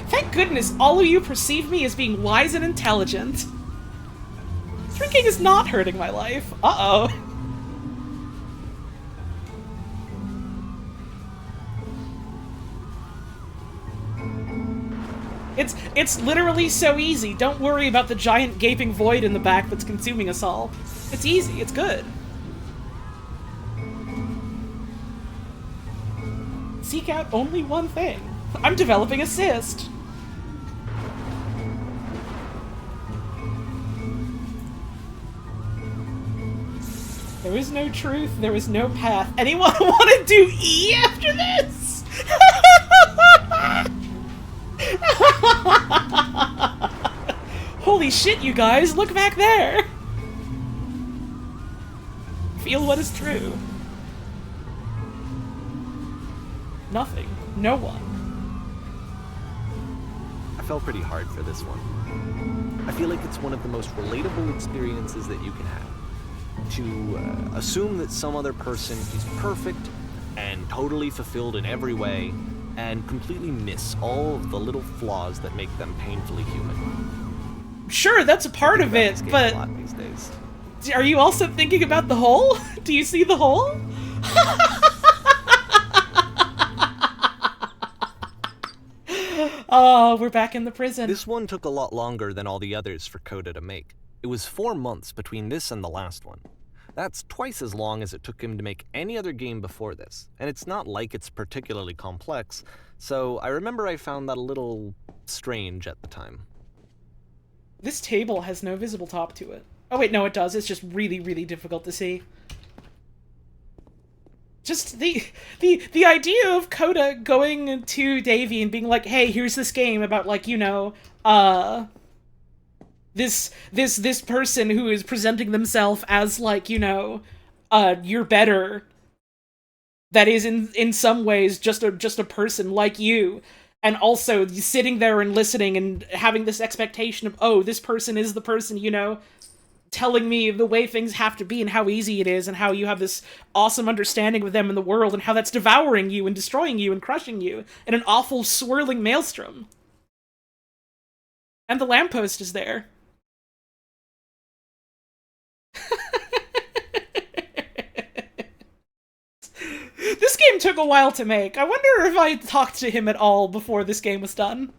Thank goodness all of you perceive me as being wise and intelligent. Drinking is not hurting my life. Uh-oh. It's literally so easy. Don't worry about the giant gaping void in the back that's consuming us all. It's easy. It's good. Seek out only one thing. I'm developing a cyst. There is no truth, there is no path. Anyone want to do E after this? Holy shit, you guys, look back there! Feel what is true. Nothing. No one. I fell pretty hard for this one. I feel like it's one of the most relatable experiences that you can have. To assume that some other person is perfect and totally fulfilled in every way, and completely miss all of the little flaws that make them painfully human. Sure, that's a part of it, but a lot these days. Are you also thinking about the hole? Do you see the hole? Oh, we're back in the prison. This one took a lot longer than all the others for Coda to make. It was 4 months between this and the last one. That's twice as long as it took him to make any other game before this, and it's not like it's particularly complex, so I remember I found that a little strange at the time. This table has no visible top to it. Oh wait, no it does, it's just really, really difficult to see. Just the idea of Coda going to Davey and being like, hey, here's this game about, like, you know, this person who is presenting themselves as, like, you know, you're better. That is in some ways just a person like you. And also sitting there and listening and having this expectation of, oh, this person is the person, you know, telling me the way things have to be and how easy it is and how you have this awesome understanding of them in the world and how that's devouring you and destroying you and crushing you in an awful swirling maelstrom. And the lamppost is there. This game took a while to make. I wonder if I talked to him at all before this game was done.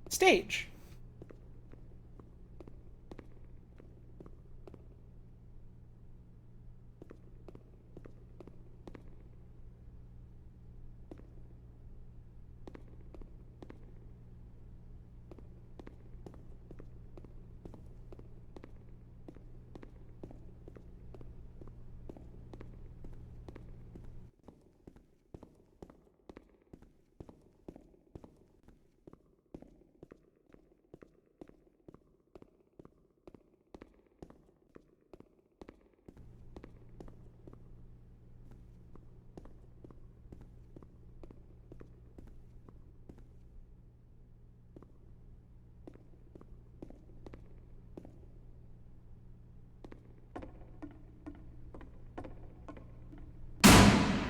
Stage.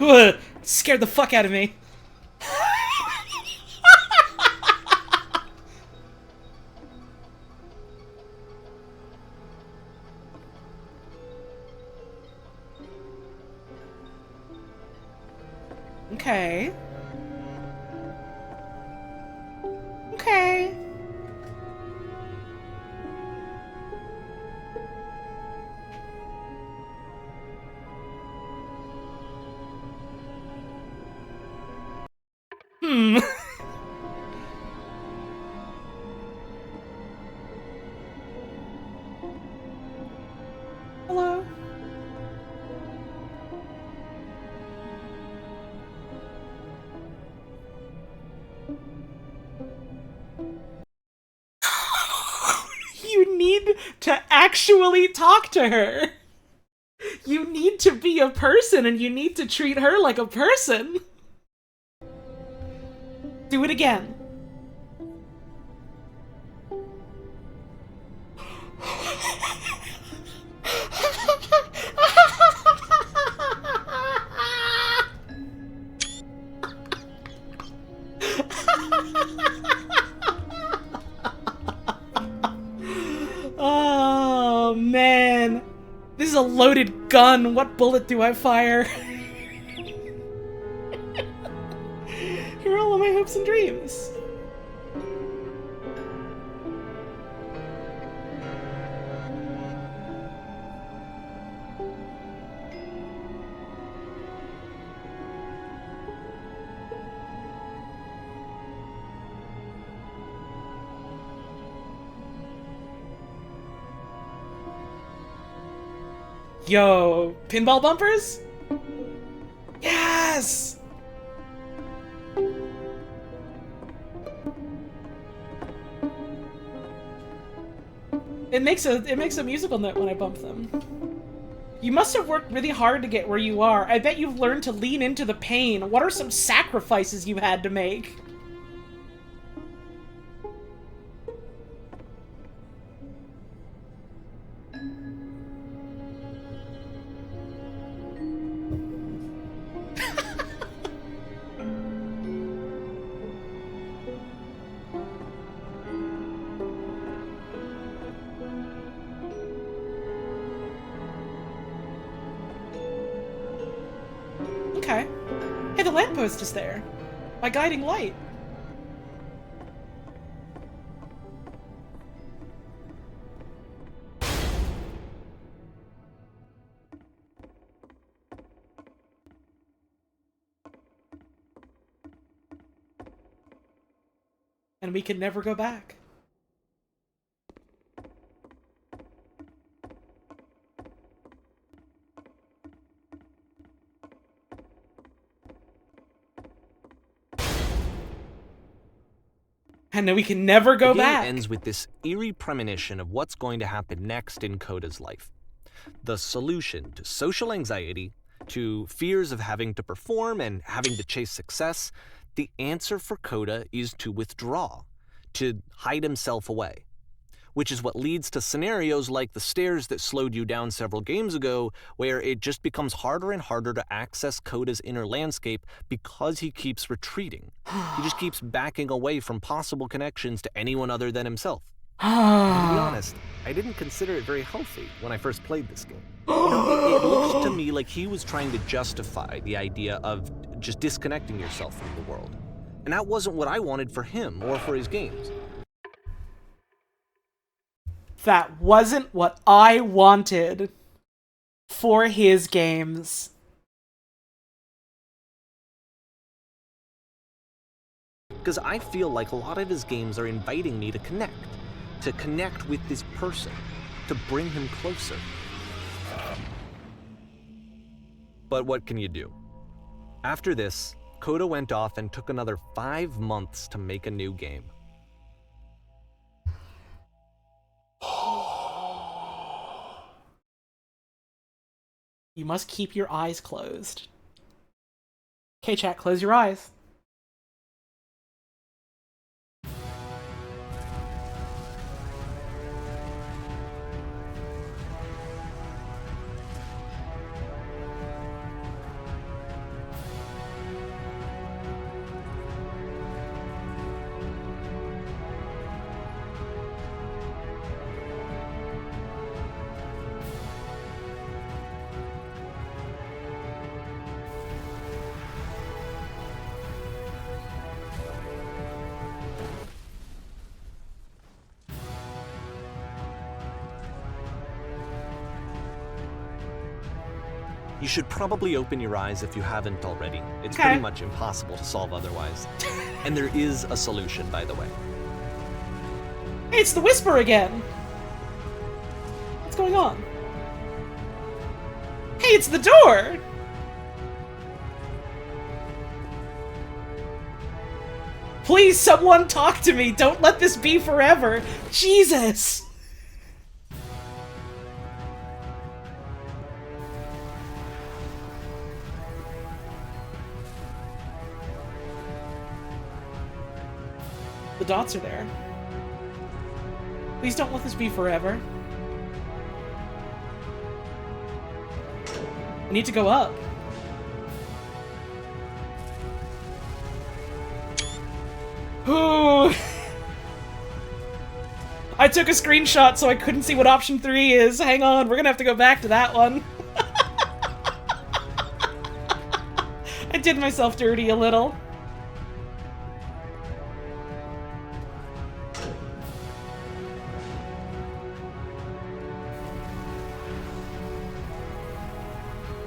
Ugh, scared the fuck out of me. Okay. Okay. Hello. You need to actually talk to her. You need to be a person and you need to treat her like a person. Do it again. Oh, man. This is a loaded gun. What bullet do I fire? Here are all of my hopes and dreams. Yo, pinball bumpers? Yes! It makes a musical note when I bump them. You must have worked really hard to get where you are. I bet you've learned to lean into the pain. What are some sacrifices you've had to make? Okay. Hey, the lamppost is there. My guiding light. And we can never go back. And then we can never go The game back. ends with this eerie premonition of what's going to happen next in Coda's life. The solution to social anxiety, to fears of having to perform and having to chase success, the answer for Coda is to withdraw, to hide himself away. Which is what leads to scenarios like the stairs that slowed you down several games ago, where it just becomes harder and harder to access Coda's inner landscape because he keeps retreating. He just keeps backing away from possible connections to anyone other than himself. And to be honest, I didn't consider it very healthy when I first played this game. It looks to me like he was trying to justify the idea of just disconnecting yourself from the world. And that wasn't what I wanted for him or for his games. That wasn't what I wanted for his games. Because I feel like a lot of his games are inviting me to connect with this person, to bring him closer. But what can you do? After this, Coda went off and took another 5 months to make a new game. You must keep your eyes closed. Okay, chat, close your eyes. You should probably open your eyes if you haven't already. It's Okay. pretty much impossible to solve otherwise. And there is a solution, by the way. Hey, it's the Whisper again! What's going on? Hey, it's the door! Please, someone talk to me! Don't let this be forever! Jesus! The dots are there. Please don't let this be forever. I need to go up. Ooh. I took a screenshot so I couldn't see what option 3 is. Hang on, we're gonna have to go back to that one. I did myself dirty a little.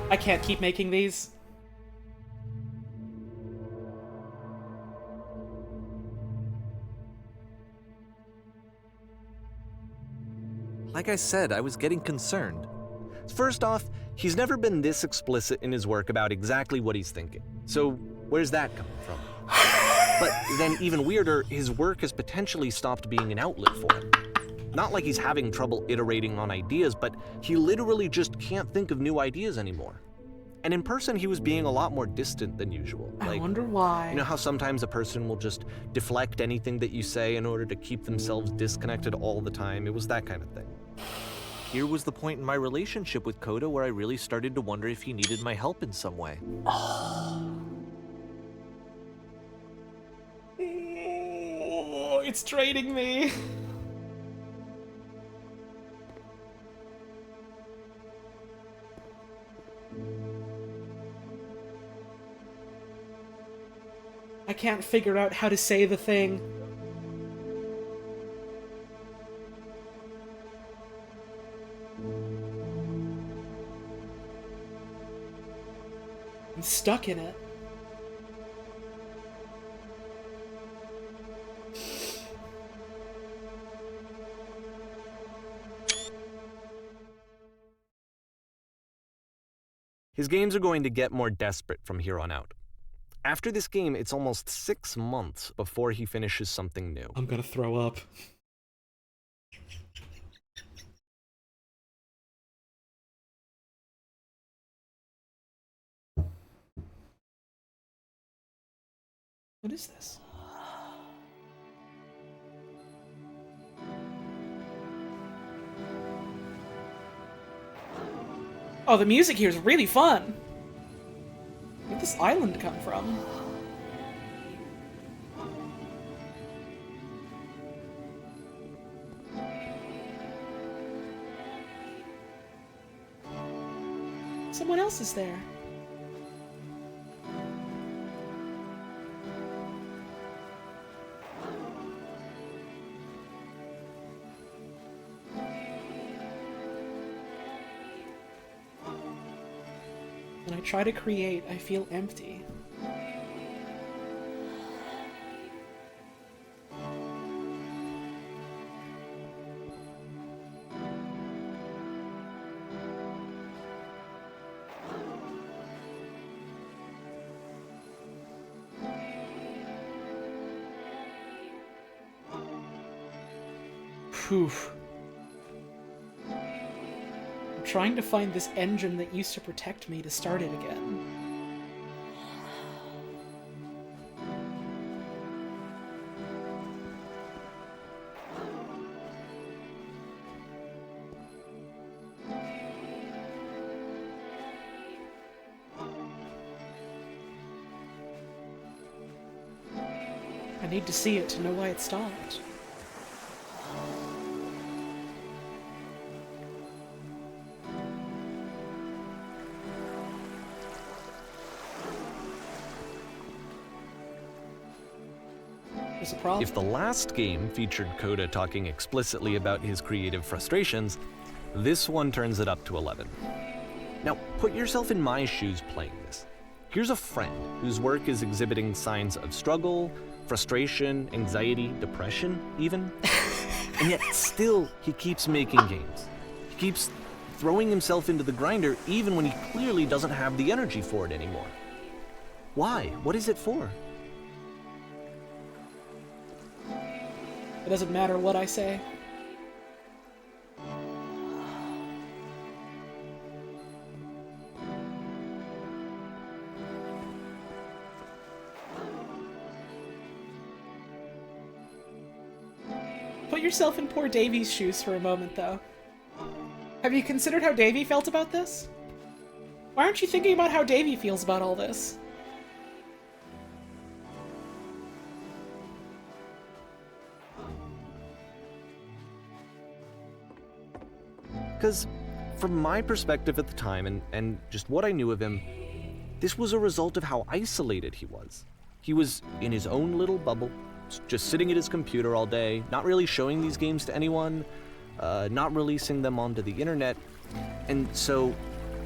I can't keep making these. Like I said, I was getting concerned. First off, He's never been this explicit in his work about exactly what he's thinking. So where's that coming from? But then even weirder, his work has potentially stopped being an outlet for him. Not like he's having trouble iterating on ideas, but he literally just can't think of new ideas anymore. And in person, he was being a lot more distant than usual. I wonder why. You know how sometimes a person will just deflect anything that you say in order to keep themselves disconnected all the time? It was that kind of thing. Here was the point in my relationship with Coda where I really started to wonder if he needed my help in some way. Oh, it's draining me. I can't figure out how to say the thing. I'm stuck in it. His games are going to get more desperate from here on out. After this game, it's almost 6 months before he finishes something new. I'm gonna throw up. What is this? Oh, the music here is really fun. Where did this island come from? Someone else is there. When I try to create, I feel empty. Poof. I'm trying to find this engine that used to protect me to start it again. I need to see it to know why it stopped. There's a problem. If the last game featured Coda talking explicitly about his creative frustrations, this one turns it up to 11. Now, put yourself in my shoes playing this. Here's a friend whose work is exhibiting signs of struggle, frustration, anxiety, depression, even. And yet still, he keeps making games. He keeps throwing himself into the grinder even when he clearly doesn't have the energy for it anymore. Why? What is it for? It doesn't matter what I say. Put yourself in poor Davy's shoes for a moment, though. Have you considered how Davy felt about this? Why aren't you thinking about how Davy feels about all this? Because from my perspective at the time, and just what I knew of him, this was a result of how isolated he was. He was in his own little bubble, just sitting at his computer all day, not really showing these games to anyone, not releasing them onto the internet, and so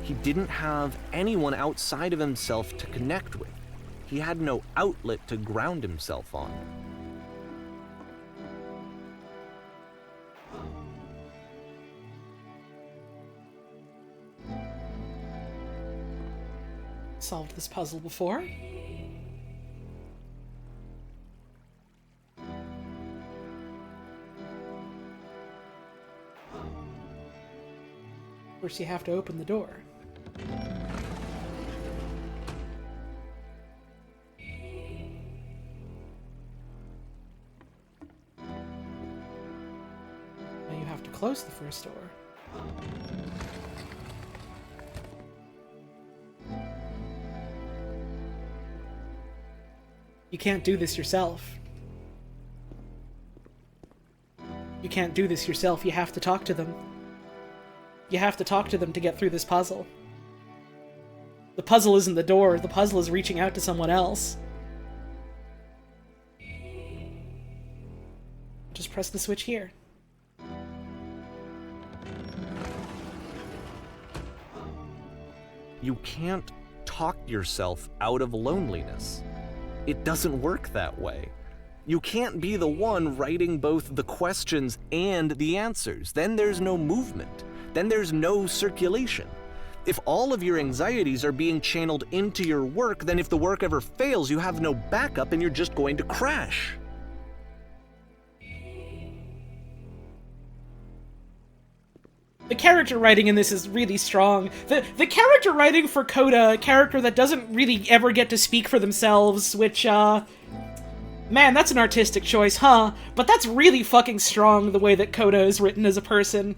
he didn't have anyone outside of himself to connect with. He had no outlet to ground himself on. solved this puzzle before. First you have to open the door. Now you have to close the first door. You can't do this yourself. You can't do this yourself, you have to talk to them. You have to talk to them to get through this puzzle. The puzzle isn't the door, the puzzle is reaching out to someone else. Just press the switch here. You can't talk yourself out of loneliness. It doesn't work that way. You can't be the one writing both the questions and the answers. Then there's no movement. Then there's no circulation. If all of your anxieties are being channeled into your work, then if the work ever fails, you have no backup and you're just going to crash. The character writing in this is really strong. The character writing for Coda, a character that doesn't really ever get to speak for themselves, which, man, that's an artistic choice, huh? But that's really fucking strong, the way that Coda is written as a person.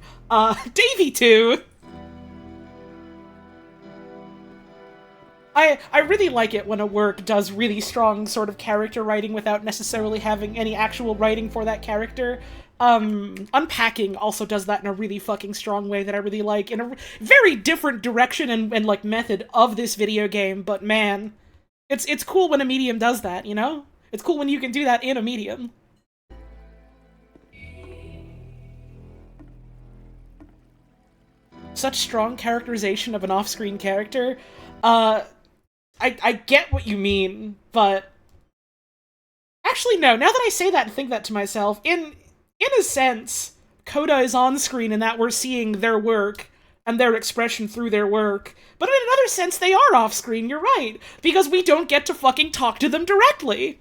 Davey too! I really like it when a work does really strong sort of character writing without necessarily having any actual writing for that character. Unpacking also does that in a really fucking strong way that I really like, in a very different direction and like, method of this video game, but man, it's cool when a medium does that, you know? It's cool when you can do that in a medium. Such strong characterization of an off-screen character. I get what you mean, but... Actually, no, now that I say that and think that to myself, in a sense, Coda is on screen in that we're seeing their work and their expression through their work, but in another sense, they are off screen, you're right, because we don't get to fucking talk to them directly.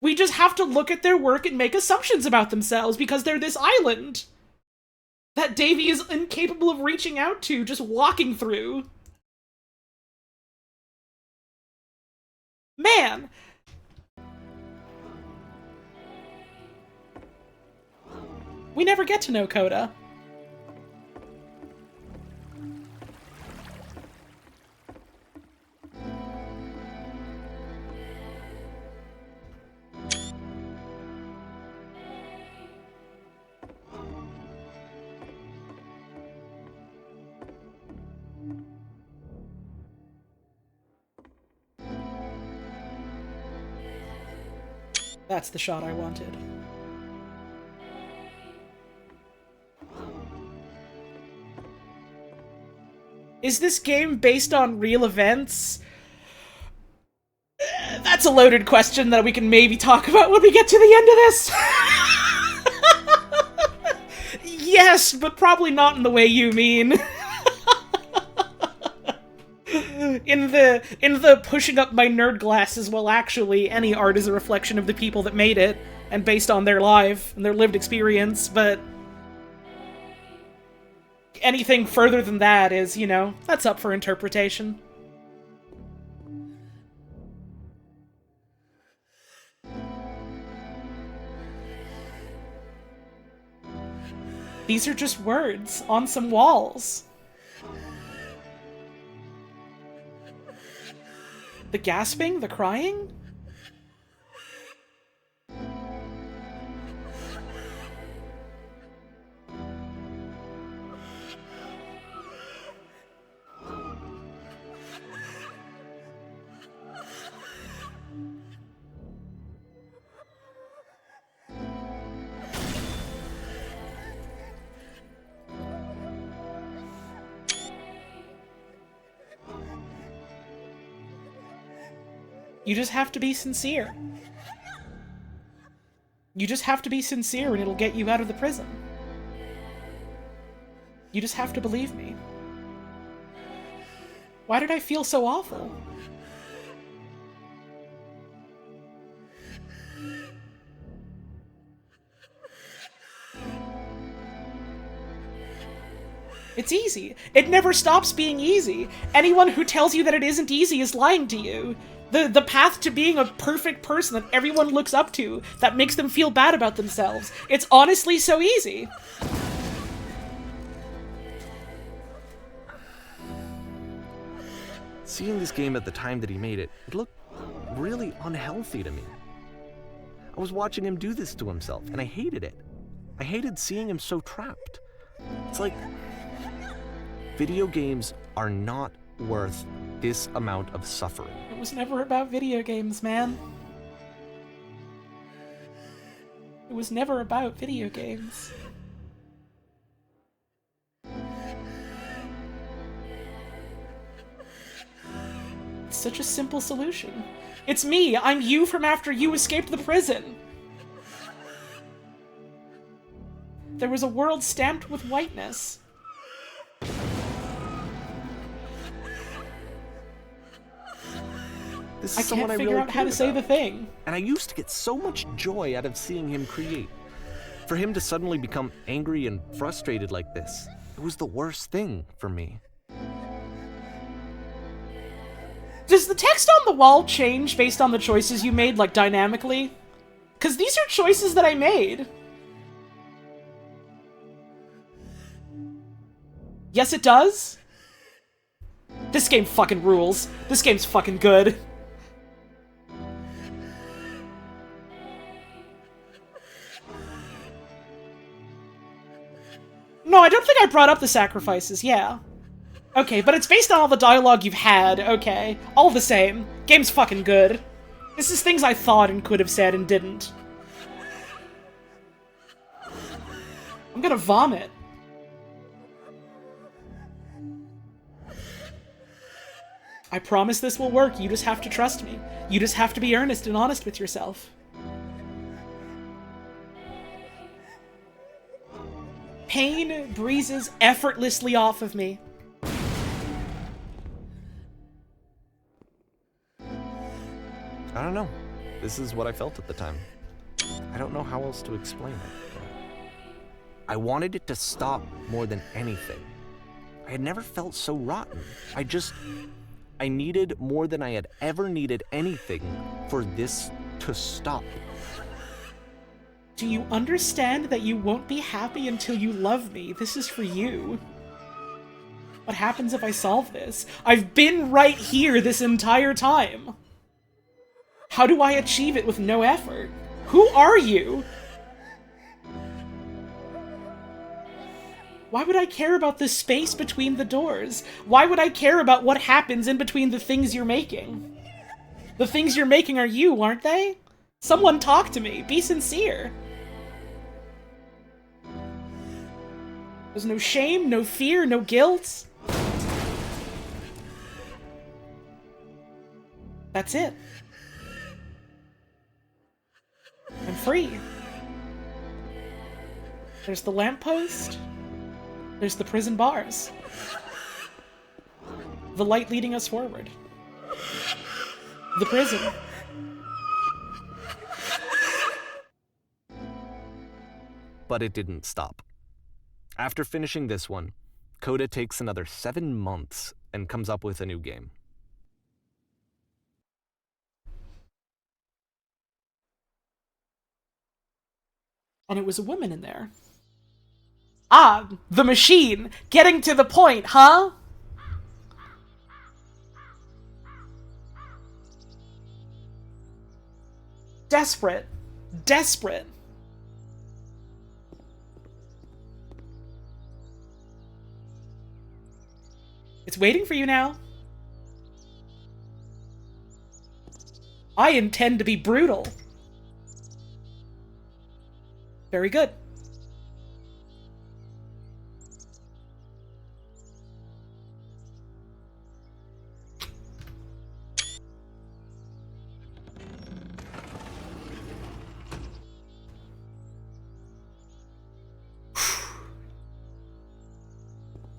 We just have to look at their work and make assumptions about themselves because they're this island that Davey is incapable of reaching out to, just walking through. Man! We never get to know Coda. That's the shot I wanted. Is this game based on real events? That's a loaded question that we can maybe talk about when we get to the end of this. Yes, but probably not in the way you mean. In the pushing up my nerd glasses, well, actually, any art is a reflection of the people that made it, and based on their life and their lived experience, but anything further than that is, you know, that's up for interpretation. These are just words on some walls. The gasping? The crying? You just have to be sincere. You just have to be sincere and it'll get you out of the prison. You just have to believe me. Why did I feel so awful? It's easy. It never stops being easy. Anyone who tells you that it isn't easy is lying to you. The path to being a perfect person that everyone looks up to, that makes them feel bad about themselves. It's honestly so easy. Seeing this game at the time that he made it, it looked really unhealthy to me. I was watching him do this to himself, and I hated it. I hated seeing him so trapped. It's like, video games are not worth this amount of suffering. It was never about video games, man. It was never about video games. It's such a simple solution. It's me! I'm you from after you escaped the prison! There was a world stamped with whiteness. This is I someone can't I figure really out how to cared say the about. thing. And I used to get so much joy out of seeing him create. For him to suddenly become angry and frustrated like this, it was the worst thing for me. Does the text on the wall change based on the choices you made, like, dynamically? Because these are choices that I made. Yes, it does? This game fucking rules. This game's fucking good. No, I don't think I brought up the sacrifices, yeah. Okay, but it's based on all the dialogue you've had, okay. All the same. Game's fucking good. This is things I thought and could have said and didn't. I'm gonna vomit. I promise this will work, you just have to trust me. You just have to be earnest and honest with yourself. Pain breezes effortlessly off of me. I don't know. This is what I felt at the time. I don't know how else to explain it. I wanted it to stop more than anything. I had never felt so rotten. I needed more than I had ever needed anything for this to stop. Do you understand that you won't be happy until you love me? This is for you. What happens if I solve this? I've been right here this entire time. How do I achieve it with no effort? Who are you? Why would I care about the space between the doors? Why would I care about what happens in between the things you're making? The things you're making are you, aren't they? Someone talk to me. Be sincere. There's no shame, no fear, no guilt. That's it. I'm free. There's the lamppost. There's the prison bars. The light leading us forward. The prison. But it didn't stop. After finishing this one, Coda takes another 7 months and comes up with a new game. And it was a woman in there. Ah, the machine! Getting to the point, huh? Desperate. Desperate. It's waiting for you now. I intend to be brutal. Very good.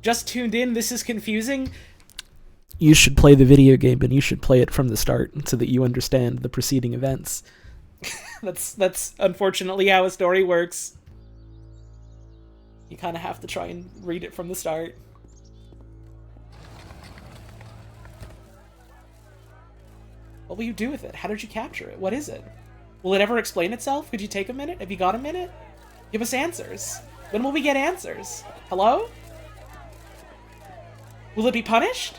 Just tuned in, this is confusing. you should play the video game, and you should play it from the start so that you understand the preceding events. That's unfortunately how a story works. You kind of have to try and read it from the start. What will you do with it? How did you capture it? What is it? Will it ever explain itself? Could you take a minute? Have you got a minute? Give us answers. When will we get answers? Hello? Will it be punished?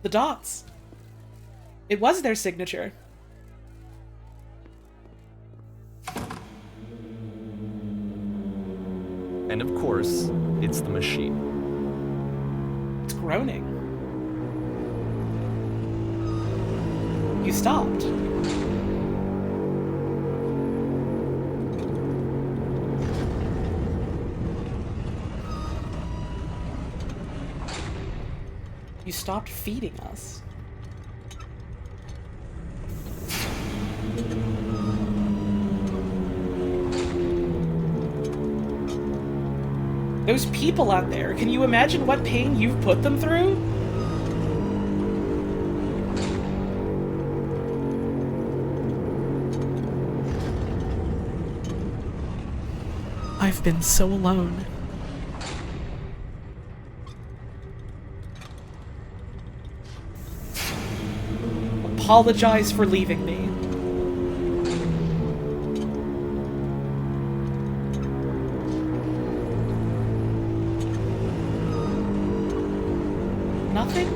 The dots. It was their signature. And of course, it's the machine. It's groaning. You stopped. You stopped feeding us. Those people out there, can you imagine what pain you've put them through? I've been so alone. Apologize for leaving me. Nothing?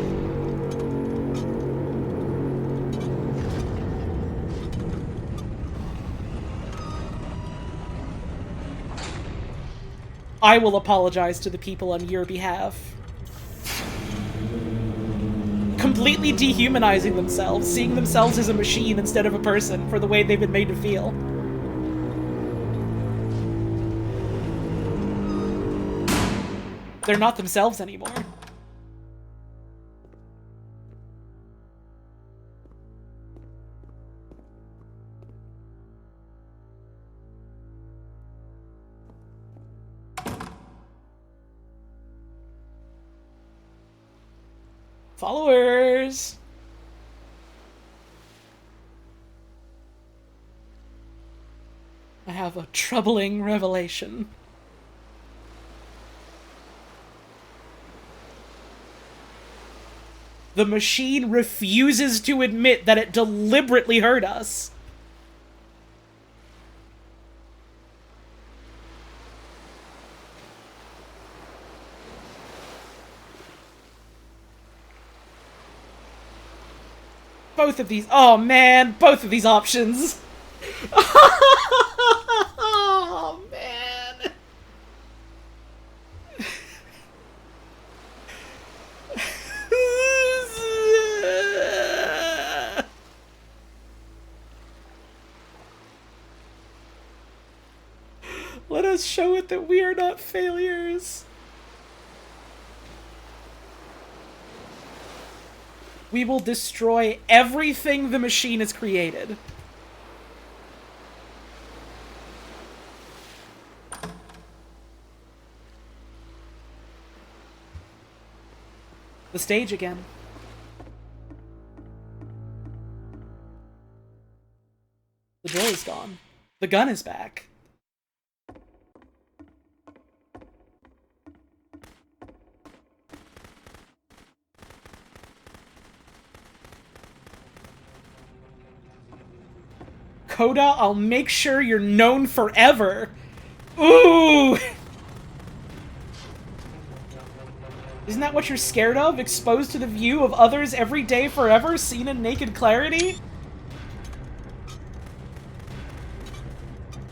I will apologize to the people on your behalf. Completely dehumanizing themselves, seeing themselves as a machine instead of a person for the way they've been made to feel. They're not themselves anymore. Followers! I have a troubling revelation. The machine refuses to admit that it deliberately hurt us. Both of these, oh man, both of these options. Oh man. Let us show it that we are not failures. We will destroy everything the machine has created. The stage again. The door is gone. The gun is back. Coda, I'll make sure you're known forever. Ooh! Isn't that what you're scared of? Exposed to the view of others every day forever, seen in naked clarity?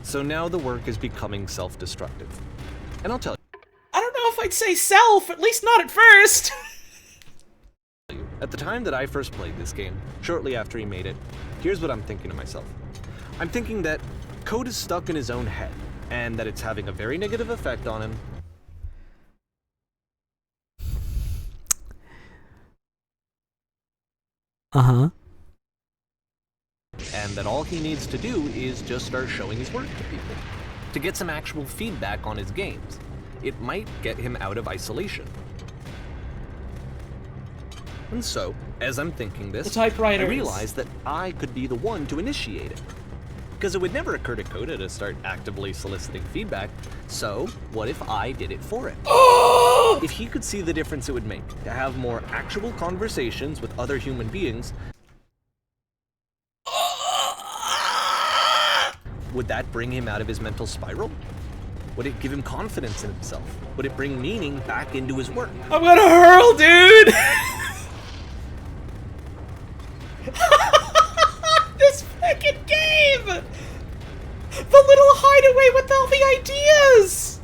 So now the work is becoming self-destructive. And I'll tell I don't know if I'd say self, at least not at first. you, at the time that I first played this game, shortly after he made it, here's what I'm thinking to myself. I'm thinking that Code is stuck in his own head, and that it's having a very negative effect on him. and that all he needs to do is just start showing his work to people, to get some actual feedback on his games. It might get him out of isolation. And so, as I'm thinking this, The typewriters. I realized that I could be the one to initiate it. Because it would never occur to Coda to start actively soliciting feedback, so what if I did it for him? If he could see the difference it would make to have more actual conversations with other human beings, would that bring him out of his mental spiral? Would it give him confidence in himself? Would it bring meaning back into his work? I'm gonna hurl, dude! This fucking game! The little hideaway with all the ideas!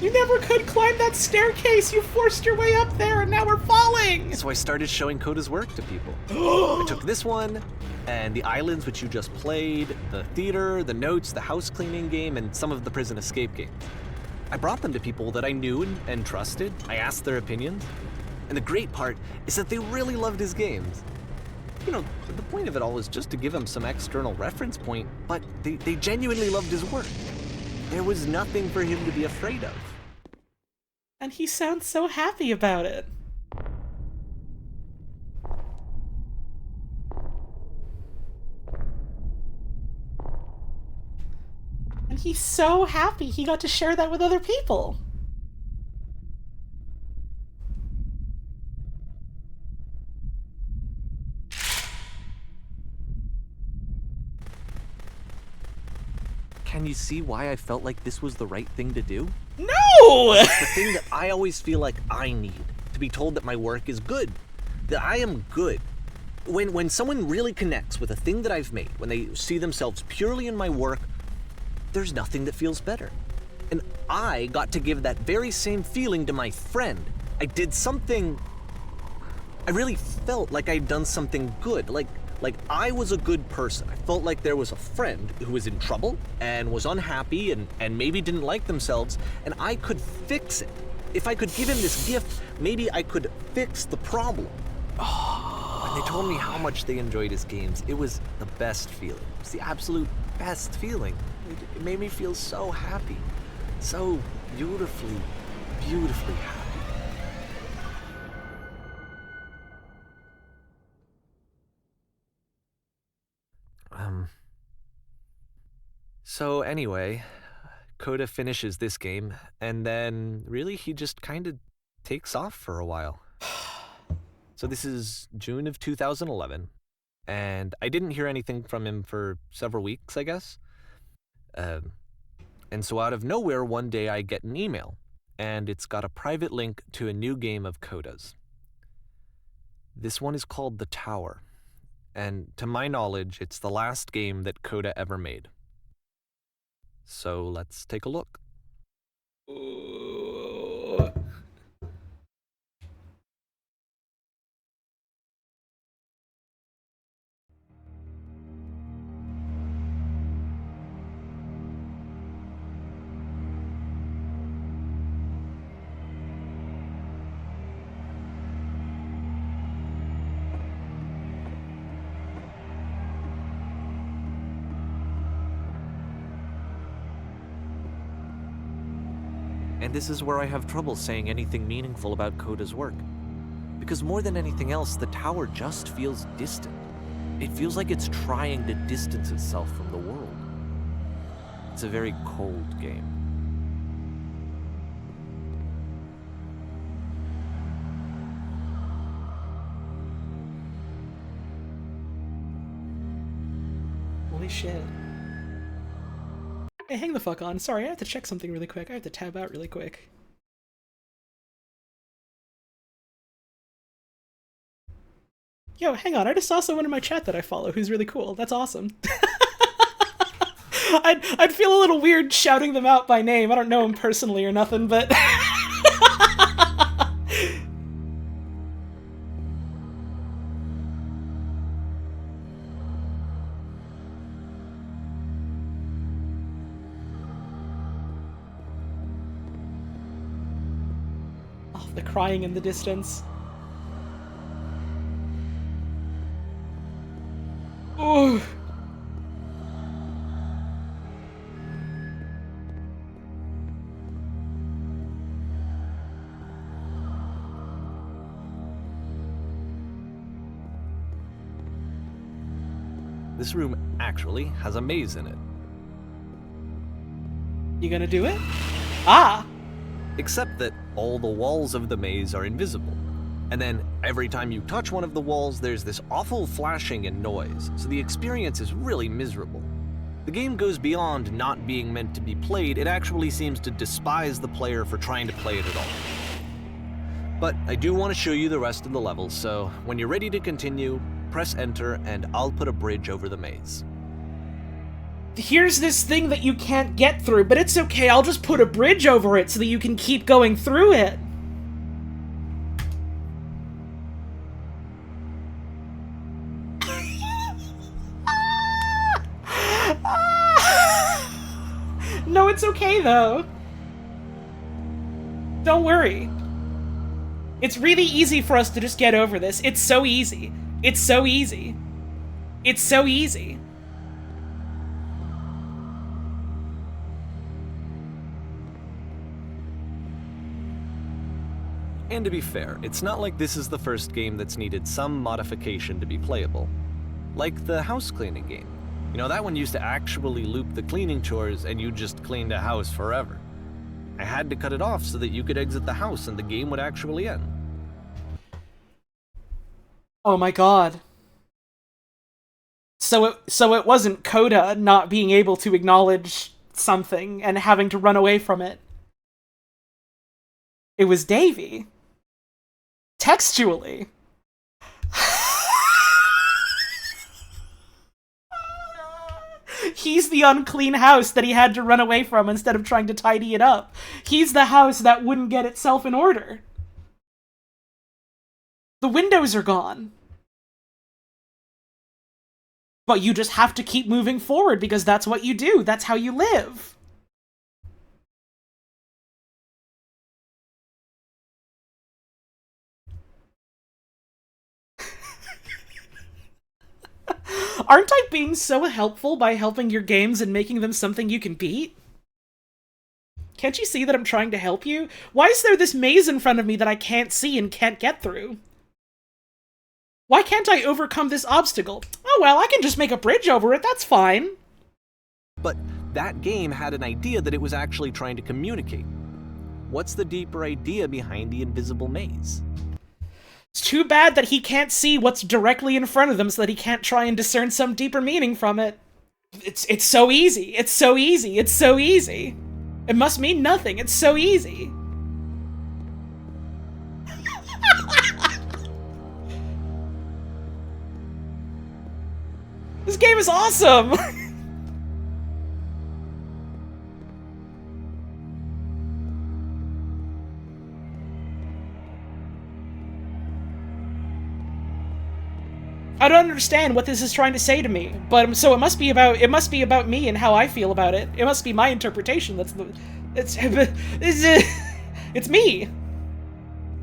You never could climb that staircase! You forced your way up there and now we're falling! So I started showing Coda's work to people. I took this one, and the islands which you just played, the theater, the notes, the house cleaning game, and some of the prison escape games. I brought them to people that I knew and trusted. I asked their opinions. And the great part is that they really loved his games. You know, the point of it all was just to give him some external reference point, but they genuinely loved his work. There was nothing for him to be afraid of. And he sounds so happy about it. And he's so happy he got to share that with other people. Can you see why I felt like this was the right thing to do? No! It's the thing that I always feel like I need, to be told that my work is good, that I am good. When someone really connects with a thing that I've made, when they see themselves purely in my work, there's nothing that feels better. And I got to give that very same feeling to my friend. I did something... I really felt like I'd done something good, like I was a good person. I felt like there was a friend who was in trouble and was unhappy and maybe didn't like themselves, and I could fix it. If I could give him this gift, maybe I could fix the problem. When they told me how much they enjoyed his games, it was the best feeling. It was the absolute best feeling. It made me feel so happy. So beautifully, beautifully happy. So anyway, Coda finishes this game, and then really he just kind of takes off for a while. So this is June of 2011, and I didn't hear anything from him for several weeks, I guess. And so out of nowhere, one day I get an email, and it's got a private link to a new game of Coda's. This one is called The Tower, and to my knowledge, it's the last game that Coda ever made. So let's take a look. And this is where I have trouble saying anything meaningful about Coda's work. Because more than anything else, the tower just feels distant. It feels like it's trying to distance itself from the world. It's a very cold game. Holy shit. Hey, hang the fuck on. Sorry, I have to check something really quick. I have to tab out really quick. Yo, hang on. I just saw someone in my chat that I follow who's really cool. That's awesome. I'd feel a little weird shouting them out by name. I don't know them personally or nothing, but... Oh, the crying in the distance. Ooh. This room actually has a maze in it. You gonna do it? Ah! Except that all the walls of the maze are invisible. And then every time you touch one of the walls, there's this awful flashing and noise, so the experience is really miserable. The game goes beyond not being meant to be played, it actually seems to despise the player for trying to play it at all. But I do want to show you the rest of the levels, so when you're ready to continue, press enter and I'll put a bridge over the maze. Here's this thing that you can't get through, but it's okay, I'll just put a bridge over it so that you can keep going through it. No, it's okay, though. Don't worry. It's really easy for us to just get over this. It's so easy. It's so easy. It's so easy. And to be fair, it's not like this is the first game that's needed some modification to be playable. Like the house cleaning game. You know, that one used to actually loop the cleaning chores and you just cleaned a house forever. I had to cut it off so that you could exit the house and the game would actually end. Oh my god. So it wasn't Coda not being able to acknowledge something and having to run away from it. It was Davy. Textually. He's the unclean house that he had to run away from instead of trying to tidy it up. He's the house that wouldn't get itself in order. The windows are gone. But you just have to keep moving forward because that's what you do. That's how you live. Aren't I being so helpful by helping your games and making them something you can beat? Can't you see that I'm trying to help you? Why is there this maze in front of me that I can't see and can't get through? Why can't I overcome this obstacle? Oh well, I can just make a bridge over it, that's fine. But that game had an idea that it was actually trying to communicate. What's the deeper idea behind the invisible maze? It's too bad that he can't see what's directly in front of them so that he can't try and discern some deeper meaning from it. It's so easy. It's so easy. It's so easy. It must mean nothing. It's so easy. This game is awesome! I don't understand what this is trying to say to me, but so it must be about me and how I feel about it. It must be my interpretation. It's me.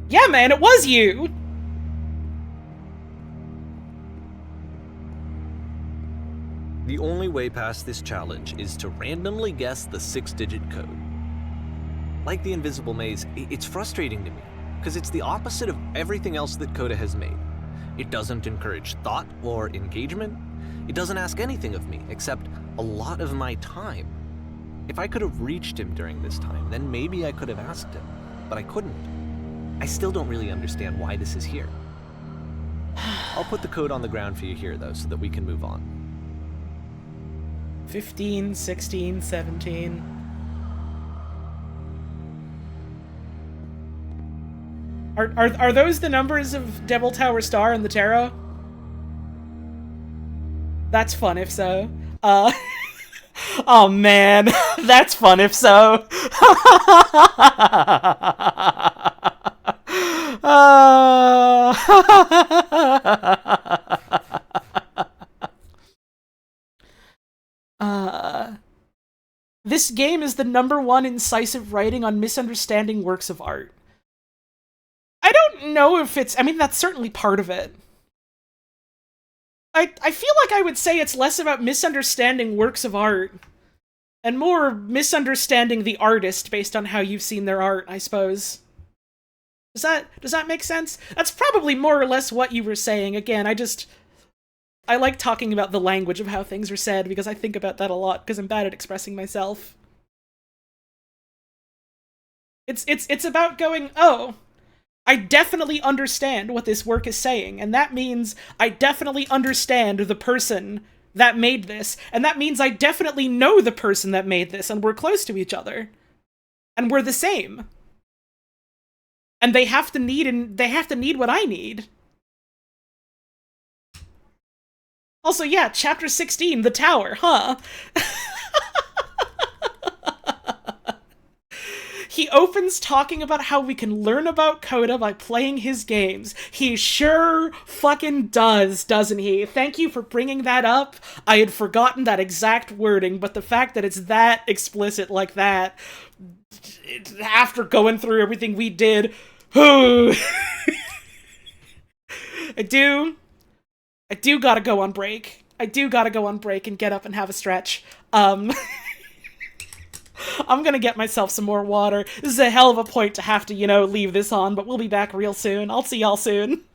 Yeah, man, it was you. The only way past this challenge is to randomly guess the 6-digit code. Like the invisible maze, it's frustrating to me, because it's the opposite of everything else that Coda has made. It doesn't encourage thought or engagement. It doesn't ask anything of me, except a lot of my time. If I could have reached him during this time, then maybe I could have asked him, but I couldn't. I still don't really understand why this is here. I'll put the code on the ground for you here, though, so that we can move on. 15, 16, 17... Are those the numbers of Devil Tower Star and the Tarot? That's fun if so. Oh man, that's fun if so. This game is the #1 incisive writing on misunderstanding works of art. I don't know if it's... I mean, that's certainly part of it. I feel like I would say it's less about misunderstanding works of art and more misunderstanding the artist based on how you've seen their art, I suppose. Does that make sense? That's probably more or less what you were saying. Again, I like talking about the language of how things are said because I think about that a lot because I'm bad at expressing myself. It's about going, oh, I definitely understand what this work is saying, and that means I definitely understand the person that made this, and that means I definitely know the person that made this, and we're close to each other. And we're the same. And they have to need what I need. Also, yeah, chapter 16, the tower, huh? He opens talking about how we can learn about Coda by playing his games. He sure fucking does, doesn't he? Thank you for bringing that up. I had forgotten that exact wording, but the fact that it's that explicit like that, after going through everything we did, I do gotta go on break. I do gotta go on break and get up and have a stretch. I'm gonna get myself some more water. This is a hell of a point to have to, leave this on, but we'll be back real soon. I'll see y'all soon.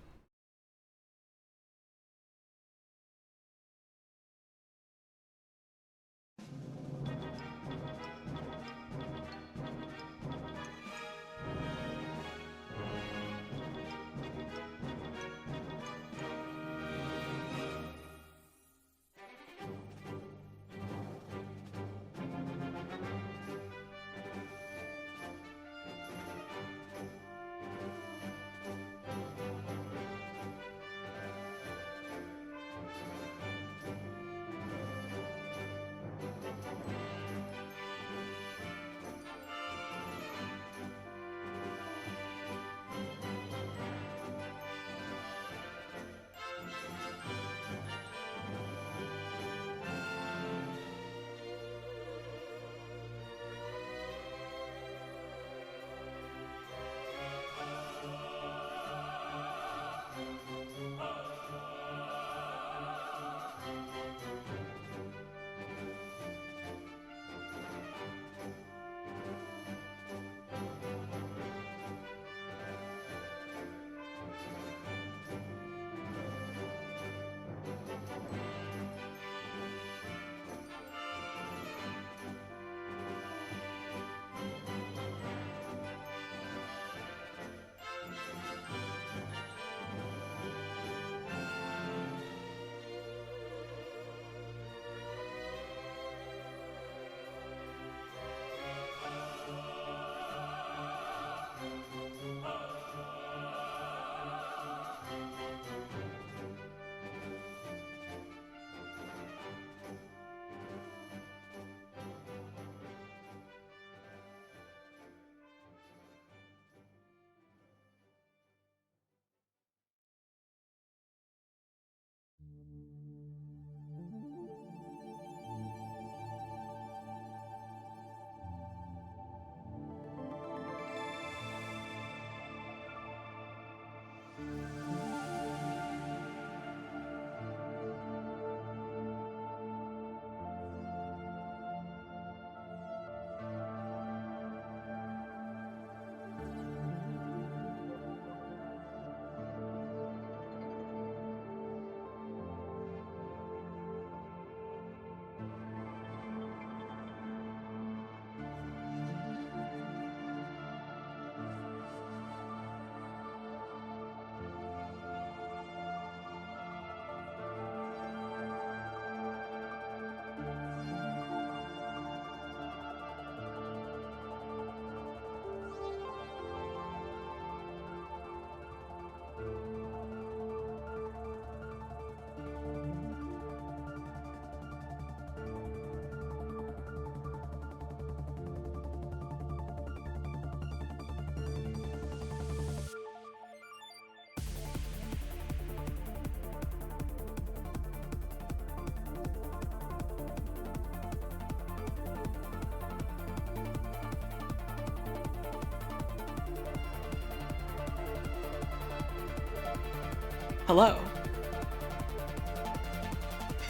Hello.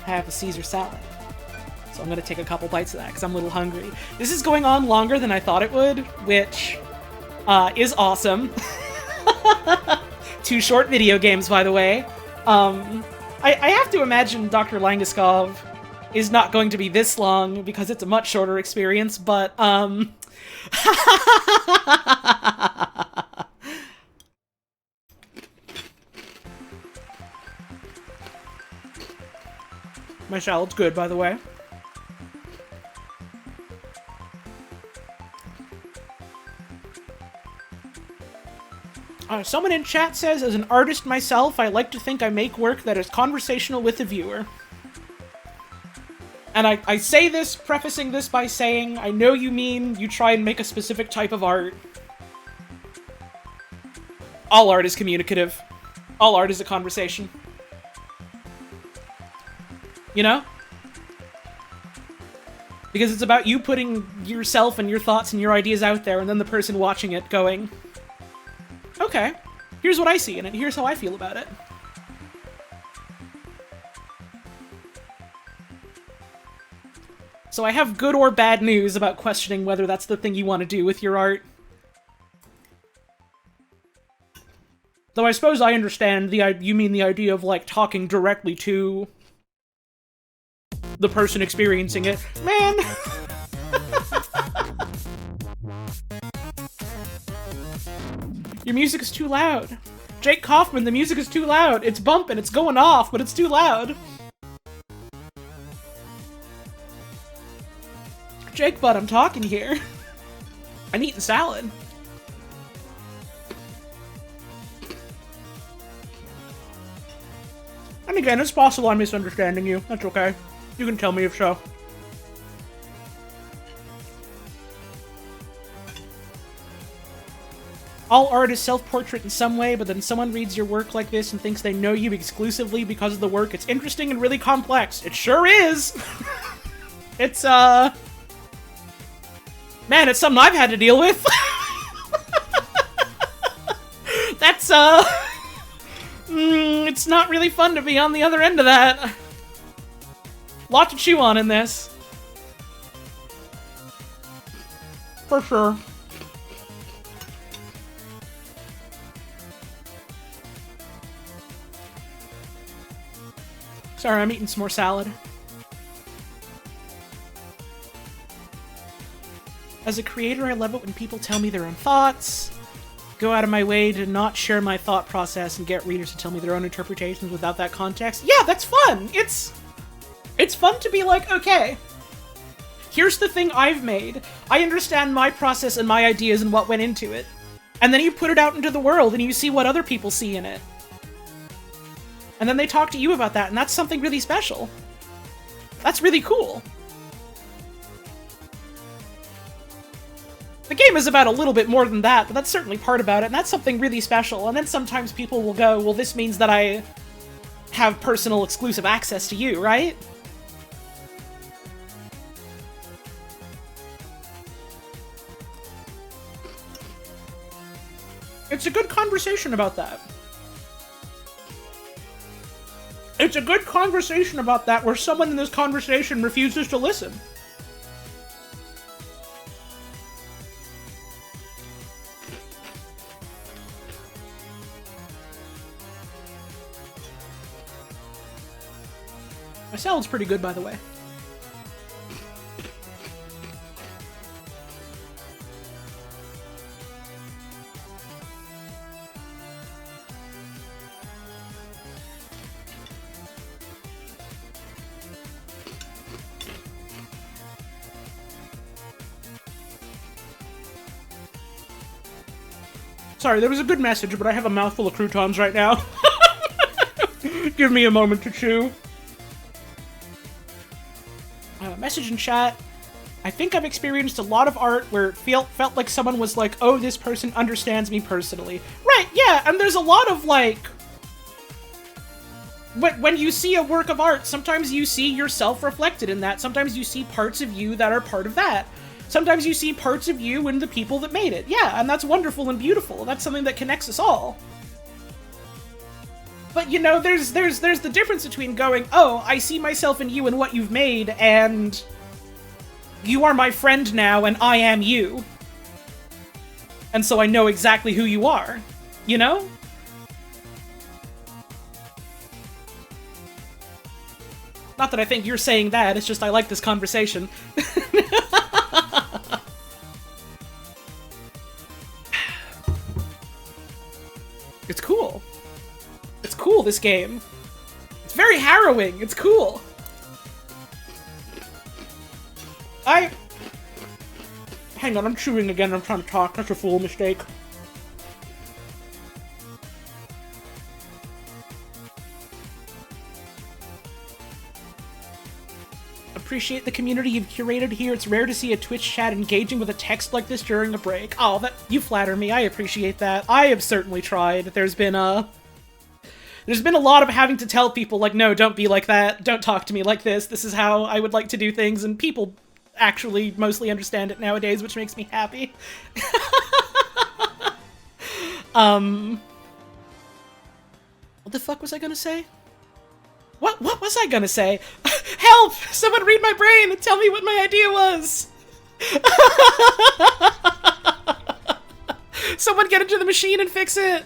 I have a Caesar salad. So I'm gonna take a couple bites of that, because I'm a little hungry. This is going on longer than I thought it would, which is awesome. 2 short video games, by the way. I have to imagine Dr. Langeskov is not going to be this long, because it's a much shorter experience, but, my salad's good, by the way. Someone in chat says, as an artist myself, I like to think I make work that is conversational with the viewer. And I say this, prefacing this by saying, I know you mean you try and make a specific type of art. All art is communicative. All art is a conversation. You know? Because it's about you putting yourself and your thoughts and your ideas out there, and then the person watching it going, okay, here's what I see in it, here's how I feel about it. So I have good or bad news about questioning whether that's the thing you want to do with your art. Though I suppose I understand you mean the idea of, like, talking directly to the person experiencing it. Man! Your music is too loud. Jake Kaufman, the music is too loud. It's bumping, it's going off, but it's too loud. Jake, bud, I'm talking here. I'm eating salad. And again, it's possible I'm misunderstanding you. That's okay. You can tell me if so. All art is self-portrait in some way, but then someone reads your work like this and thinks they know you exclusively because of the work. It's interesting and really complex. It sure is! It's, man, it's something I've had to deal with. That's, it's not really fun to be on the other end of that. Lot to chew on in this. For sure. Sorry, I'm eating some more salad. As a creator, I love it when people tell me their own thoughts. Go out of my way to not share my thought process and get readers to tell me their own interpretations without that context. Yeah, that's fun! It's fun to be like, okay, here's the thing I've made. I understand my process and my ideas and what went into it. And then you put it out into the world and you see what other people see in it. And then they talk to you about that, and that's something really special. That's really cool. The game is about a little bit more than that, but that's certainly part about it, and that's something really special. And then sometimes people will go, well, this means that I have personal exclusive access to you, right? It's a good conversation about that. It's a good conversation about that where someone in this conversation refuses to listen. My salad's pretty good, by the way. Sorry, there was a good message, but I have a mouthful of croutons right now. Give me a moment to chew. Message in chat. I think I've experienced a lot of art where it felt like someone was like, oh, this person understands me personally. Right, yeah, and there's a lot of, like... When you see a work of art, sometimes you see yourself reflected in that. Sometimes you see parts of you that are part of that. Sometimes you see parts of you in the people that made it. Yeah, and that's wonderful and beautiful. That's something that connects us all. But, you know, there's the difference between going, oh, I see myself in you and what you've made, and you are my friend now, and I am you. And so I know exactly who you are. You know? Not that I think you're saying that, it's just I like this conversation. It's cool. It's cool, this game. It's very harrowing. It's cool. Hang on, I'm chewing again. I'm trying to talk. That's a fool mistake. Appreciate the community you've curated here. It's rare to see a Twitch chat engaging with a text like this during a break. Oh, you flatter me. I appreciate that. I have certainly tried. There's been a lot of having to tell people, like, no, don't be like that. Don't talk to me like this. This is how I would like to do things, and people actually mostly understand it nowadays, which makes me happy. What the fuck was I gonna say? What was I gonna say? Help! Someone read my brain and tell me what my idea was! Someone get into the machine and fix it!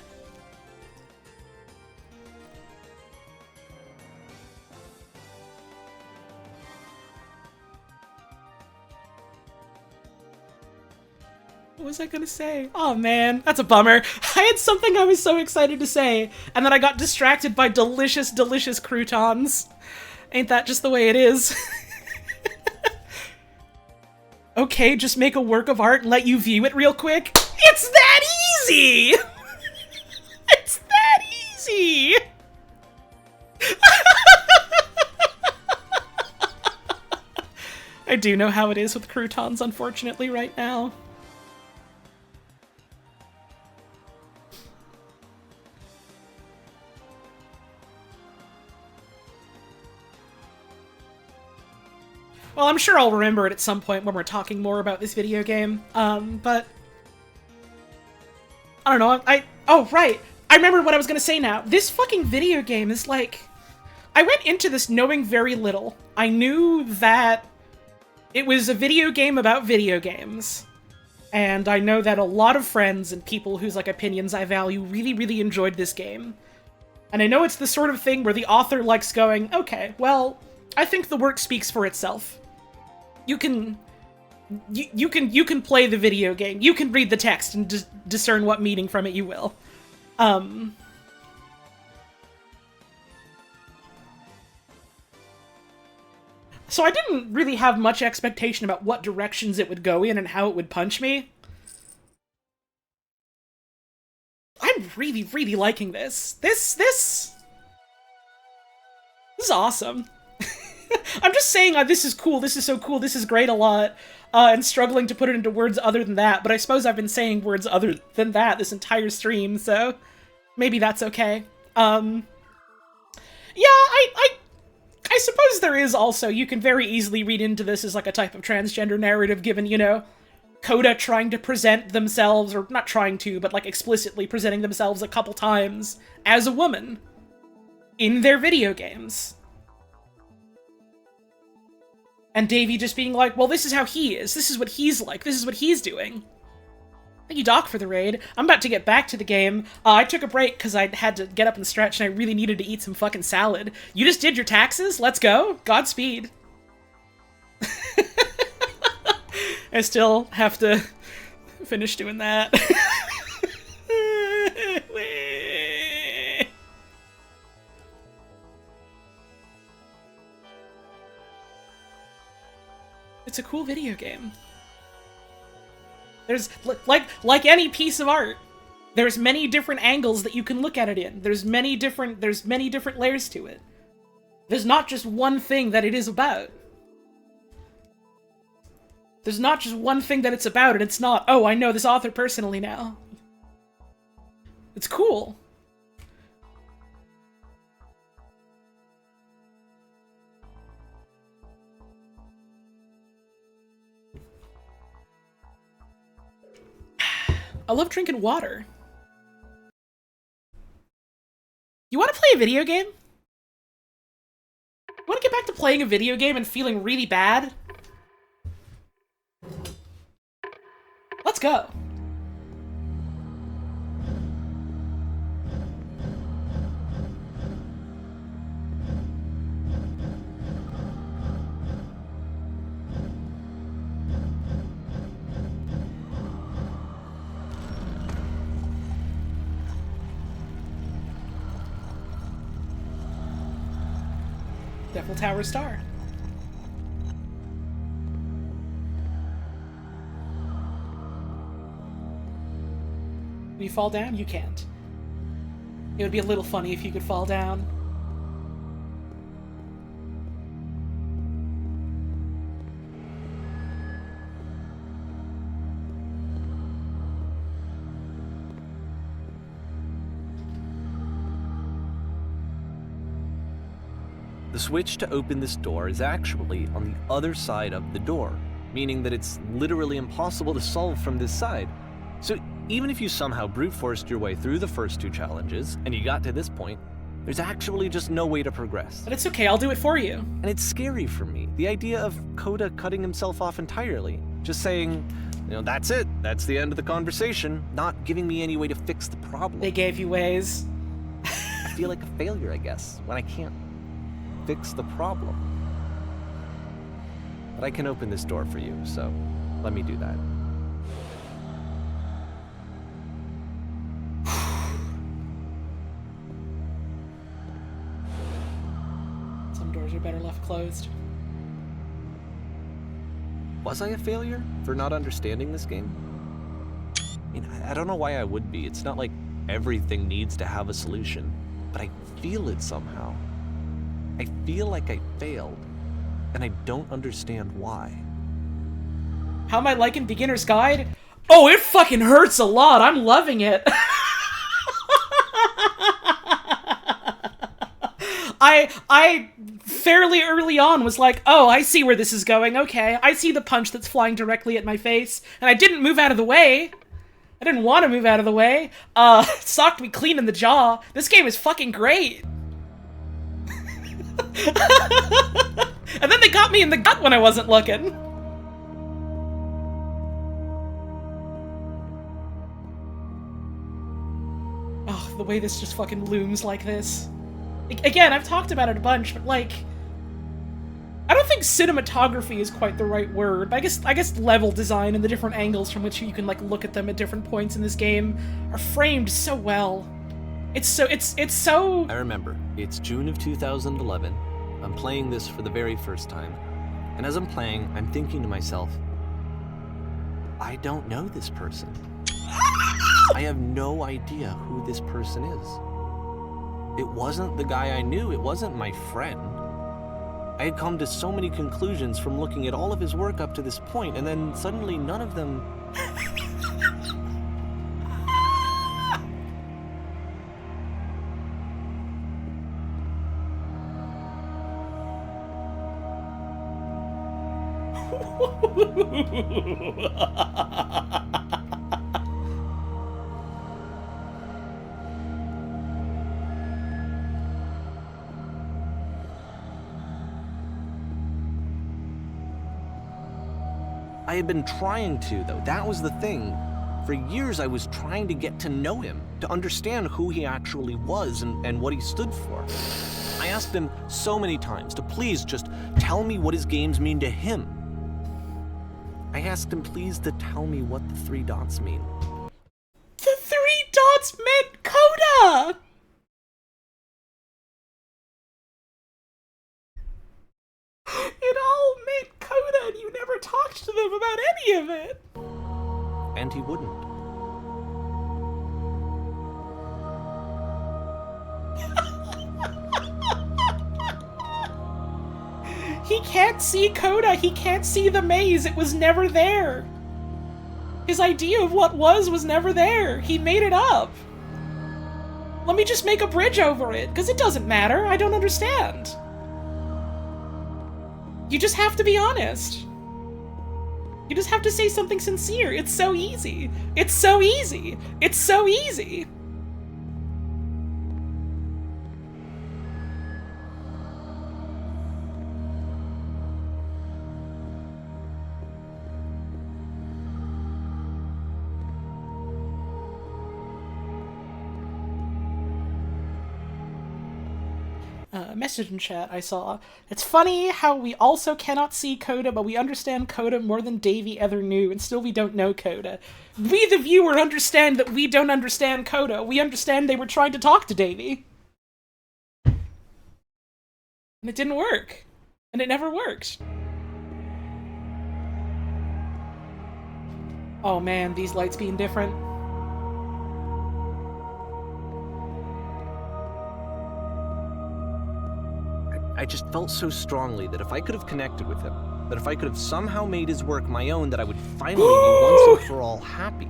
What was I gonna say? Oh man, that's a bummer. I had something I was so excited to say, and then I got distracted by delicious, delicious croutons. Ain't that just the way it is? Okay, just make a work of art and let you view it real quick. It's that easy! It's that easy! I do know how it is with croutons, unfortunately, right now. Well, I'm sure I'll remember it at some point when we're talking more about this video game, but... I don't know, oh, right! I remember what I was gonna say now. This fucking video game is like... I went into this knowing very little. I knew that it was a video game about video games. And I know that a lot of friends and people whose, like, opinions I value really, really enjoyed this game. And I know it's the sort of thing where the author likes going, okay, well, I think the work speaks for itself. You can play the video game. You can read the text and discern what meaning from it you will. So I didn't really have much expectation about what directions it would go in and how it would punch me. I'm really, really liking this. This is awesome. I'm just saying, this is cool, this is so cool, this is great a lot, and struggling to put it into words other than that, but I suppose I've been saying words other than that this entire stream, so maybe that's okay. Yeah, I suppose there is also, you can very easily read into this as like a type of transgender narrative, given, you know, Coda trying to present themselves, or not trying to, but like explicitly presenting themselves a couple times as a woman in their video games. And Davey just being like, well, this is how he is. This is what he's like. This is what he's doing. Thank you, Doc, for the raid. I'm about to get back to the game. I took a break because I had to get up and stretch, and I really needed to eat some fucking salad. You just did your taxes? Let's go. Godspeed. I still have to finish doing that. It's a cool video game. There's, like any piece of art, there's many different angles that you can look at it in. There's many different layers to it. There's not just one thing that it is about. There's not just one thing that it's about, and it's not, oh, I know this author personally now. It's cool. I love drinking water. You want to play play a video game? Want to get back to playing a video game and feeling really bad? Let's go. Devil Tower Star. Can you fall down? You can't. It would be a little funny if you could fall down. The switch to open this door is actually on the other side of the door, meaning that it's literally impossible to solve from this side. So even if you somehow brute forced your way through the first 2 challenges, and you got to this point, there's actually just no way to progress. But it's okay, I'll do it for you. And it's scary for me, the idea of Coda cutting himself off entirely. Just saying, that's it, that's the end of the conversation, not giving me any way to fix the problem. They gave you ways. I feel like a failure, I guess, when I can't fix the problem. But I can open this door for you, so let me do that. Some doors are better left closed. Was I a failure for not understanding this game? I don't know why I would be. It's not like everything needs to have a solution, but I feel it somehow. I feel like I failed, and I don't understand why. How am I liking Beginner's Guide? Oh, it fucking hurts a lot. I'm loving it. I fairly early on was like, oh, I see where this is going. Okay, I see the punch that's flying directly at my face, and I didn't move out of the way. I didn't want to move out of the way. It socked me clean in the jaw. This game is fucking great. And then they got me in the gut when I wasn't looking. Oh, the way this just fucking looms like this. Again, I've talked about it a bunch, but like, I don't think cinematography is quite the right word. I guess level design and the different angles from which you can like look at them at different points in this game are framed so well. It's so. I remember. It's June of 2011. I'm playing this for the very first time. And as I'm playing, I'm thinking to myself, I don't know this person. I have no idea who this person is. It wasn't the guy I knew. It wasn't my friend. I had come to so many conclusions from looking at all of his work up to this point, and then suddenly none of them... I had been trying to, though. That was the thing. For years, I was trying to get to know him, to understand who he actually was and what he stood for. I asked him so many times to please just tell me what his games mean to him. I asked him please to tell me what the 3 dots mean. The 3 dots meant Coda! It all meant Coda, and you never talked to them about any of it! And he wouldn't. He can't see Coda, he can't see the maze, it was never there! His idea of what was never there, he made it up! Let me just make a bridge over it, because it doesn't matter, I don't understand. You just have to be honest. You just have to say something sincere. It's so easy. It's so easy. It's so easy. message in chat I saw. It's funny how we also cannot see Coda, but we understand Coda more than Davey ever knew, and still we don't know Coda. We, the viewer, understand that we don't understand Coda. We understand they were trying to talk to Davey. And it didn't work. And it never worked. Oh man, these lights being different. I just felt so strongly that if I could have connected with him, that if I could have somehow made his work my own, that I would finally be once and for all happy.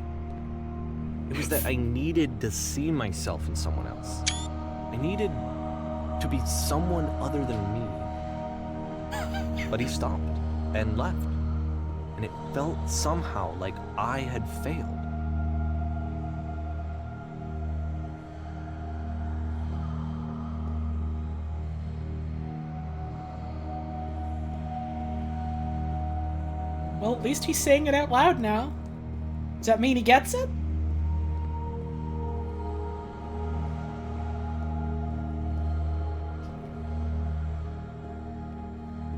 It was that I needed to see myself in someone else. I needed to be someone other than me. But he stopped and left, and it felt somehow like I had failed. Well, at least he's saying it out loud now. Does that mean he gets it?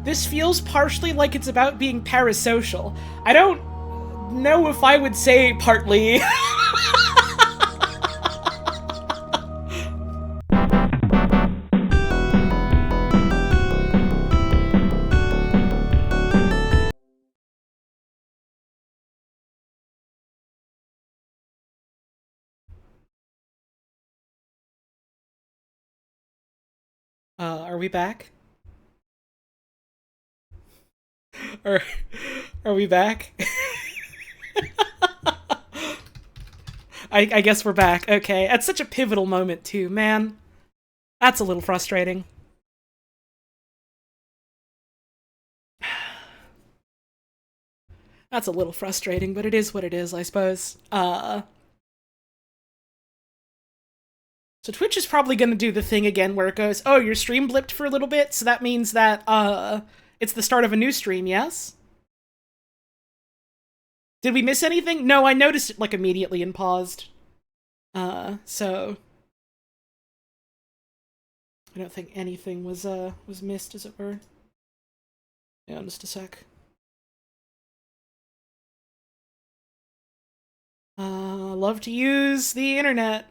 This feels partially like it's about being parasocial. I don't know if I would say partly. Are we back? Are we back? I guess we're back. Okay, at such a pivotal moment too, man. That's a little frustrating. That's a little frustrating, but it is what it is, I suppose. So Twitch is probably going to do the thing again where it goes, oh, your stream blipped for a little bit, so that means that, it's the start of a new stream, yes? Did we miss anything? No, I noticed it, like, immediately and paused. So... I don't think anything was missed, as it were. Yeah, just a sec. Love to use the internet.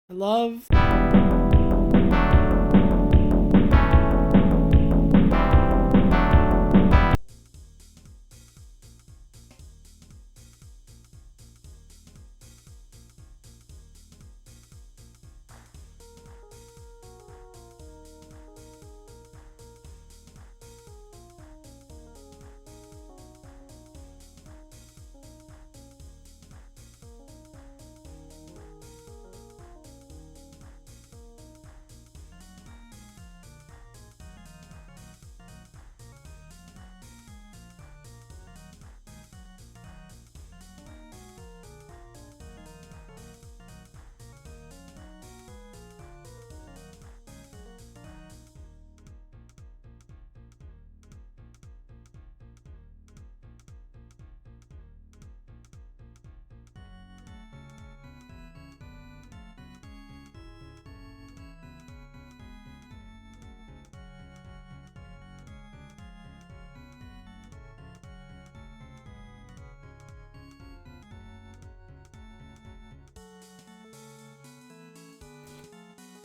I love...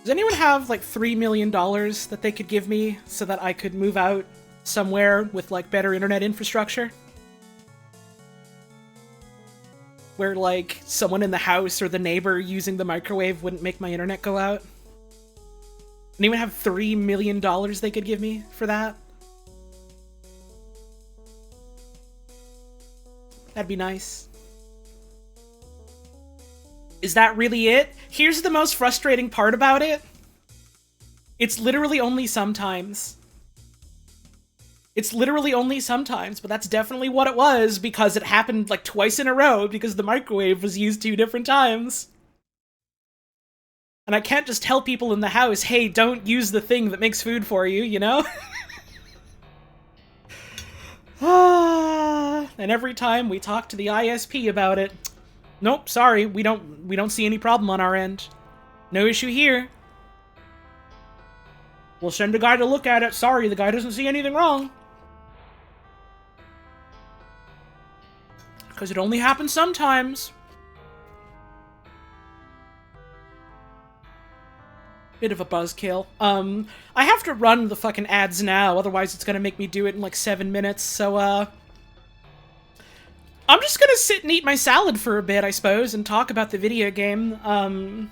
Does anyone have, like, $3 million that they could give me so that I could move out somewhere with, like, better internet infrastructure? Where, like, someone in the house or the neighbor using the microwave wouldn't make my internet go out? Anyone have $3 million they could give me for that? That'd be nice. Is that really it? Here's the most frustrating part about it. It's literally only sometimes. It's literally only sometimes, but that's definitely what it was because it happened like twice in a row because the microwave was used 2 different times. And I can't just tell people in the house, hey, don't use the thing that makes food for you, you know? And every time we talk to the ISP about it, nope, sorry, we don't see any problem on our end. No issue here. We'll send a guy to look at it. Sorry, the guy doesn't see anything wrong. Because it only happens sometimes. Bit of a buzzkill. I have to run the fucking ads now, otherwise it's gonna make me do it in like 7 minutes, so, I'm just gonna sit and eat my salad for a bit, I suppose, and talk about the video game.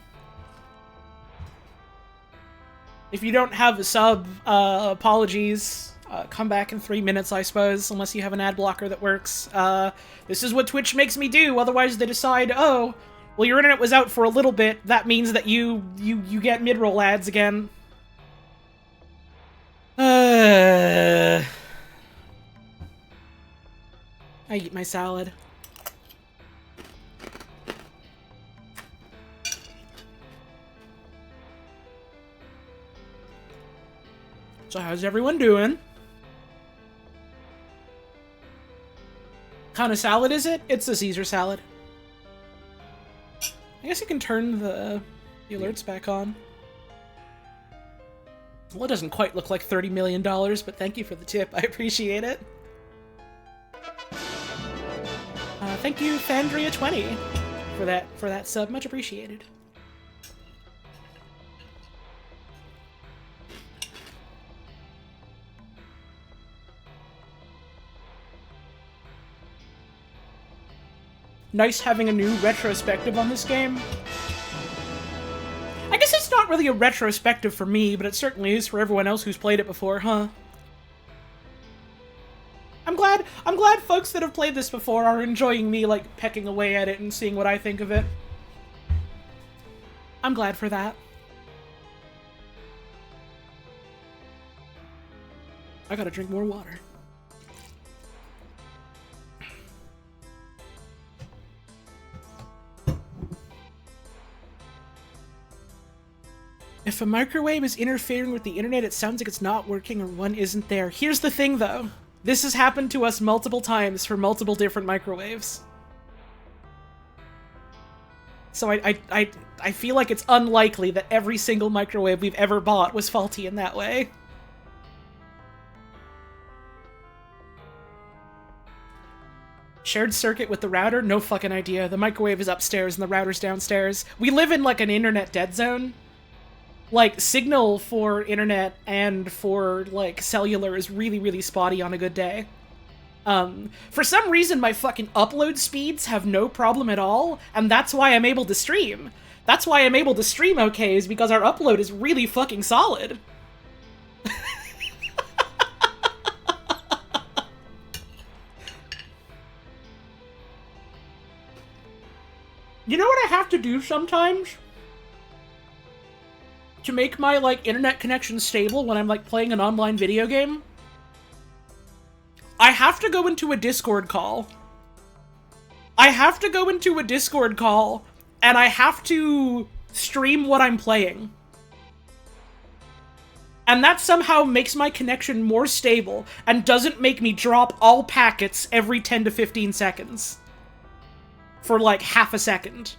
If you don't have a sub, apologies. Come back in 3 minutes, I suppose, unless you have an ad blocker that works. This is what Twitch makes me do, otherwise they decide, oh, well, your internet was out for a little bit, that means that you get mid-roll ads again. I eat my salad. So how's everyone doing? Kind of salad is it? It's a Caesar salad. I guess you can turn the alerts back on. Well, it doesn't quite look like $30 million, but thank you for the tip. I appreciate it. Thank you, Fandria20, for that sub. Much appreciated. Nice having a new retrospective on this game. I guess it's not really a retrospective for me, but it certainly is for everyone else who's played it before, huh? I'm glad folks that have played this before are enjoying me, like, pecking away at it and seeing what I think of it. I'm glad for that. I gotta drink more water. If a microwave is interfering with the internet, it sounds like it's not working or one isn't there. Here's the thing, though. This has happened to us multiple times for multiple different microwaves. So I feel like it's unlikely that every single microwave we've ever bought was faulty in that way. Shared circuit with the router? No fucking idea. The microwave is upstairs and the router's downstairs. We live in, like, an internet dead zone. Like, signal for internet and for, like, cellular is really, really spotty on a good day. For some reason, my fucking upload speeds have no problem at all, and that's why I'm able to stream. That's why I'm able to stream okay, is because our upload is really fucking solid. You know what I have to do sometimes? To make my, like, internet connection stable when I'm, like, playing an online video game? I have to go into a Discord call. And I have to stream what I'm playing. And that somehow makes my connection more stable and doesn't make me drop all packets every 10 to 15 seconds. For, like, half a second.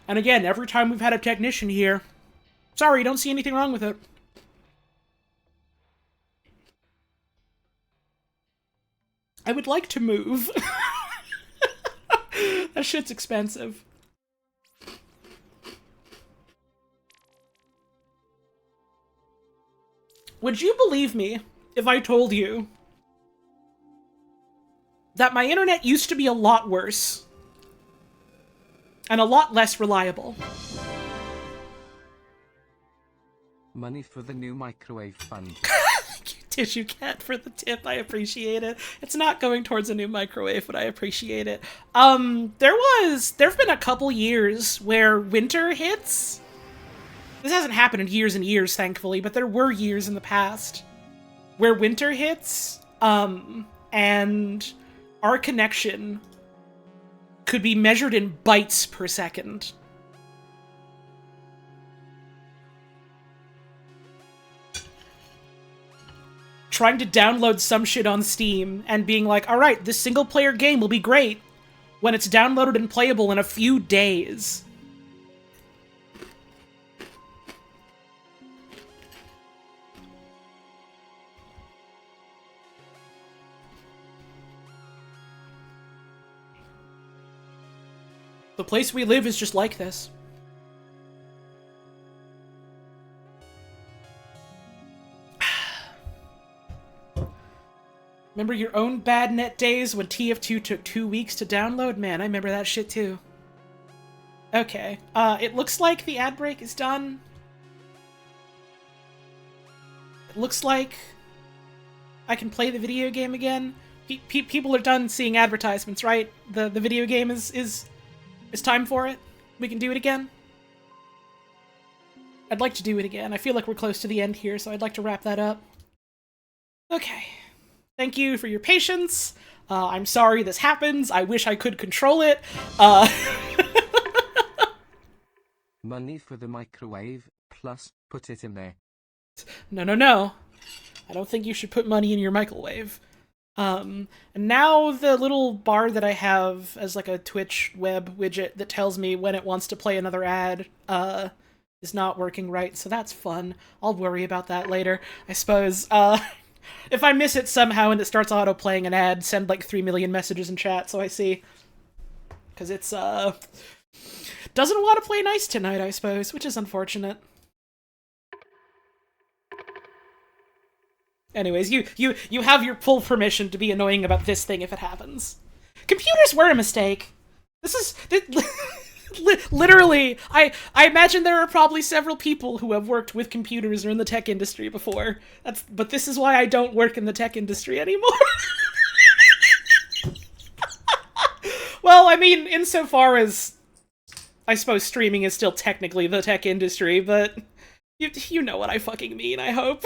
And again, every time we've had a technician here, sorry, don't see anything wrong with it. I would like to move. That shit's expensive. Would you believe me if I told you that my internet used to be a lot worse? And a lot less reliable. Money for the new microwave fund. Tissue cat for the tip, I appreciate it. It's not going towards a new microwave, but I appreciate it. There've been a couple years where winter hits. This hasn't happened in years and years, thankfully, but there were years in the past where winter hits, and our connection could be measured in bytes per second. trying to download some shit on Steam and being like, alright, this single-player game will be great when it's downloaded and playable in a few days. The place we live is just like this. Remember your own bad net days when TF2 took 2 weeks to download? Man, I remember that shit too. Okay, it looks like the ad break is done. It looks like I can play the video game again. People are done seeing advertisements, right? The video game is time for it. We can do it again. I'd like to do it again. I feel like we're close to the end here, so I'd like to wrap that up. Okay. Thank you for your patience. I'm sorry this happens. I wish I could control it. Money for the microwave, plus put it in there. No. I don't think you should put money in your microwave. And now the little bar that I have as like a Twitch web widget that tells me when it wants to play another ad, is not working right, so that's fun. I'll worry about that later, I suppose. If I miss it somehow and it starts auto-playing an ad, send like 3 million messages in chat so I see. Because it's, doesn't want to play nice tonight, I suppose, which is unfortunate. Anyways, you have your full permission to be annoying about this thing if it happens. Computers were a mistake. This is... Literally, I imagine there are probably several people who have worked with computers or in the tech industry before. But this is why I don't work in the tech industry anymore. Well, I mean, insofar as I suppose streaming is still technically the tech industry, but you know what I fucking mean, I hope.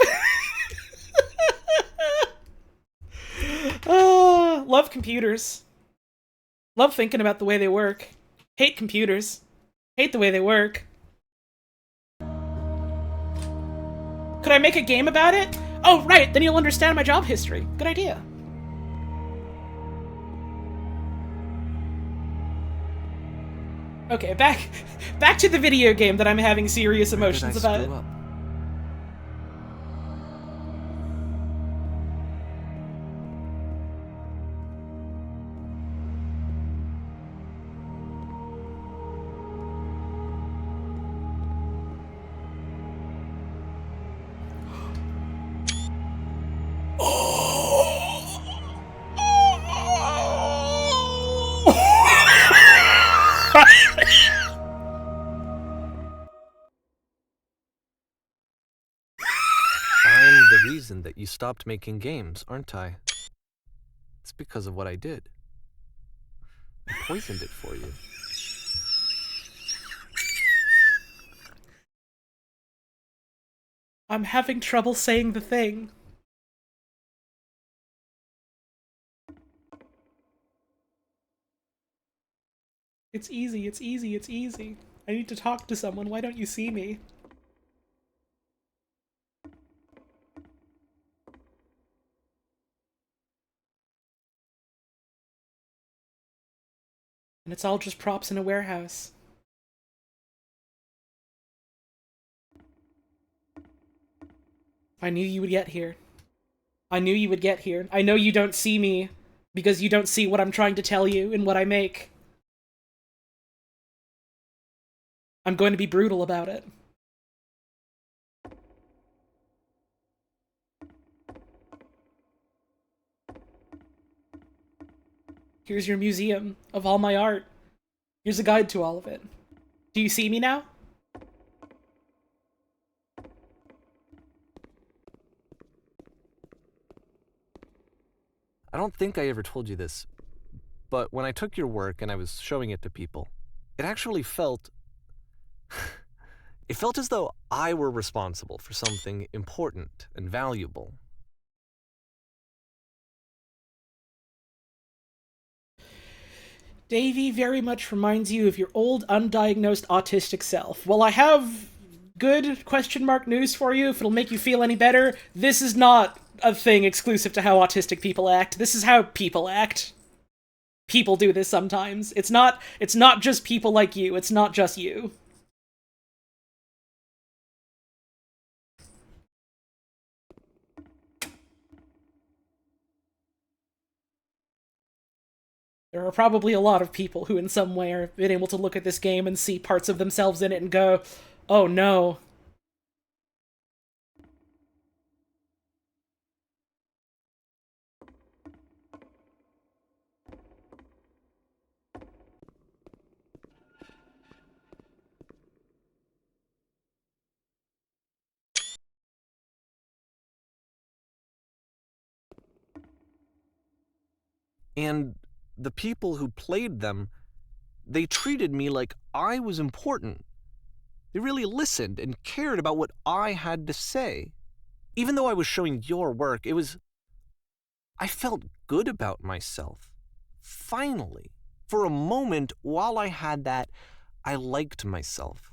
Love computers. Love thinking about the way they work. Hate computers. Hate the way they work. Could I make a game about it? Oh, right, then you'll understand my job history. Good idea. Okay, back to the video game that I'm having serious emotions about. That you stopped making games, aren't I? It's because of what I did. I poisoned it for you. I'm having trouble saying the thing. It's easy, it's easy, it's easy. I need to talk to someone, why don't you see me? And it's all just props in a warehouse. I knew you would get here. I knew you would get here. I know you don't see me, because you don't see what I'm trying to tell you and what I make. I'm going to be brutal about it. Here's your museum of all my art. Here's a guide to all of it. Do you see me now? I don't think I ever told you this, but when I took your work and I was showing it to people, it actually felt... it felt as though I were responsible for something important and valuable. Davey very much reminds you of your old undiagnosed autistic self. Well, I have good question mark news for you, if it'll make you feel any better. This is not a thing exclusive to how autistic people act. This is how people act. People do this sometimes. It's not just people like you. It's not just you. There are probably a lot of people who in some way have been able to look at this game and see parts of themselves in it and go, oh no. And the people who played them, they treated me like I was important. They really listened and cared about what I had to say. Even though I was showing your work, I felt good about myself. Finally. For a moment, while I had that, I liked myself.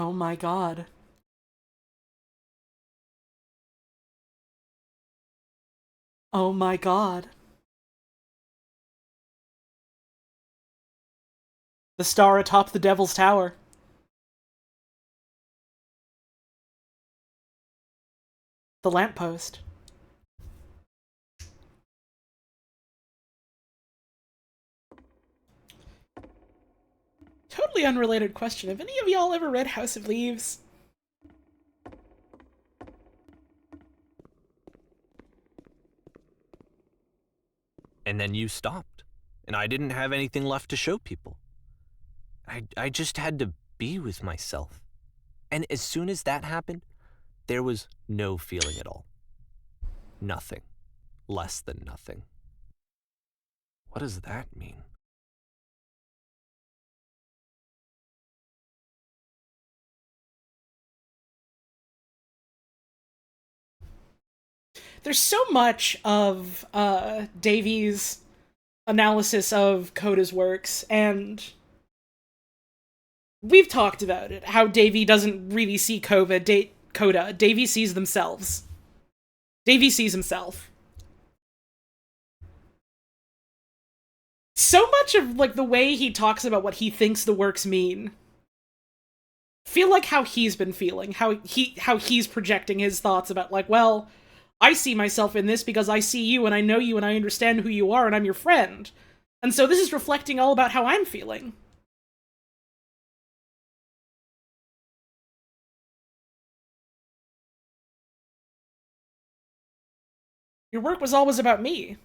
Oh my god. Oh my god. The star atop the Devil's Tower. The lamppost. Totally unrelated question. Have any of y'all ever read House of Leaves? And then you stopped, and I didn't have anything left to show people. I just had to be with myself. And as soon as that happened, there was no feeling at all. Nothing. Less than nothing. What does that mean? There's so much of Davies' analysis of Coda's works, and we've talked about it, how Davy doesn't really see Coda. Davy sees themselves. Davy sees himself. So much of like the way he talks about what he thinks the works mean feel like how he's been feeling, how he's projecting his thoughts about like, well, I see myself in this because I see you and I know you and I understand who you are and I'm your friend. And so this is reflecting all about how I'm feeling. Your work was always about me,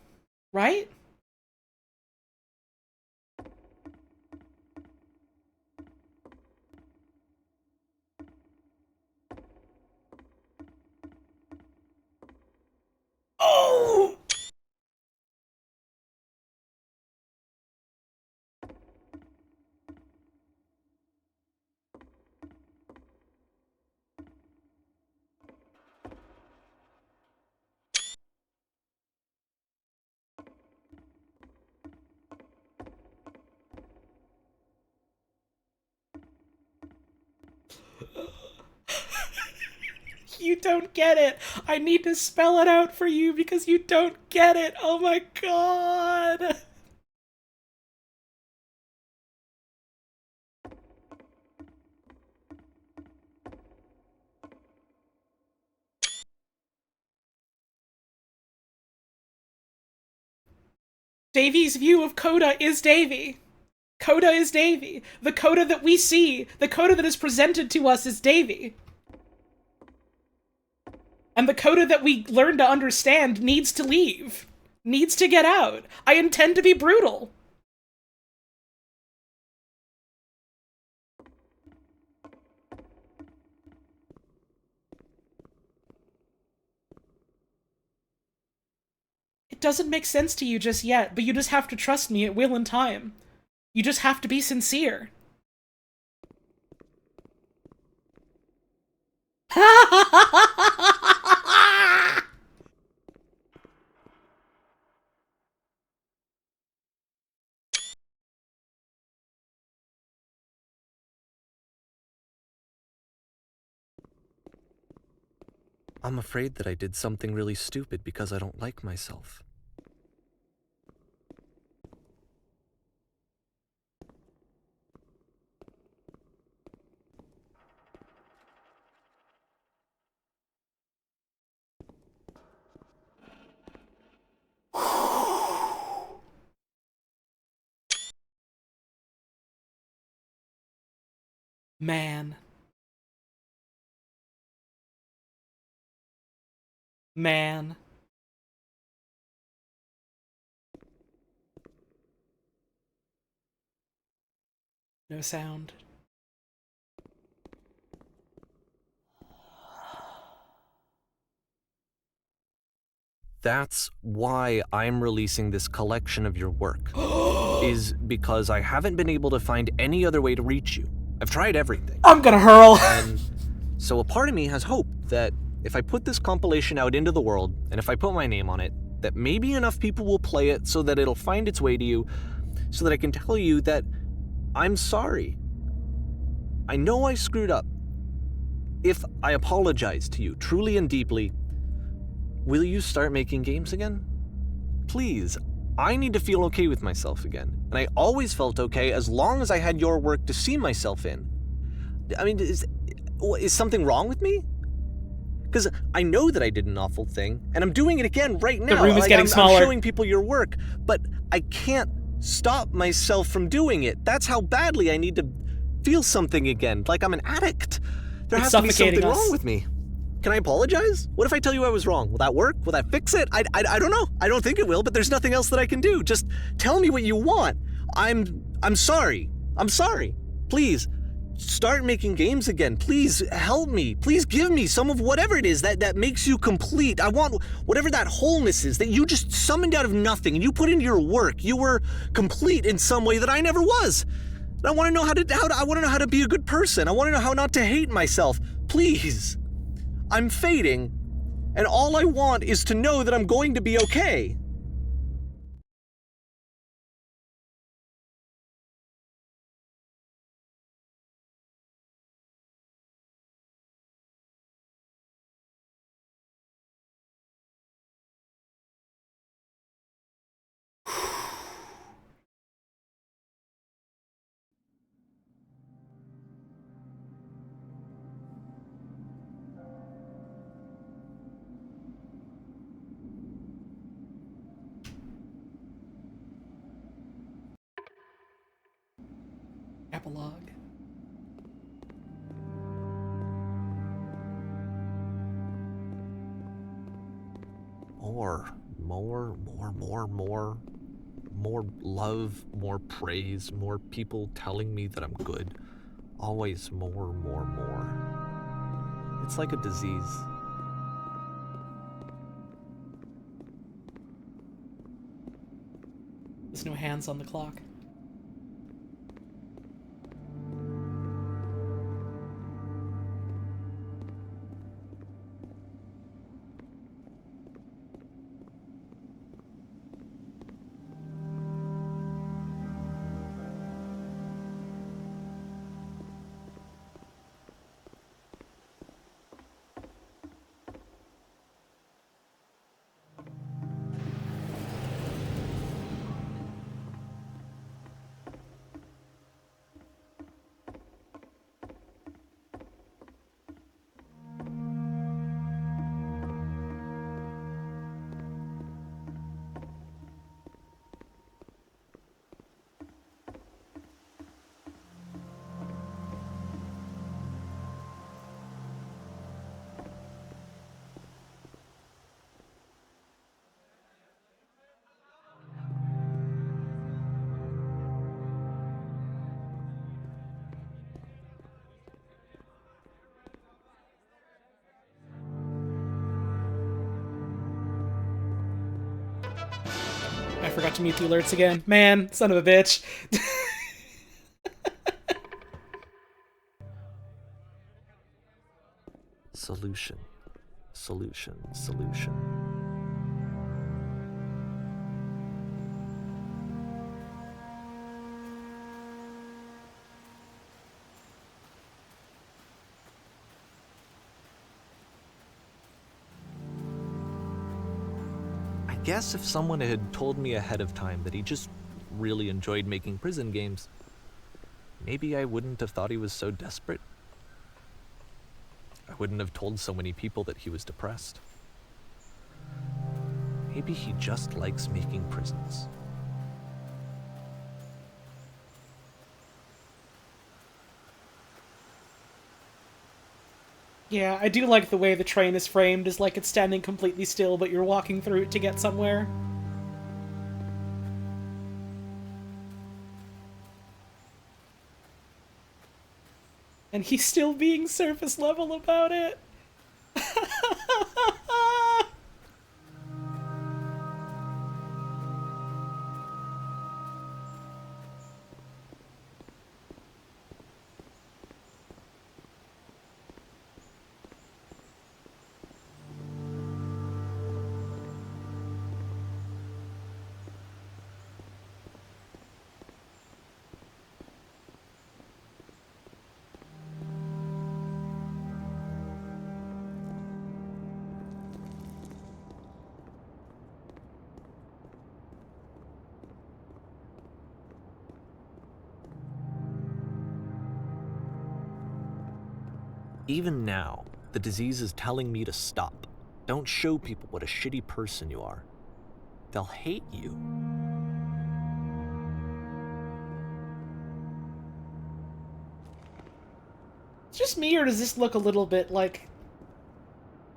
right? Oh! You don't get it. I need to spell it out for you because you don't get it. Oh my god. Davy's view of Coda is Davy. Coda is Davy. The Coda that we see, the Coda that is presented to us is Davy. And the Coda that we learn to understand needs to leave. Needs to get out. I intend to be brutal. It doesn't make sense to you just yet, but you just have to trust me, it will in time. You just have to be sincere. I'm afraid that I did something really stupid because I don't like myself. Man. Man. No sound. That's why I'm releasing this collection of your work. Is because I haven't been able to find any other way to reach you. I've tried everything. I'm gonna hurl. And so a part of me has hope that if I put this compilation out into the world, and if I put my name on it, that maybe enough people will play it so that it'll find its way to you, so that I can tell you that I'm sorry. I know I screwed up. If I apologize to you truly and deeply, will you start making games again? Please, I need to feel okay with myself again. And I always felt okay as long as I had your work to see myself in. I mean, is something wrong with me? Because I know that I did an awful thing, and I'm doing it again right now. The room is getting smaller. I'm showing people your work, but I can't stop myself from doing it. That's how badly I need to feel something again, like I'm an addict. There has to be something wrong with me. Can I apologize? What if I tell you I was wrong? Will that work? Will that fix it? I don't know. I don't think it will, but there's nothing else that I can do. Just tell me what you want. I'm sorry. I'm sorry. Please, start making games again. Please help me. Please give me some of whatever it is that makes you complete. I want whatever that wholeness is that you just summoned out of nothing and you put into your work. You were complete in some way that I never was. And I want to know how to be a good person. I want to know how not to hate myself. Please. I'm fading, and all I want is to know that I'm going to be okay. Epilogue. More love, more praise, more people telling me that I'm good. Always more. It's like a disease. There's no hands on the clock. I forgot to mute the alerts again. Man, son of a bitch. Solution. Solution. Solution. I guess if someone had told me ahead of time that he just really enjoyed making prison games, maybe I wouldn't have thought he was so desperate. I wouldn't have told so many people that he was depressed. Maybe he just likes making prisons. Yeah, I do like the way the train is framed, is like it's standing completely still, but you're walking through it to get somewhere. And he's still being surface level about it. Even now, the disease is telling me to stop. Don't show people what a shitty person you are. They'll hate you. It's just me, or does this look a little bit like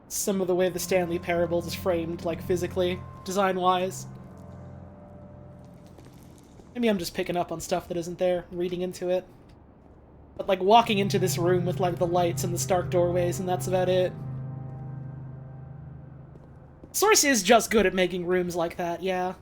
some of the way the Stanley Parables is framed, like physically, design-wise? Maybe I'm just picking up on stuff that isn't there, reading into it. But, like, walking into this room with, like, the lights and the stark doorways, and that's about it. Source is just good at making rooms like that, yeah.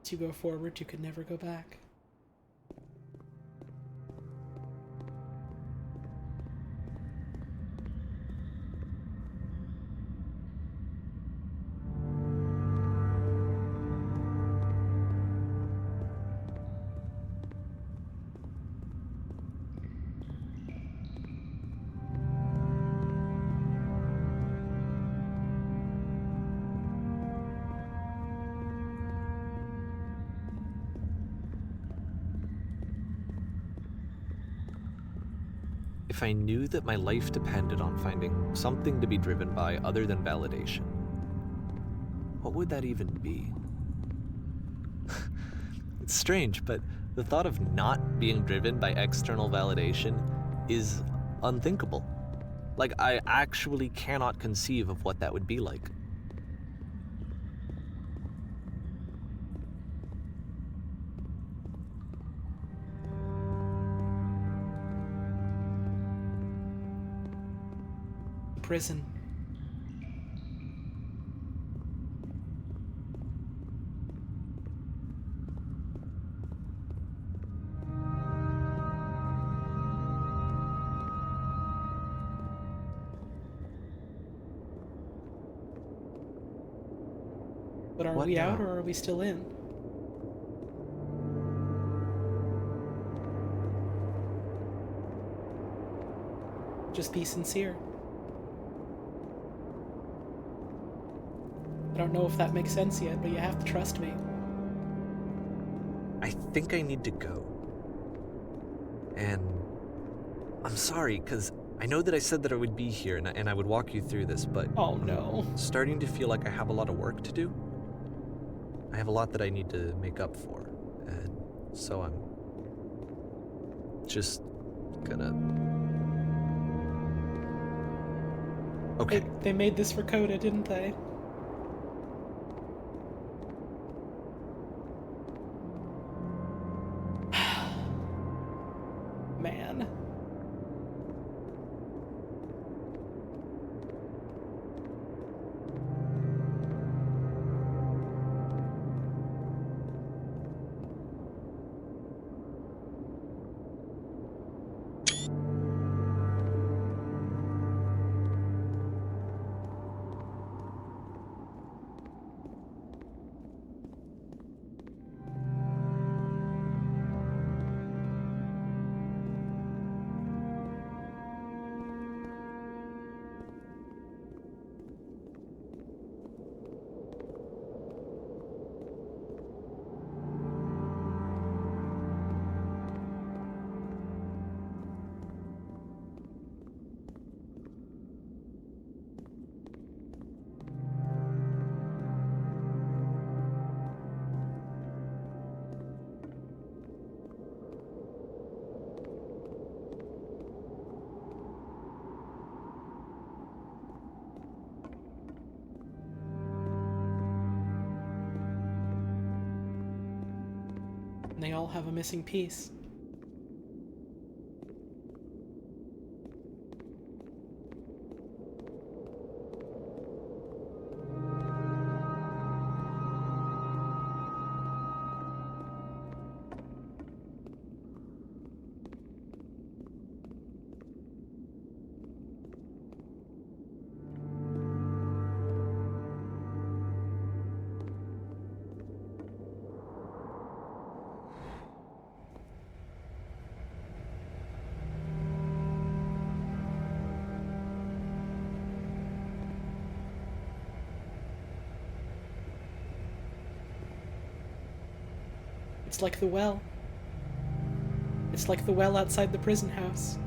To go forward, you could never go back. If I knew that my life depended on finding something to be driven by other than validation, what would that even be? It's strange, but the thought of not being driven by external validation is unthinkable. Like, I actually cannot conceive of what that would be like. Prison. But are What we now? out, or are we still in? Just be sincere. I don't know if that makes sense yet, but you have to trust me. I think I need to go. And I'm sorry, because I know that I said that I would be here and I would walk you through this, but Oh no. I'm starting to feel like I have a lot of work to do. I have a lot that I need to make up for, and so I'm just gonna... Okay. They made this for Coda, didn't they? Man. And they all have a missing piece. It's like the well. It's like the well outside the prison house.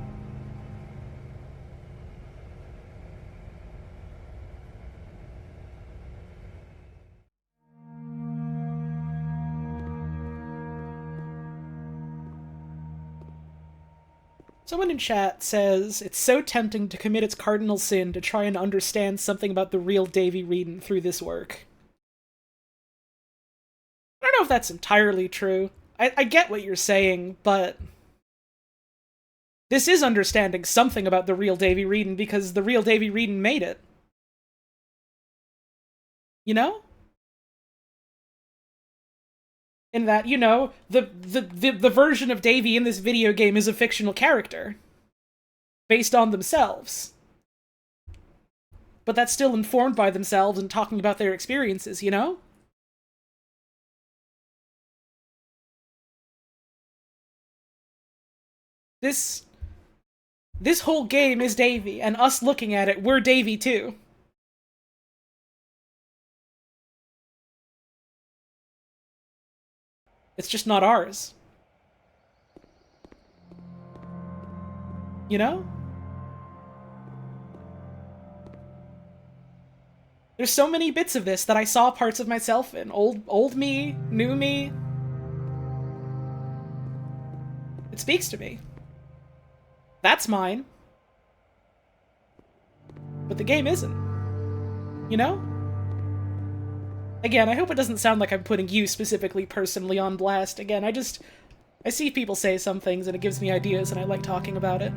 Someone in chat says, it's so tempting to commit its cardinal sin to try and understand something about the real Davy Reedon through this work. I don't know if that's entirely true. I get what you're saying, but this is understanding something about the real Davy Reedon because the real Davy Reedon made it. You know? In that, you know, the version of Davy in this video game is a fictional character. Based on themselves. But that's still informed by themselves and talking about their experiences, you know? This whole game is Davy, and us looking at it, we're Davy too. It's just not ours. You know? There's so many bits of this that I saw parts of myself in. Old me, new me. It speaks to me. That's mine. But the game isn't. You know? Again, I hope it doesn't sound like I'm putting you specifically personally on blast. Again, I see people say some things and it gives me ideas and I like talking about it.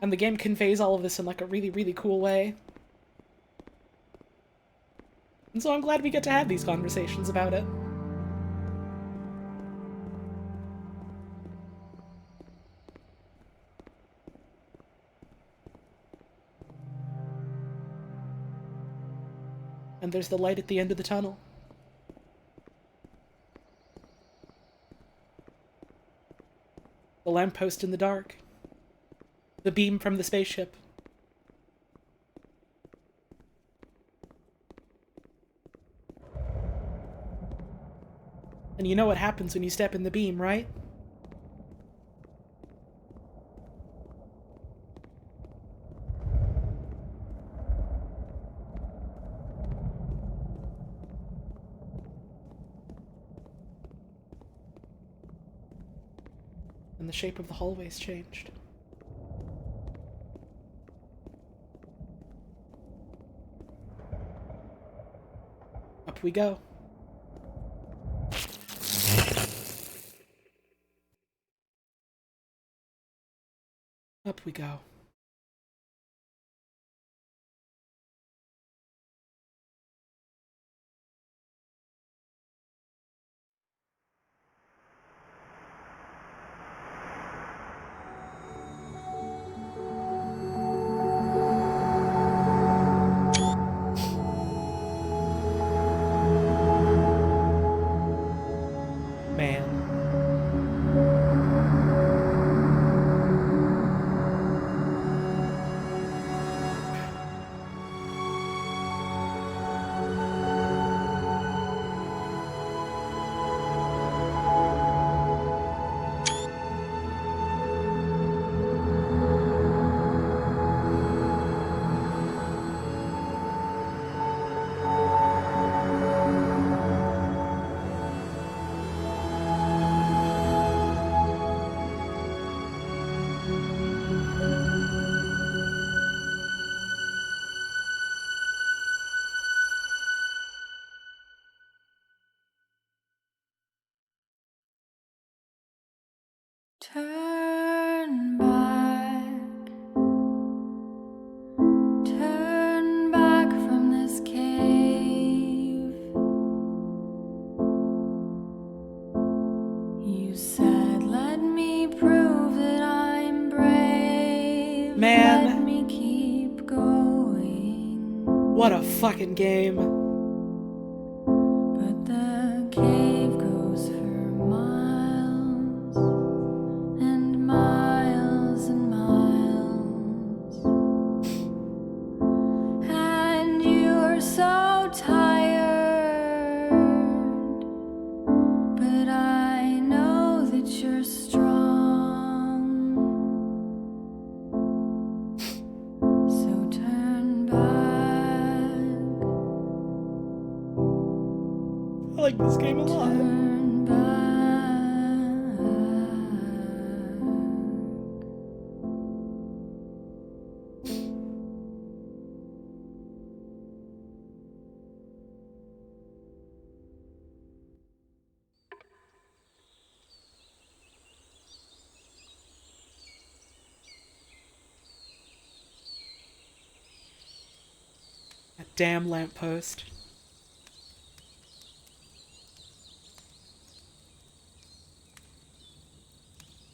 And the game conveys all of this in like a really, really cool way. And so I'm glad we get to have these conversations about it. And there's the light at the end of the tunnel. The lamppost in the dark. The beam from the spaceship. And you know what happens when you step in the beam, right? And the shape of the hallways changed. Up we go. Up we go. Man. Turn back from this cave. You said, let me prove that I'm brave. Man. Let me keep going. What a fucking game. But the cave goes for miles and miles and miles. And you're so tired, but I know that you're strong. So turn back. I like this game a lot. Turn back. That damn lamppost.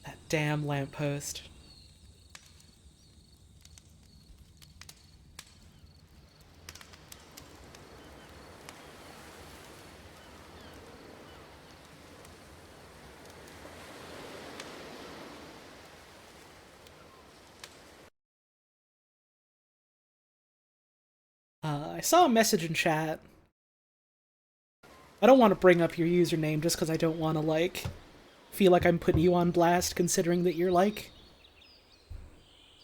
That damn lamppost. I saw a message in chat. I don't want to bring up your username just because I don't want to, like, feel like I'm putting you on blast considering that you're, like,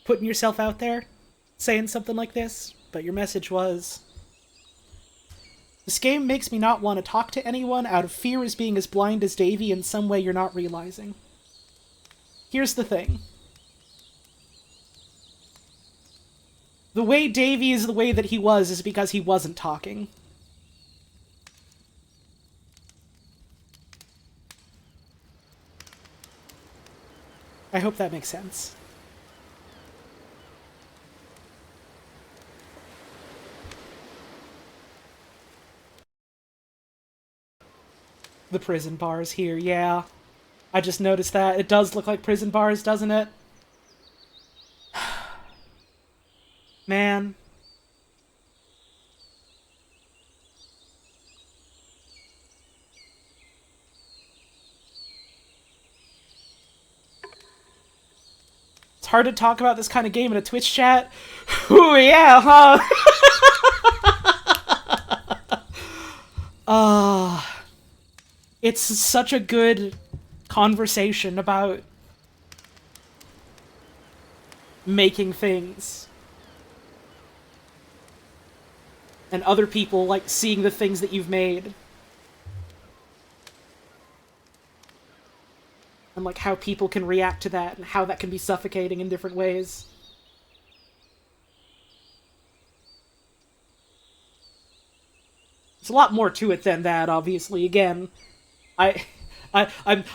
putting yourself out there, saying something like this. But your message was, this game makes me not want to talk to anyone out of fear as being as blind as Davey in some way you're not realizing. Here's the thing. The way Davey is the way that he was is because he wasn't talking. I hope that makes sense. The prison bars here, yeah. I just noticed that. It does look like prison bars, doesn't it? Man. It's hard to talk about this kind of game in a Twitch chat. Ooh, yeah, huh? it's such a good conversation about making things. And other people, like, seeing the things that you've made. And, like, how people can react to that, and how that can be suffocating in different ways. There's a lot more to it than that, obviously. Again, I'm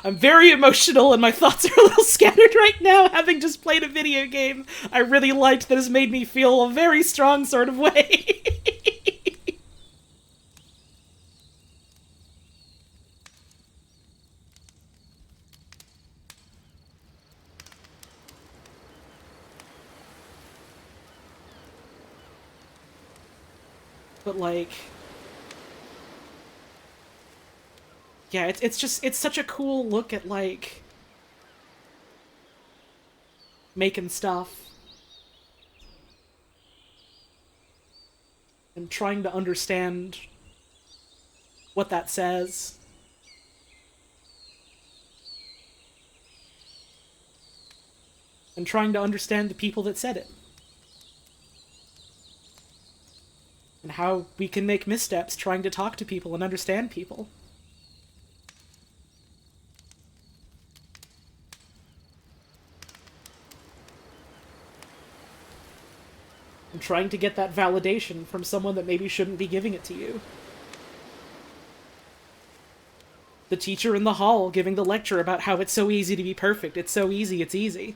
very emotional, and my thoughts are a little scattered right now, having just played a video game I really liked that has made me feel a very strong sort of way. But, like... yeah, it's such a cool look at, like... making stuff. And trying to understand what that says. And trying to understand the people that said it. And how we can make missteps trying to talk to people and understand people. And trying to get that validation from someone that maybe shouldn't be giving it to you. The teacher in the hall giving the lecture about how it's so easy to be perfect. It's so easy, it's easy.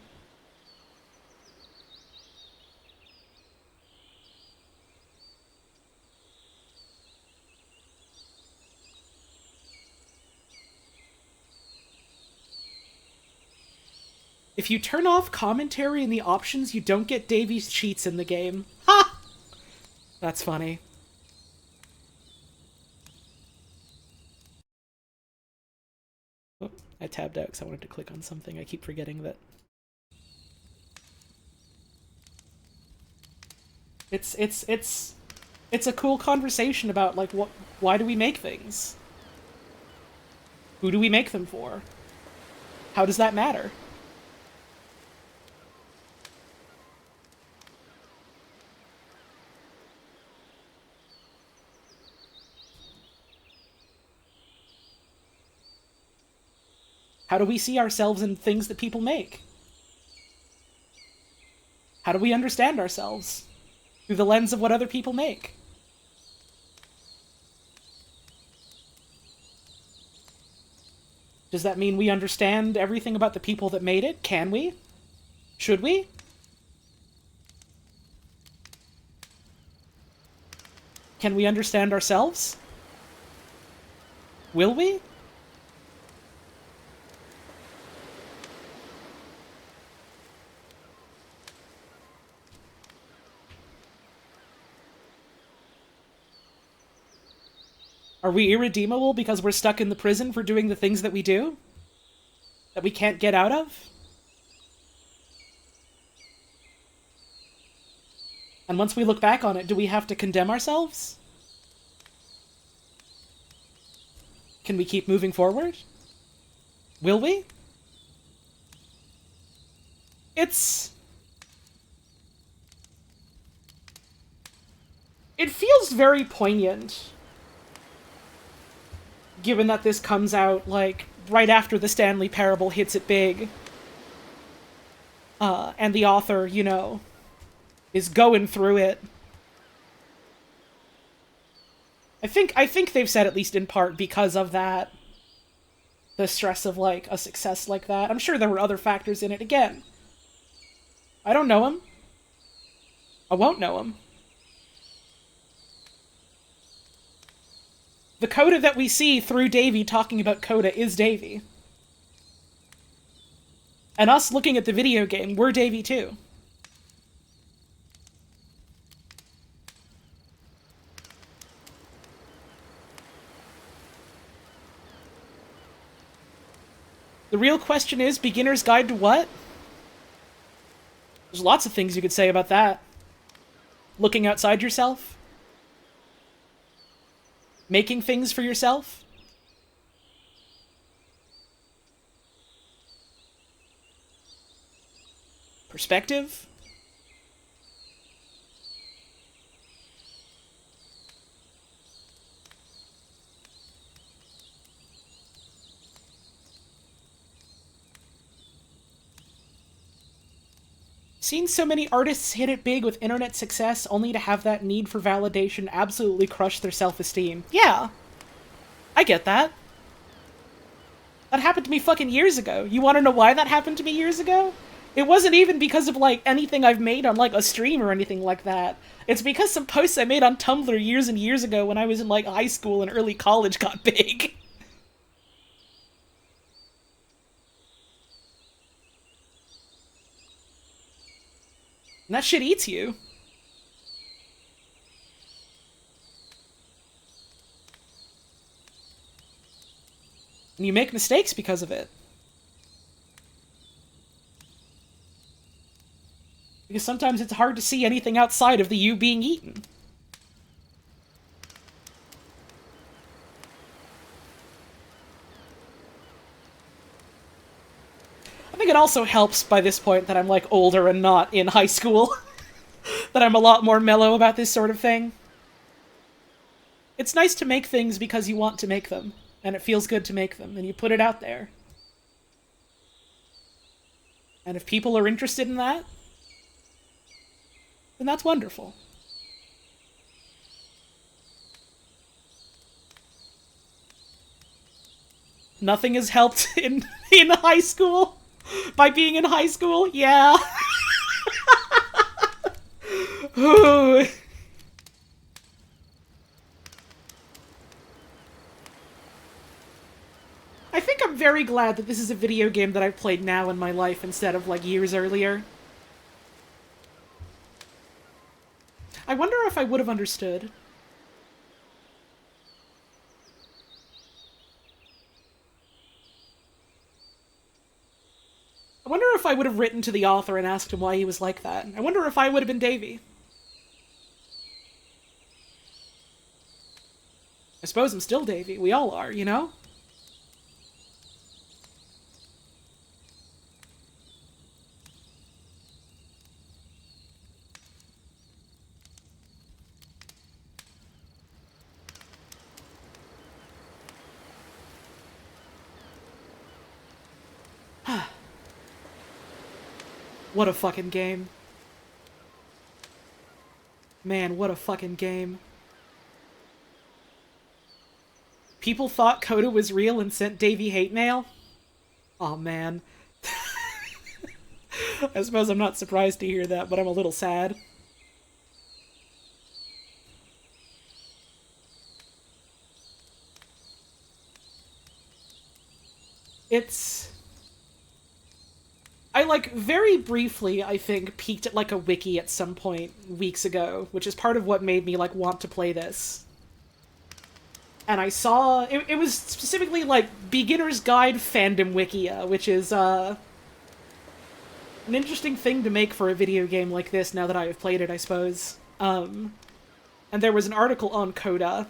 If you turn off commentary in the options, you don't get Davy's cheats in the game. Ha! That's funny. Oh, I tabbed out because I wanted to click on something. I keep forgetting that. It's a cool conversation about, like, why do we make things? Who do we make them for? How does that matter? How do we see ourselves in things that people make? How do we understand ourselves? Through the lens of what other people make. Does that mean we understand everything about the people that made it? Can we? Should we? Can we understand ourselves? Will we? Are we irredeemable because we're stuck in the prison for doing the things that we do? That we can't get out of? And once we look back on it, do we have to condemn ourselves? Can we keep moving forward? Will we? It feels very poignant. Given that this comes out, like, right after the Stanley Parable hits it big. And the author, you know, is going through it. I think they've said, at least in part, because of that. The stress of, like, a success like that. I'm sure there were other factors in it. Again, I don't know him. I won't know him. The Coda that we see through Davy talking about Coda is Davy. And us looking at the video game, we're Davy too. The real question is, beginner's guide to what? There's lots of things you could say about that. Looking outside yourself? Making things for yourself? Perspective? Seen so many artists hit it big with internet success only to have that need for validation absolutely crush their self-esteem. Yeah. I get that. That happened to me fucking years ago. You want to know why that happened to me years ago? It wasn't even because of, like, anything I've made on, like, a stream or anything like that. It's because some posts I made on Tumblr years and years ago when I was in, like, high school and early college got big. And that shit eats you. And you make mistakes because of it. Because sometimes it's hard to see anything outside of the you being eaten. I think it also helps by this point that I'm, like, older and not in high school. That I'm a lot more mellow about this sort of thing. It's nice to make things because you want to make them. And it feels good to make them, and you put it out there. And if people are interested in that, then that's wonderful. Nothing has helped in high school? By being in high school? Yeah. Ooh. I think I'm very glad that this is a video game that I've played now in my life instead of, like, years earlier. I wonder if I would have understood. I wonder if I would have written to the author and asked him why he was like that. I wonder if I would have been Davey. I suppose I'm still Davey. We all are, you know? What a fucking game. Man, what a fucking game. People thought Coda was real and sent Davey hate mail? Aw, man. I suppose I'm not surprised to hear that, but I'm a little sad. I, like, very briefly, I think, peeked at, like, a wiki at some point weeks ago, which is part of what made me, like, want to play this. And I saw... It was specifically, like, Beginner's Guide Fandom Wikia, which is, an interesting thing to make for a video game like this, now that I have played it, I suppose. And there was an article on Coda,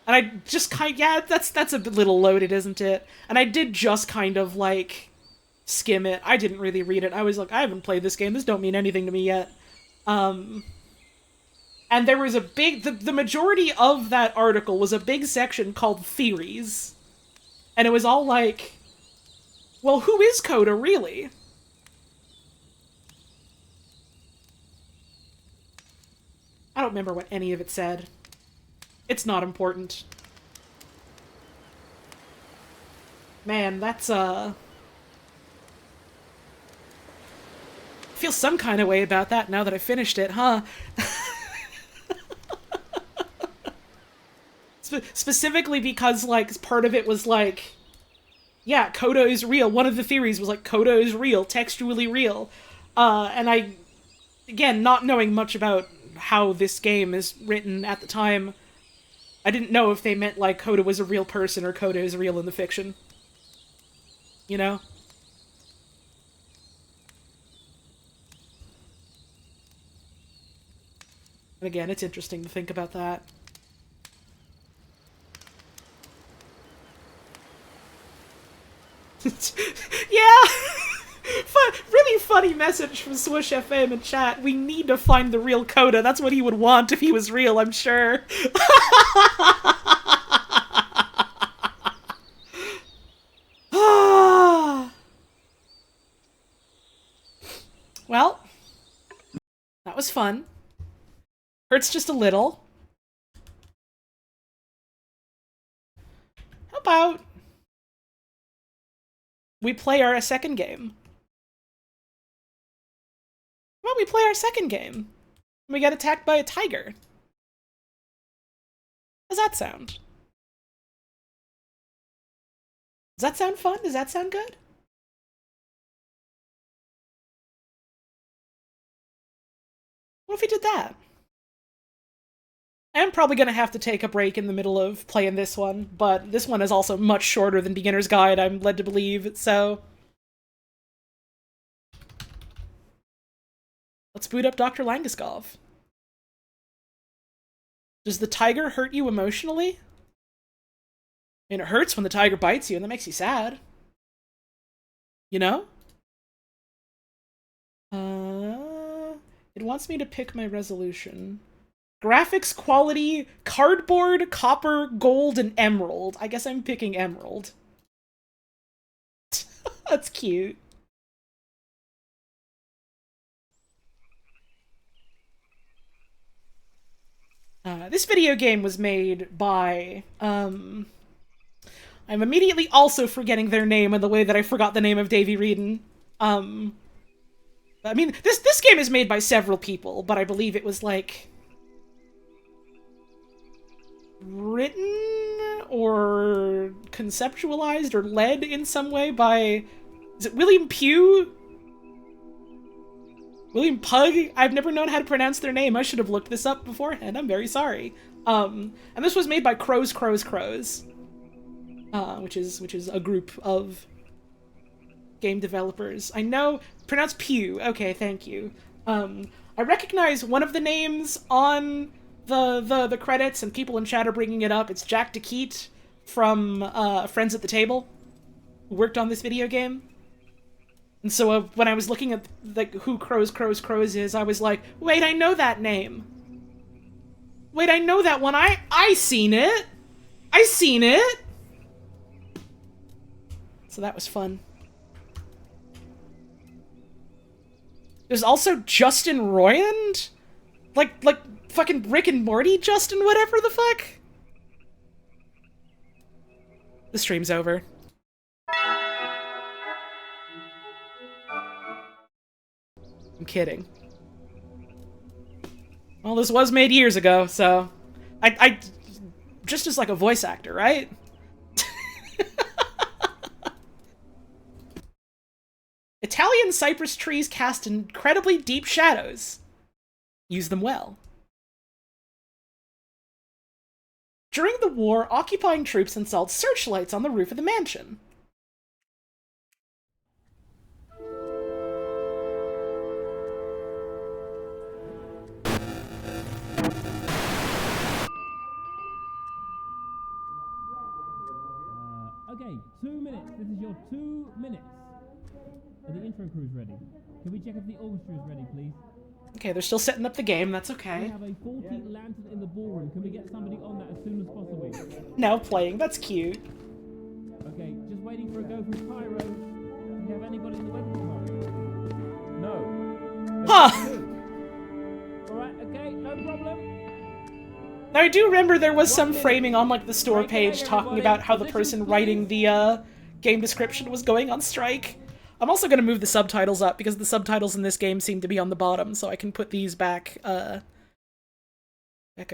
and I just yeah, that's a little loaded, isn't it? And I did just kind of, like... skim it. I didn't really read it. I was like, I haven't played this game. This don't mean anything to me yet. And there was a big... The majority of that article was a big section called Theories. And it was all like, well, who is Coda, really? I don't remember what any of it said. It's not important. Man, that's, feel some kind of way about that now that I finished it, huh? Specifically because, like, part of it was like, yeah, Coda is real. One of the theories was like, Coda is real, textually real. And I, again, not knowing much about how this game is written at the time, I didn't know if they meant, like, Coda was a real person or Coda is real in the fiction. You know? And again, it's interesting to think about that. Yeah! Really funny message from Swoosh FM in chat. We need to find the real Coda. That's what he would want if he was real, I'm sure. Well, that was fun. Hurts just a little. How about we play our second game? How about we play our second game? We get attacked by a tiger. How does that sound? Does that sound fun? Does that sound good? What if we did that? I am probably going to have to take a break in the middle of playing this one, but this one is also much shorter than Beginner's Guide, I'm led to believe, so... Let's boot up Dr. Langeskov. Does the tiger hurt you emotionally? I mean, it hurts when the tiger bites you, and that makes you sad. You know? It wants me to pick my resolution. Graphics quality, cardboard, copper, gold, and emerald. I guess I'm picking emerald. That's cute. This video game was made by, I'm immediately also forgetting their name in the way that I forgot the name of Davey Wreden. I mean, this game is made by several people, but I believe it was, like, written or conceptualized or led in some way by, is it William Pugh? William Pugh? I've never known how to pronounce their name. I should have looked this up beforehand. I'm very sorry. And this was made by Crows, which is a group of game developers. I know, pronounced Pew. Okay, thank you. I recognize one of the names on the credits, and people in chat are bringing it up. It's Jack DeKeat from Friends at the Table, who worked on this video game. And so when I was looking at like who Crows is, I was like, wait, I know that name. Wait, I know that one. I seen it. I seen it. So that was fun. There's also Justin Roiland? Like fucking Rick and Morty Justin whatever the fuck? The stream's over. I'm kidding. Well, this was made years ago, so... I just as like a voice actor, right? Italian cypress trees cast incredibly deep shadows. Use them well. During the war, occupying troops installed searchlights on the roof of the mansion. Okay, 2 minutes. This is your 2 minutes. Are the intro crews ready? Can we check if the orchestra is ready, please? Okay, they're still setting up the game, that's We okay. have a 40 lantern in the ballroom. Can we get somebody on that as soon as possible? Now playing, that's cute. Okay, just waiting for a go from Pyro. Do we have anybody in the weapon department? No. Huh! Alright, okay, no problem. Now I do remember there was some framing on like the store page talking about how the person writing the game description was going on strike. I'm also going to move the subtitles up because the subtitles in this game seem to be on the bottom, so I can put these back up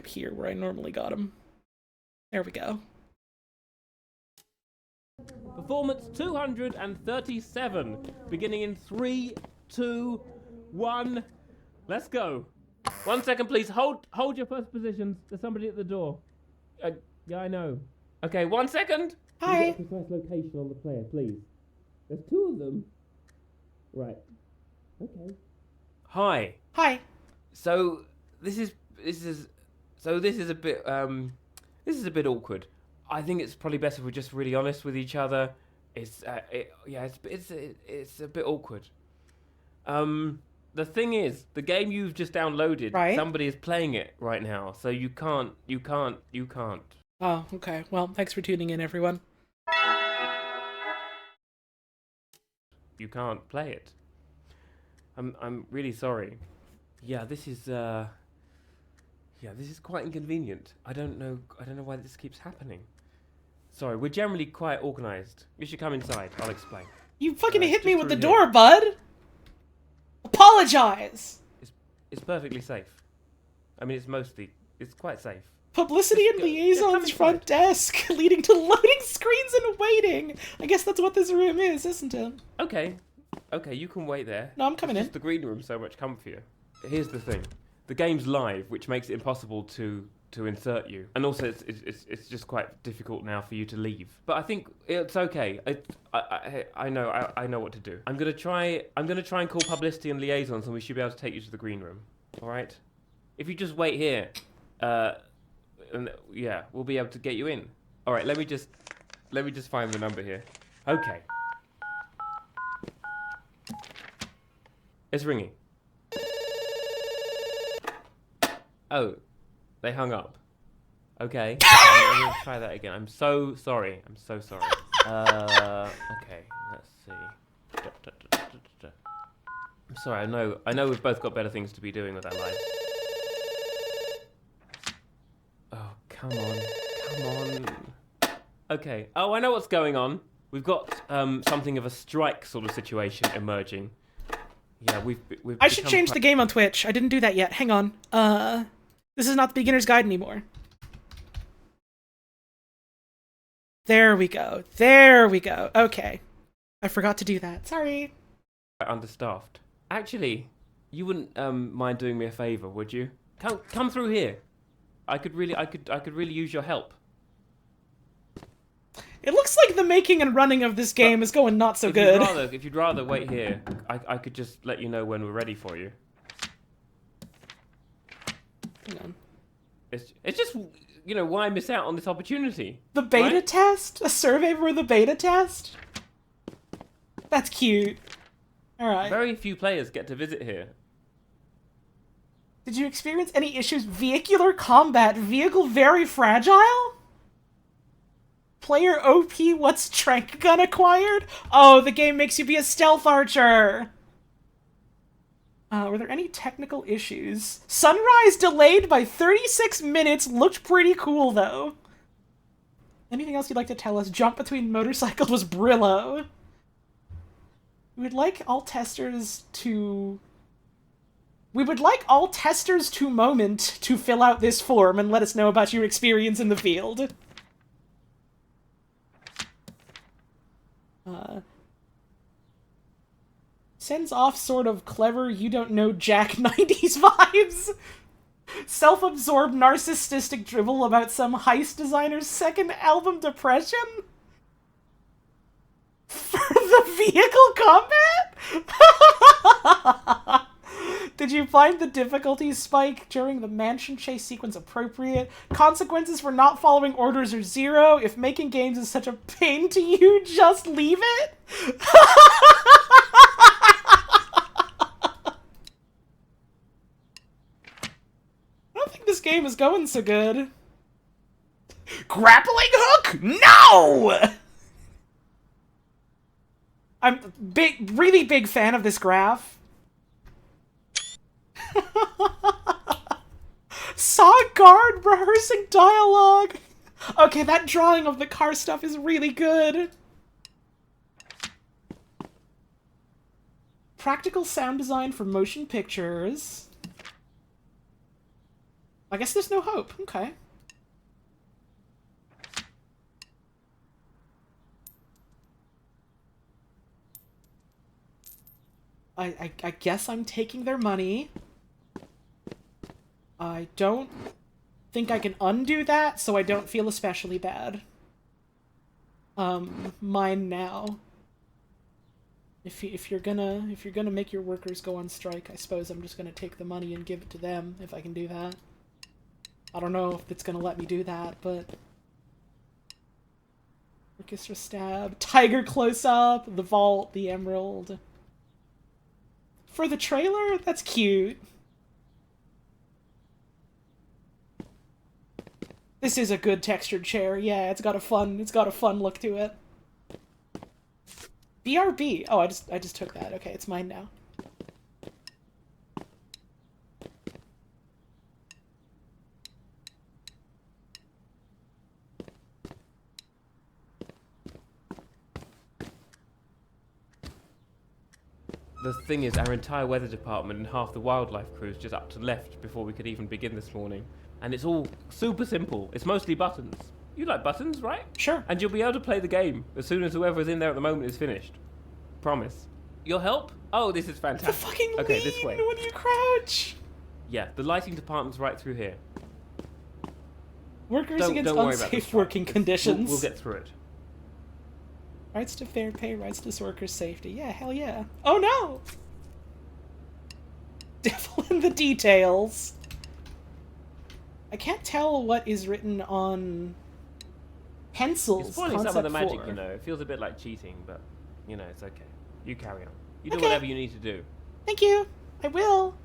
here where I normally got them. There we go. Performance 237, beginning in 3, 2, 1. Let's go. 1 second, please. Hold your first positions. There's somebody at the door. Yeah, I know. Okay, 1 second. Hi. Can you get a precise location on the player, please? There's 2 of them. Right. Okay. Hi. Hi. So this is a bit a bit awkward. I think it's probably best if we're just really honest with each other. It's a bit awkward. The thing is, the game you've just downloaded, Right. somebody is playing it right now, so you can't. Oh, okay. Well, thanks for tuning in, everyone. You can't play it. I'm really sorry. Yeah, this is quite inconvenient. I don't know why this keeps happening. Sorry, we're generally quite organised. You should come inside. I'll explain. You fucking hit just me with the through door, here. bud! Apologize! It's perfectly safe. I mean, it's quite safe. Publicity and Just come liaisons inside. front desk, leading to loading screens and waiting. I guess that's what this room is, isn't it? Okay, you can wait there. No, I'm coming It's in. just the green room's so much comfier. Here's the thing: the game's live, which makes it impossible to insert you, and also it's just quite difficult now for you to leave. But I think it's okay. I know what to do. I'm gonna try and call publicity and liaisons, and we should be able to take you to the green room. All right? If you just wait here, and yeah, we'll be able to get you in. All right. Let me just find the number here. Okay. It's ringing. Oh, they hung up. Okay. I'm gonna try that again. I'm so sorry. Okay, let's see. I'm sorry, I know we've both got better things to be doing with our lives. Oh, come on. Okay. Oh, I know what's going on. We've got something of a strike sort of situation emerging. Yeah, we've I should change the game on Twitch. I didn't do that yet. Hang on. This is not the beginner's guide anymore. There we go. Okay. I forgot to do that. Sorry. Understaffed. Actually, you wouldn't mind doing me a favor, would you? Come through here. I could really use your help. It looks like the making and running of this game is going not so good. If you'd rather wait here, I could just let you know when we're ready for you. Hang on. It's just, why miss out on this opportunity? The beta right? test? A survey for the beta test? That's cute. Alright. Very few players get to visit here. Did you experience any issues? Vehicular combat. Vehicle very fragile? Player OP, what's trank gun acquired? Oh, the game makes you be a stealth archer! Were there any technical issues? Sunrise delayed by 36 minutes. Looked pretty cool, though. Anything else you'd like to tell us? Jump between motorcycles was Brillo. We would like all testers to moment to fill out this form and let us know about your experience in the field. Sends off sort of clever, you don't know Jack 90s vibes. Self-absorbed narcissistic dribble about some heist designer's second album depression? For the vehicle combat? Did you find the difficulty spike during the mansion chase sequence appropriate? Consequences for not following orders are 0. If making games is such a pain to you, just leave it? I don't think this game is going so good. Grappling hook? No! I'm really big fan of this graph. Saw guard rehearsing dialogue. Okay, that drawing of the car stuff is really good. Practical sound design for motion pictures. I guess there's no hope. Okay. I guess I'm taking their money. I don't think I can undo that, so I don't feel especially bad. Mine now. If you're gonna make your workers go on strike, I suppose I'm just gonna take the money and give it to them, if I can do that. I don't know if it's gonna let me do that, but... Orchestra stab, tiger close-up, the vault, the emerald... For the trailer? That's cute. This is a good textured chair. Yeah, it's got a fun look to it. BRB. Oh, I just took that. Okay, it's mine now. The thing is, our entire weather department and half the wildlife crew is just up to left before we could even begin this morning. And it's all super simple. It's mostly buttons. You like buttons, right? Sure. And you'll be able to play the game as soon as whoever's in there at the moment is finished. Promise. Your help? Oh, this is fantastic. The fucking okay, lean this way. when you crouch. Yeah, the lighting department's right through here. Workers Don't against worry about unsafe this working conditions. We'll get through it. Rights to fair pay, rights to workers' safety. Yeah, hell yeah. Oh no! Devil in the details. I can't tell what is written on pencils. You're spoiling some of the magic, 4. you know. It feels a bit like cheating, but, you know, it's okay. You carry on. You do Okay. whatever you need to do. Thank you. I will.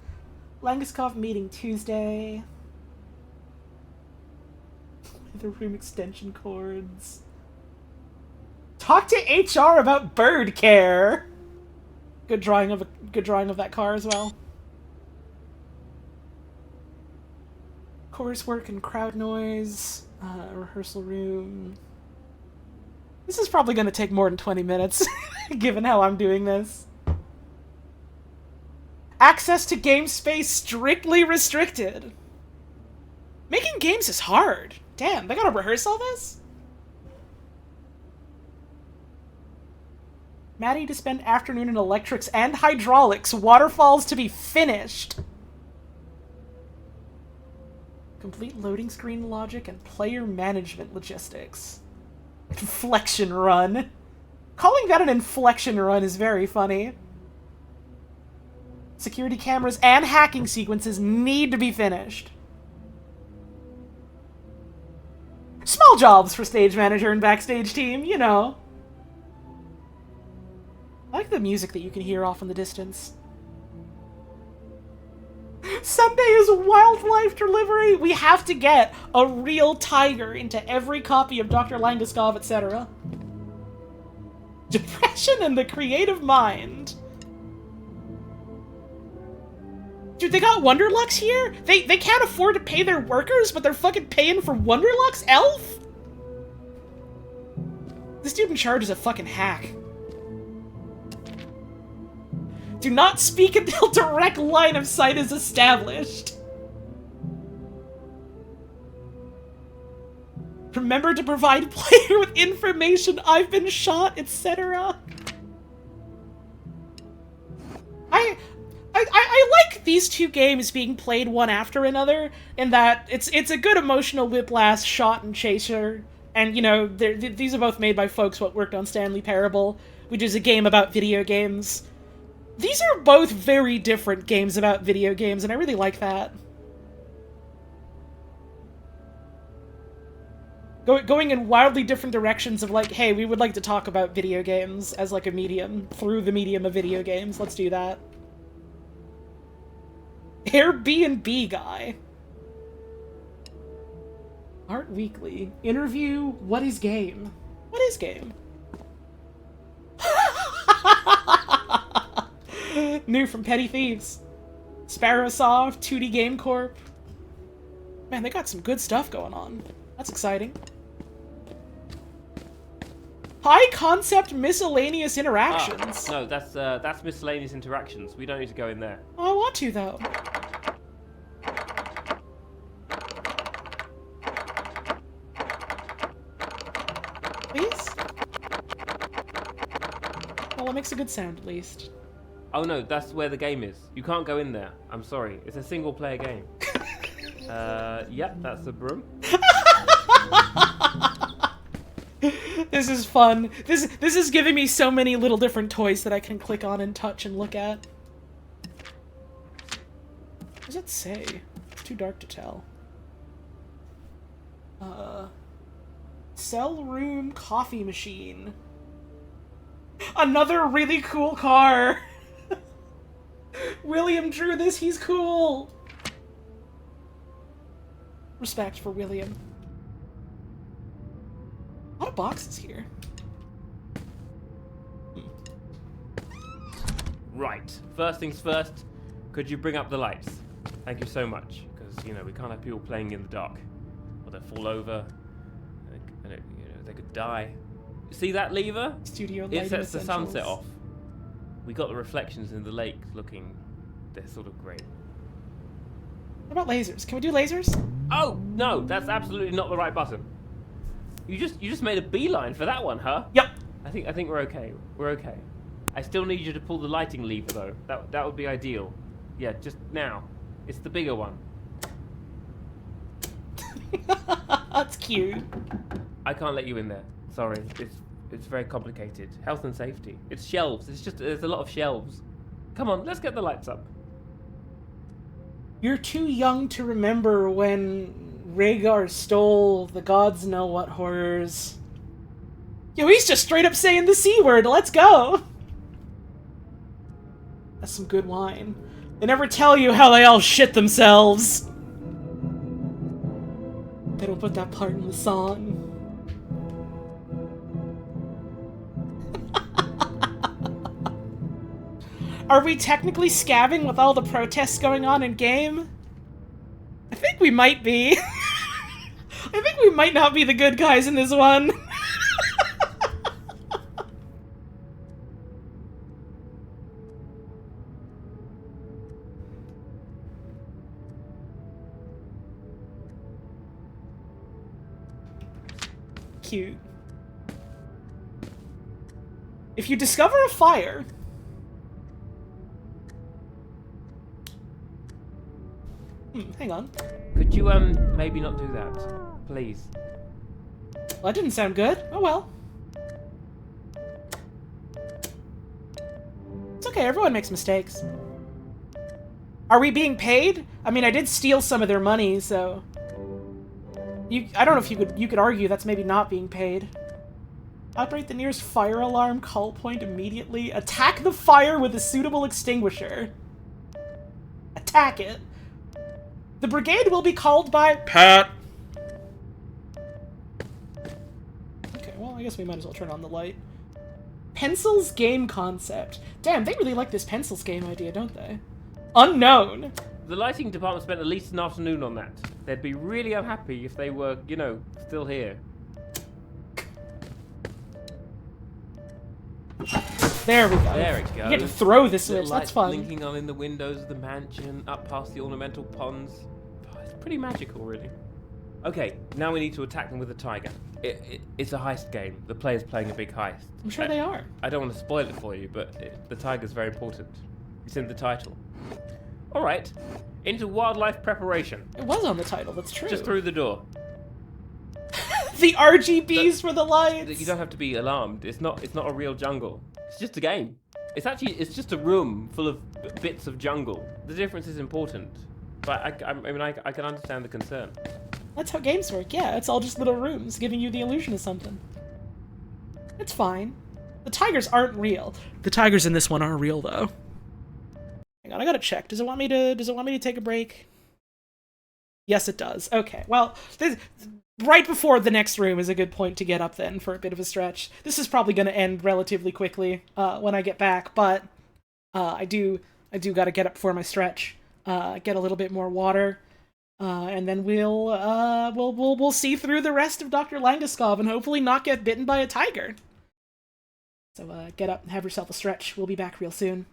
Langeskov meeting Tuesday. The room extension cords. Talk to HR about bird care. Good drawing of that car as well. Coursework and crowd noise. Rehearsal room. This is probably going to take more than 20 minutes, given how I'm doing this. Access to game space strictly restricted. Making games is hard. Damn, they gotta rehearse all this? Maddie to spend afternoon in electrics and hydraulics. Waterfalls to be finished. Complete loading screen logic and player management logistics. Inflection run. Calling that an inflection run is very funny. Security cameras and hacking sequences need to be finished. Small jobs for stage manager and backstage team, you know. I like the music that you can hear off in the distance. Sunday is wildlife delivery. We have to get a real tiger into every copy of Dr. Langeskov, etc. Depression and the creative mind. Dude, they got Wonderlux here? They can't afford to pay their workers, but they're fucking paying for Wonderlux? Elf? This dude in charge is a fucking hack. Do not speak until direct line of sight is established. Remember to provide player with information. I've been shot, etc. I like these two games being played one after another, in that it's a good emotional whiplash, shot and chaser, and you know these are both made by folks what worked on Stanley Parable, which is a game about video games. These are both very different games about video games, and I really like that. Going in wildly different directions of like, hey, we would like to talk about video games as like a medium, through the medium of video games. Let's do that. Airbnb guy. Art Weekly. Interview, what is game? What is game? New from Petty Thieves. Sparrowsoft, 2D Game Corp. Man, they got some good stuff going on. That's exciting. High concept miscellaneous interactions. No, that's miscellaneous interactions. We don't need to go in there. Oh, I want to, though. Please? Well, it makes a good sound, at least. Oh no, that's where the game is. You can't go in there. I'm sorry. It's a single player game. Yep, that's the broom. This is fun. This is giving me so many little different toys that I can click on and touch and look at. What does it say? It's too dark to tell. Cell room coffee machine. Another really cool car. William drew this, he's cool! Respect for William. A lot of boxes here. Right. First things first, could you bring up the lights? Thank you so much, because, you know, we can't have people playing in the dark. Or they'll fall over, and they could die. See that lever? Studio It lighting sets the essentials. sunset off. We got the reflections in the lake looking... They're sort of great. What about lasers? Can we do lasers? Oh, no, that's absolutely not the right button. You just made a beeline for that one, huh? Yep. I think we're okay. We're okay. I still need you to pull the lighting lever though. That would be ideal. Yeah, just now. It's the bigger one. That's cute. I can't let you in there. Sorry. It's very complicated. Health and safety. It's shelves. There's a lot of shelves. Come on, let's get the lights up. You're too young to remember when Rhaegar stole the gods know what horrors. Yo, he's just straight up saying the C word. Let's go. That's some good wine. They never tell you how they all shit themselves. They don't put that part in the song. Are we technically scabbing with all the protests going on in game? I think we might be. I think we might not be the good guys in this one. Cute. If you discover a fire... hang on. Could you maybe not do that, please? Well, that didn't sound good. Oh well. It's okay, everyone makes mistakes. Are we being paid? I mean, I did steal some of their money, so... I don't know if you could argue that's maybe not being paid. Operate the nearest fire alarm call point immediately. Attack the fire with a suitable extinguisher. Attack it. The brigade will be called by Pat. Okay, well, I guess we might as well turn on the light. Pencils game concept. Damn, they really like this pencils game idea, don't they? Unknown. The lighting department spent at least an afternoon on that. They'd be really unhappy if they were, you know, still here. There we go. There it goes. You get to throw the switch, Little that's lights fun. blinking on in the windows of the mansion, up past the ornamental ponds. Oh, it's pretty magical, really. Okay, now we need to attack them with a tiger. It's a heist game. The player's playing a big heist. I'm sure they are. I don't want to spoil it for you, but the tiger's very important. It's in the title. All right, into wildlife preparation. It was on the title, that's true. Just through the door. The RGBs for the lights! You don't have to be alarmed. It's not a real jungle. It's just a game. It's just a room full of bits of jungle. The difference is important. But I can understand the concern. That's how games work, yeah. It's all just little rooms giving you the illusion of something. It's fine. The tigers aren't real. The tigers in this one are real, though. Hang on, I gotta check. Does it want me to take a break? Yes, it does. Okay, well, right before the next room is a good point to get up then for a bit of a stretch. This is probably going to end relatively quickly when I get back, but I do gotta get up for my stretch, get a little bit more water, and then we'll see through the rest of Dr. Langeskov and hopefully not get bitten by a tiger. So get up and have yourself a stretch. We'll be back real soon.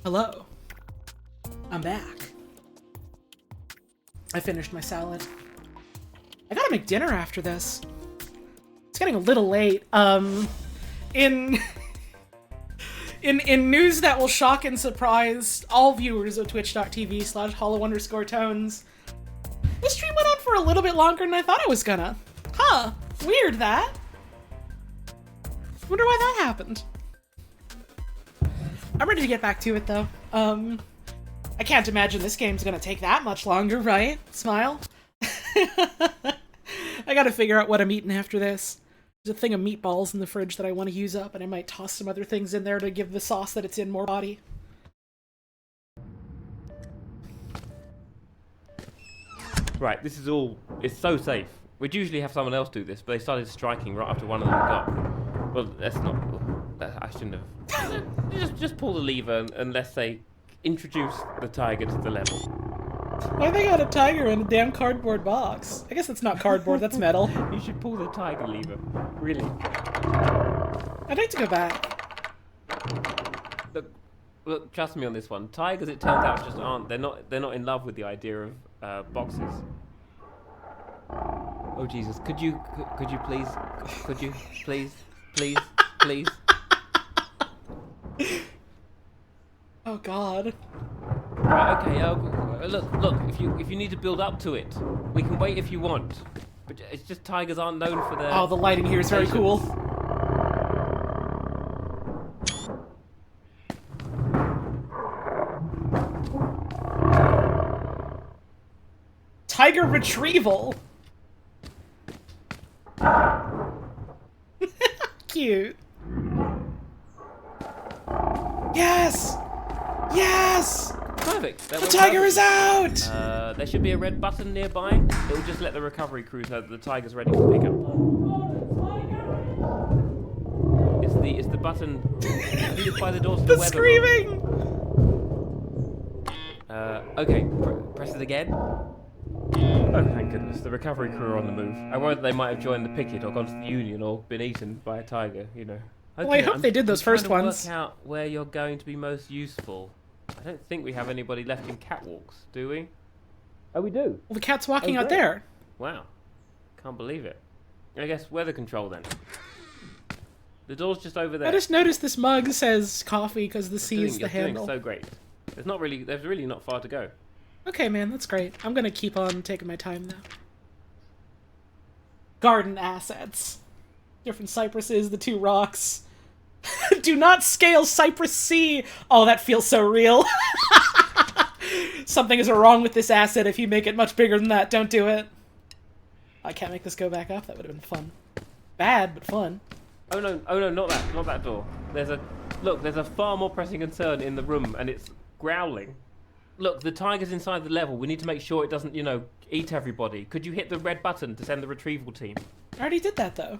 Hello. I'm back. I finished my salad. I gotta make dinner after this. It's getting a little late. In news that will shock and surprise all viewers of twitch.tv/hollow_tones, this stream went on for a little bit longer than I thought it was gonna. Huh. Weird that. Wonder why that happened. I'm ready to get back to it, though. I can't imagine this game's gonna take that much longer, right? Smile? I gotta figure out what I'm eating after this. There's a thing of meatballs in the fridge that I want to use up, and I might toss some other things in there to give the sauce that it's in more body. Right, this is all... It's so safe. We'd usually have someone else do this, but they started striking right after one of them got. Well, that's not... I shouldn't have... just pull the lever and let's say, introduce the tiger to the level. Why they got a tiger in a damn cardboard box? I guess that's not cardboard, that's metal. You should pull the tiger lever. Really. I'd like to go back. Look, trust me on this one. Tigers, it turns out, just aren't. They're not in love with the idea of boxes. Oh Jesus! Could you please? Could you please? Oh God. Right. Okay. Look. If you need to build up to it, we can wait if you want. But it's just tigers aren't known for their. Oh, the lighting here is very cool. Tiger retrieval. Cute. Yes! Yes! Perfect. The tiger is out! There should be a red button nearby. It will just let the recovery crews know that the tiger's ready to pick up. It's the button. I think it's by the doors to the weather. Screaming! Okay, press it again. Oh, thank goodness. The recovery crew are on the move. I worried that they might have joined the picket or gone to the union or been eaten by a tiger, you know. Okay, well, I hope they did those first ones. Work out where you're going to be most useful. I don't think we have anybody left in catwalks, do we? Oh, we do. Well, the cat's walking out there. Wow. Can't believe it. I guess weather control then. The door's just over there. I just noticed this mug says coffee because the C is the handle. You're doing so great. There's really not far to go. Okay, man, that's great. I'm gonna keep on taking my time now. Garden assets. Different cypresses, the 2 rocks. Do not scale Cypress C! Oh, that feels so real. Something is wrong with this asset if you make it much bigger than that. Don't do it. I can't make this go back up. That would have been fun. Bad, but fun. Oh no, not that door. There's a far more pressing concern in the room, and it's growling. Look, the tiger's inside the level. We need to make sure it doesn't, eat everybody. Could you hit the red button to send the retrieval team? I already did that, though.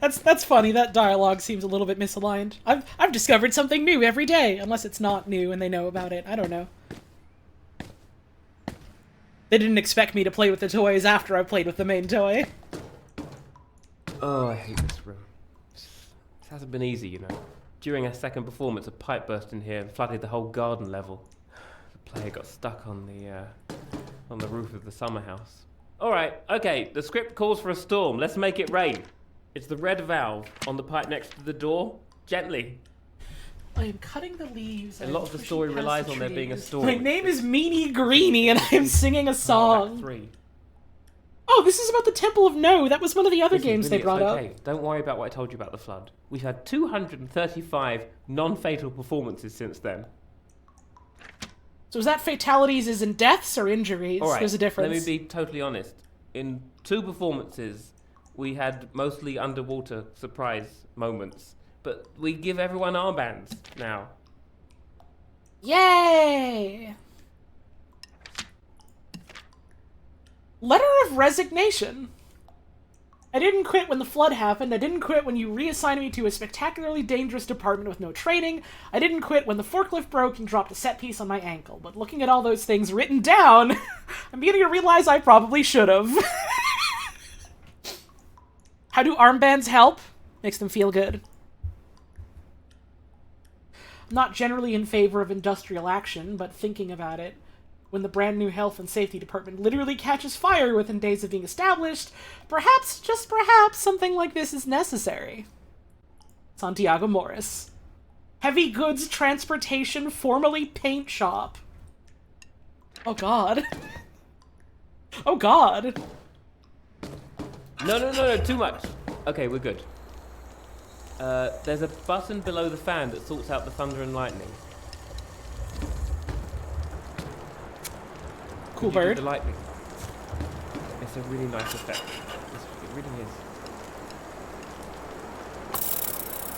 That's funny. That dialogue seems a little bit misaligned. I've discovered something new every day, unless it's not new and they know about it. I don't know. They didn't expect me to play with the toys after I played with the main toy. Oh, I hate this room. This hasn't been easy, During our second performance, a pipe burst in here and flooded the whole garden level. The player got stuck on the roof of the summer house. Alright, okay, the script calls for a storm. Let's make it rain. It's the red valve on the pipe next to the door. Gently. I am cutting the leaves. A lot of the story relies on there being a story. My name is Meanie Greenie and I am singing a song. 3. Oh, this is about the Temple of No. That was one of the other games they brought up. Don't worry about what I told you about the flood. We've had 235 non-fatal performances since then. So is that fatalities as in deaths or injuries? All right, there's a difference. Let me be totally honest. In 2 performances, we had mostly underwater surprise moments. But we give everyone armbands now. Yay! Letter of resignation. I didn't quit when the flood happened. I didn't quit when you reassigned me to a spectacularly dangerous department with no training. I didn't quit when the forklift broke and dropped a set piece on my ankle. But looking at all those things written down, I'm beginning to realize I probably should have. How do armbands help? Makes them feel good. not generally in favor of industrial action, but thinking about it, when the brand new health and safety department literally catches fire within days of being established, perhaps, just perhaps, something like this is necessary. Santiago Morris. Heavy goods transportation, formerly paint shop. Oh god. Oh god. No, too much. Okay, we're good. There's a button below the fan that sorts out the thunder and lightning. Cool Could you do bird. the lightning? It's a really nice effect. It really is.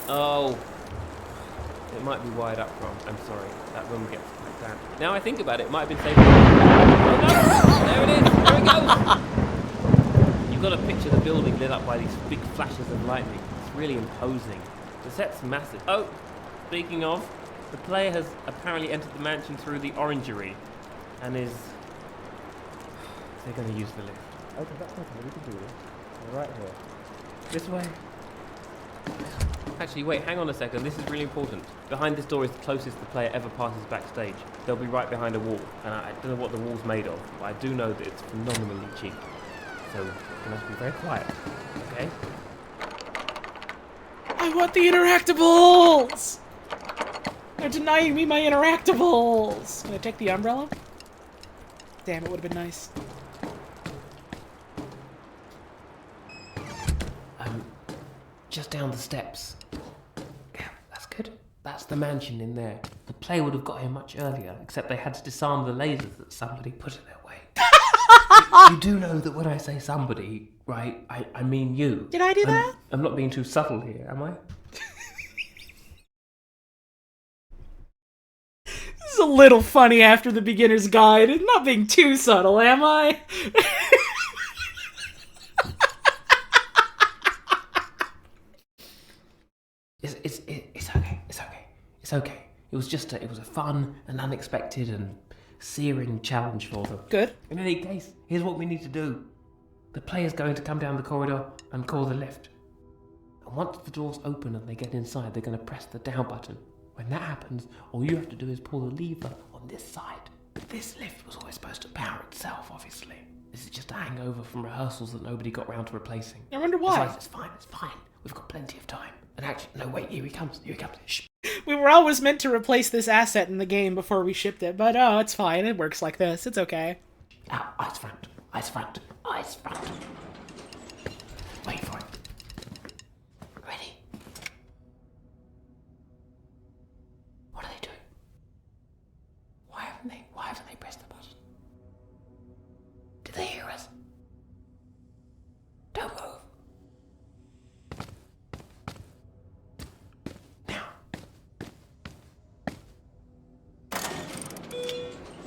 Oh. It might be wired up wrong. I'm sorry. That room gets like that. Now I think about it, it might have been saved. Oh no! There it is! There it goes! You've got to picture the building lit up by these big flashes of lightning. It's really imposing. The set's massive. Oh! Speaking of, the player has apparently entered the mansion through the orangery and is... They're going to use the lift. Okay, that's okay. We can do this. We're right here. This way. Actually, wait, hang on a second. This is really important. Behind this door is the closest the player ever passes backstage. They'll be right behind a wall, and I don't know what the wall's made of, but I do know that it's phenomenally cheap. So, you can have to be very quiet, okay? I want the interactables! They're denying me my interactables! Can I take the umbrella? Damn, it would have been nice. Just down the steps. Yeah, that's good. That's the mansion in there. The player would have got here much earlier, except they had to disarm the lasers that somebody put in their way. You do know that when I say somebody, right, I mean you. Did I do that? I'm not being too subtle here, am I? This is a little funny after the beginner's guide. I'm not being too subtle, am I? It's okay. It was just it was a fun and unexpected and searing challenge for them. Good. In any case, here's what we need to do. The player's going to come down the corridor and call the lift. And once the doors open and they get inside, they're going to press the down button. When that happens, all you have to do is pull the lever on this side. But this lift was always supposed to power itself, obviously. This is just a hangover from rehearsals that nobody got round to replacing. I wonder why. Besides, it's fine. We've got plenty of time. And actually, no, wait, here he comes. Shh. We were always meant to replace this asset in the game before we shipped it, but oh, it's fine. It works like this. It's okay. Eyes front. Wait for it. Ready? What are they doing? Why haven't they pressed the button? Did they hear us? Don't move.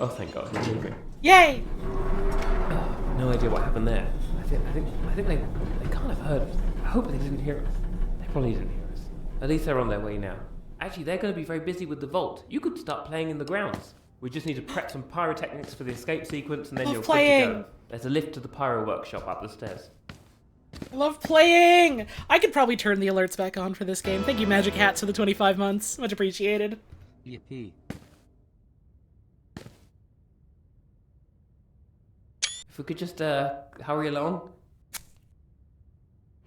Oh, thank God, we're moving. Yay! Oh, no idea what happened there. I think they can't have heard us. I hope they didn't hear us. They probably didn't hear us. At least they're on their way now. Actually, they're going to be very busy with the vault. You could start playing in the grounds. We just need to prep some pyrotechnics for the escape sequence, and then you're good to go. There's a lift to the pyro workshop up the stairs. I love playing! I could probably turn the alerts back on for this game. Thank you, Magic Hats, for the 25 months. Much appreciated. Yippee. If we could just hurry along.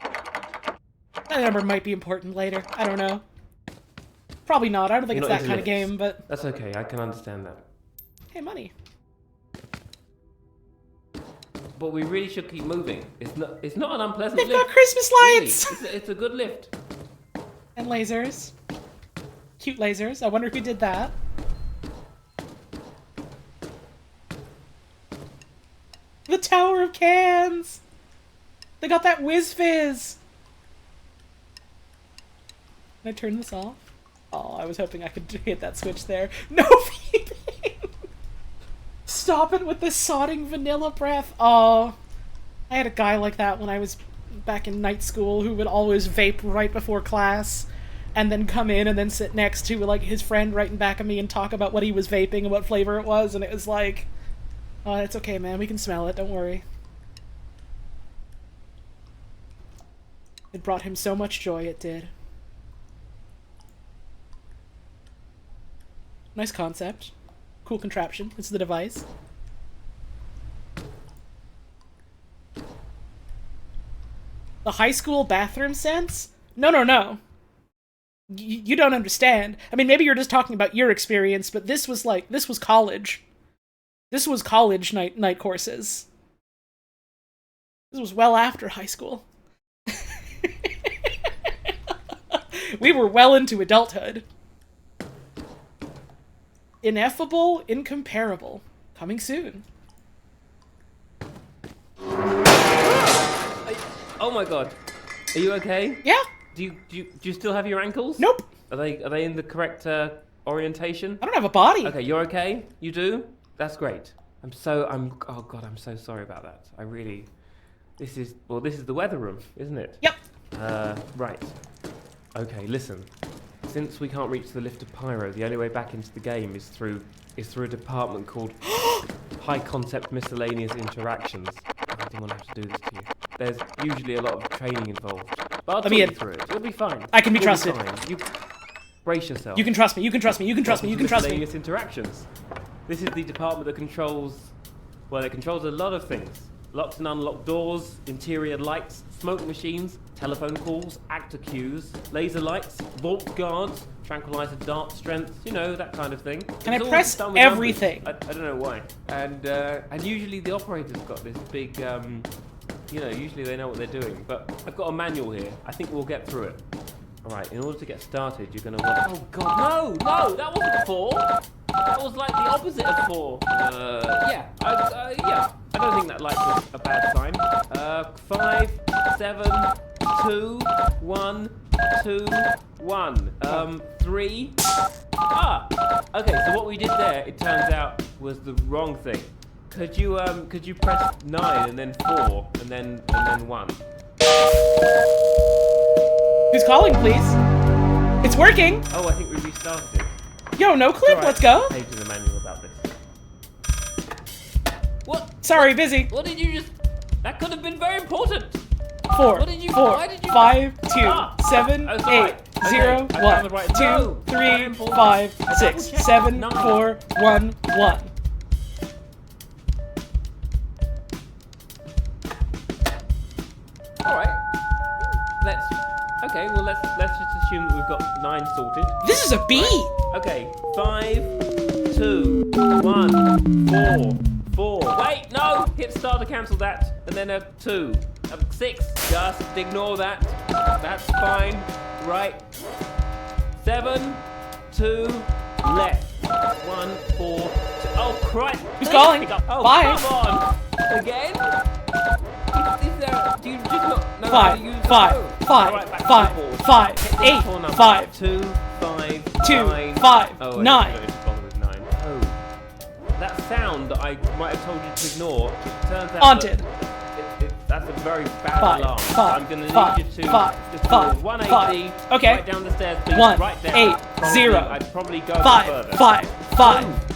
That number might be important later. I don't know. Probably not. I don't think it's that kind of game, but... That's okay. I can understand that. Hey, money. But we really should keep moving. It's not an unpleasant They've lift. got Christmas lights! Really. It's a good lift. And lasers. Cute lasers. I wonder who did that. The Tower of Cans! They got that whiz fizz! Can I turn this off? Oh, I was hoping I could hit that switch there. No vaping! Stop it with the sodding vanilla breath. Oh, I had a guy like that when I was back in night school who would always vape right before class and then come in and then sit next to like his friend right in back of me and talk about what he was vaping and what flavor it was, and it was like, oh, it's okay, man. We can smell it. Don't worry. It brought him so much joy, it did. Nice concept. Cool contraption. It's the device. The high school bathroom sense? No. You don't understand. I mean, maybe you're just talking about your experience, but this was college. This was college night courses. This was well after high school. We were well into adulthood. Ineffable, incomparable. Coming soon. Oh my god. Are you okay? Yeah. Do you still have your ankles? Nope. Are they in the correct orientation? I don't have a body. Okay, you're okay? You do? That's great. Oh god, I'm so sorry about that. This is the weather room, isn't it? Yep. Right. Okay, listen. Since we can't reach the lift of Pyro, the only way back into the game is through a department called High Concept Miscellaneous Interactions. I didn't want to have to do this to you. There's usually a lot of training involved. But I'll talk you through it. You'll be fine. I can be trusted. You brace yourself. You can trust me. You can trust me. You can trust me. You can trust me. Miscellaneous Interactions. This is the department that controls a lot of things. Locked and unlocked doors, interior lights, smoke machines, telephone calls, actor cues, laser lights, vault guards, tranquilizer dart strength, that kind of thing. Can I press everything? I don't know why. And usually the operator's got this big, usually they know what they're doing. But I've got a manual here. I think we'll get through it. All right, in order to get started, you're going to want... Oh, God, no, that wasn't 4. That was like the opposite of 4. Yeah. I don't think that light was a bad sign. 5, 7, 2, 1, 2, 1. 3. Okay, so what we did there, it turns out, was the wrong thing. Could you press 9 and then 4 and then 1? Who's calling, please? It's working. Oh, I think we restarted it. Yo, no clip. Right. Let's go. Page in the manual about this. What? Sorry, busy. What did you just... That could have been very important. 4, What did you... 4, Why did you... 5, 2, Ah. 7, Oh, 8, sorry. 0, Okay, I 1, found the right- 2, No. 3, Very important. 5, I 6, double-checked. 7, 9. 4, 1, 1. All right. Let's just assume that we've got 9 sorted. This is a beat. Okay. 5, 2, 1, 4. Wait, no! Hit start to cancel that, and then a 2. 6. Just ignore that. That's fine. Right. 7, 2, left. 1, 4, 2. Oh, Christ! Who's calling? Oh, Bye. come on! Again? Is there? Do you just not know how to use the 5, phone? 5, Alright, back to 5, the board. 5, Hit the 8, four number. 5, 2, 5, 2, 9. 5, Oh, I 9. don't need to bother with 9. Oh. That sound that I might have told you to ignore turns out Haunted. that's a very bad 5, alarm. 5, I'm going to 5, need you to 5, just do 5, 180 Okay. right down the stairs, please. 1, right there. 8, Probably, 0. I'd probably go 5, further. 5, 5.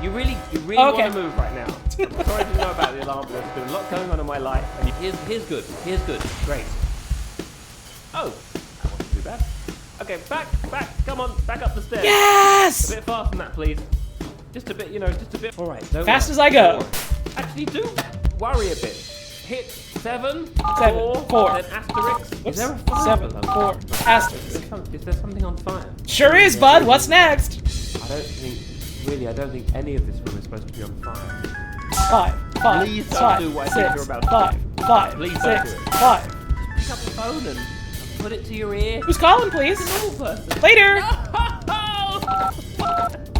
You really Okay. want to move right now. I'm sorry to know about the alarm, but there's been a lot going on in my life. And here's good. Great. Oh, that wasn't too bad. Okay, back. Come on, back up the stairs. Yes! A bit faster than that, please. Just a bit, just a bit. All right. Don't Fast worry. as I go. Actually, do worry a bit. Hit 7, 7, 4. then asterisk. Whoops. Is there a fire 7, below? 4, asterisk. Is there something on fire? Sure is, bud. What's next? I don't think any of this room is supposed to be on fire. 5, 5, Please don't 5, do what I think 6, you're about to 5, 5, Please don't 6, do it. 5. Pick up the phone and put it to your ear. Who's calling, please? Normal person. Later. No!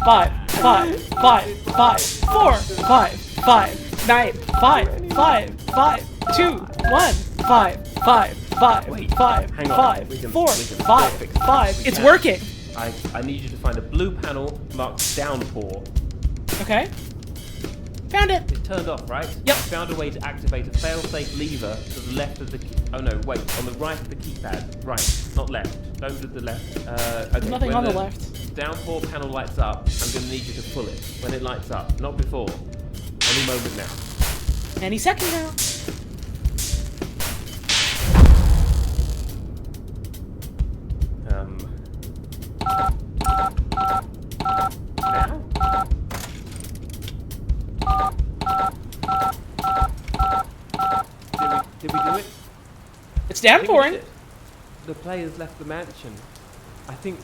5, 5, 5, 5, 4, 5, 5, 9, 5, 5, 5, 2, 1, 5, 5, 5, Wait, 5, hang on. 5, We can 4, fix it. 5, 5. We It's can. working. I need you to find a blue panel marked downpour. Okay. Found it. It's turned off, right? Yep. You found a way to activate a fail-safe lever to the left of the key. Oh no, wait, on the right of the keypad. Right, not left. Don't do the left. Okay. There's nothing when on the left. Downpour panel lights up, I'm going to need you to pull it when it lights up, not before. Any moment now. Any second now. Now. Did we do it? It's I think we downpouring. did it. The players left the mansion. I think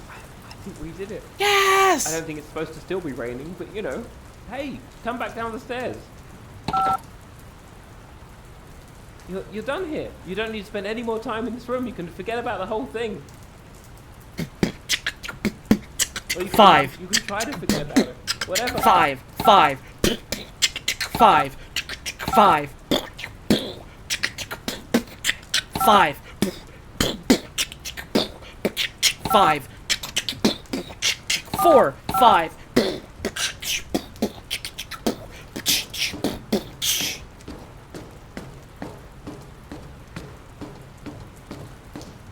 we did it. Yes! I don't think it's supposed to still be raining, but you know, hey, come back down the stairs. You're done here. You don't need to spend any more time in this room. You can forget about the whole thing. Or you can, 5. You can try to forget about it. Whatever. 5. 5. 5. 5. 5. 5. 4. 5.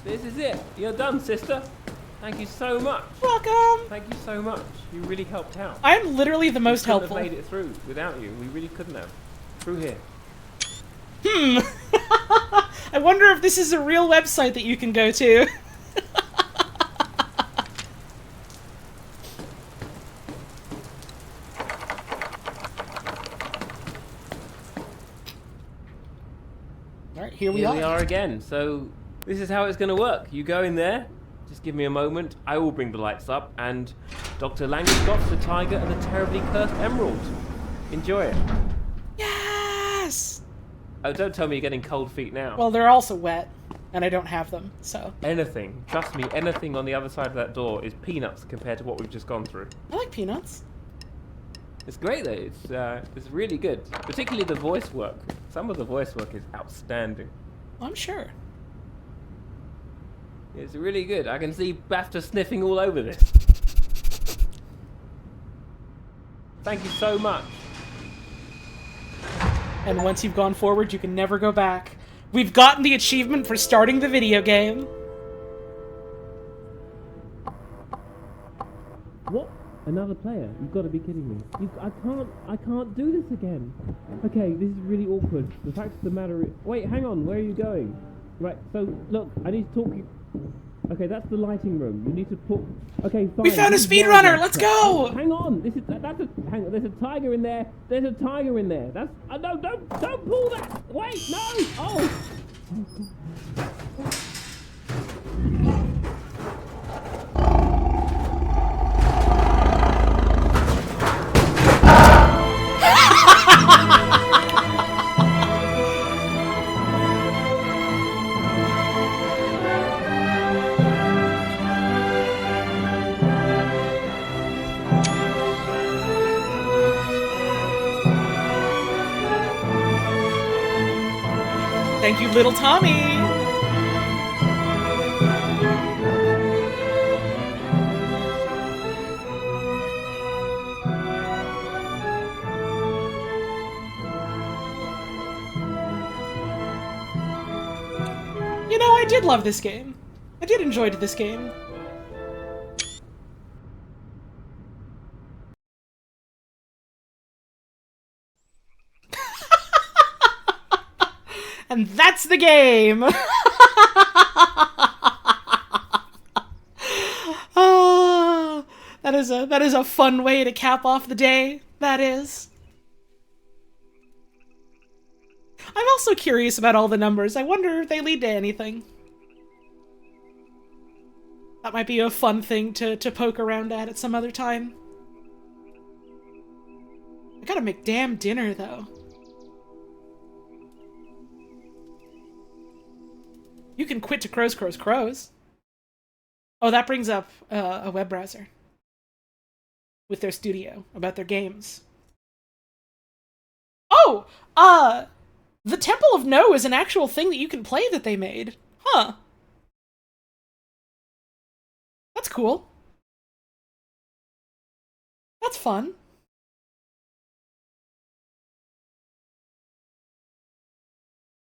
This is it. You're done, sister. Thank you so much. Welcome! Thank you so much. You really helped out. I'm literally the most We couldn't helpful. have made it through without you. We really couldn't have. Through here. I wonder if this is a real website that you can go to. Alright, here we are. Again. So this is how it's going to work. You go in there. Just give me a moment. I will bring the lights up. And Dr. Langeskov, the tiger, and the terribly cursed emerald. Enjoy it. Yes! Oh, don't tell me you're getting cold feet now. Well, they're also wet, and I don't have them, so. Anything. Trust me, anything on the other side of that door is peanuts compared to what we've just gone through. I like peanuts. It's great though. It's really good. Particularly the voice work. Some of the voice work is outstanding. I'm sure. It's really good. I can see BAFTA sniffing all over this. Thank you so much. And once you've gone forward, you can never go back. We've gotten the achievement for starting the video game. What? Another player? You've got to be kidding me. I can't do this again. Okay, this is really awkward. The fact of the matter is... Wait, hang on, where are you going? Right, so, look, I need to talk you... Okay, that's the lighting room. You need to put... Okay, fine. We found a speedrunner! Let's go! Hang on, hang on, there's a tiger in there. There's a tiger in there. That's... no, don't pull that! Wait, no! Oh! Thank you, little Tommy! You know, I did love this game. I did enjoy this game. And that's the game! Oh, that is a fun way to cap off the day. That is. I'm also curious about all the numbers. I wonder if they lead to anything. That might be a fun thing to poke around at some other time. I gotta make damn dinner, though. You can quit to crows. Oh, that brings up a web browser. With their studio, about their games. Oh! The Temple of No is an actual thing that you can play that they made. Huh. That's cool. That's fun.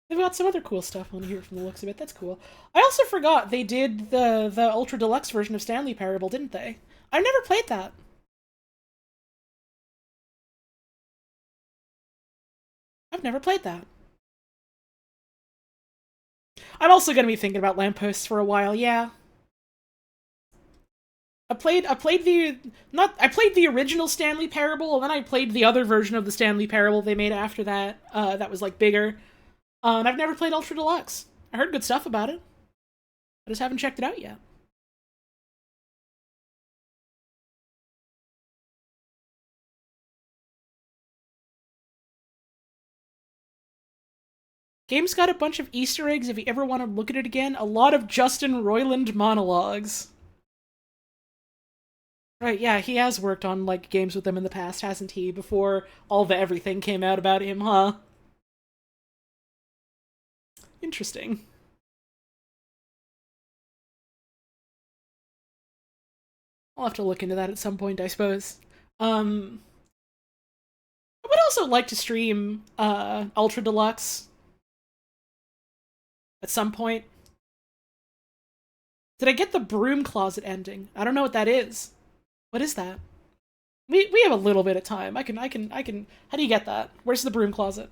They've got some other cool stuff on here from the looks of it. That's cool. I also forgot they did the Ultra Deluxe version of Stanley Parable, didn't they? I've never played that. I've never played that. I'm also going to be thinking about Lampposts for a while, yeah. I played the original Stanley Parable, and then I played the other version of the Stanley Parable they made after that. That was like bigger. And I've never played Ultra Deluxe. I heard good stuff about it. I just haven't checked it out yet. Game's got a bunch of Easter eggs if you ever want to look at it again. A lot of Justin Roiland monologues. Right, yeah, he has worked on, like, games with them in the past, hasn't he? Before all the everything came out about him, huh? Interesting. I'll have to look into that at some point, I suppose. I would also like to stream, Ultra Deluxe. At some point. Did I get the broom closet ending? I don't know what that is. What is that? We have a little bit of time. I can, how do you get that? Where's the broom closet?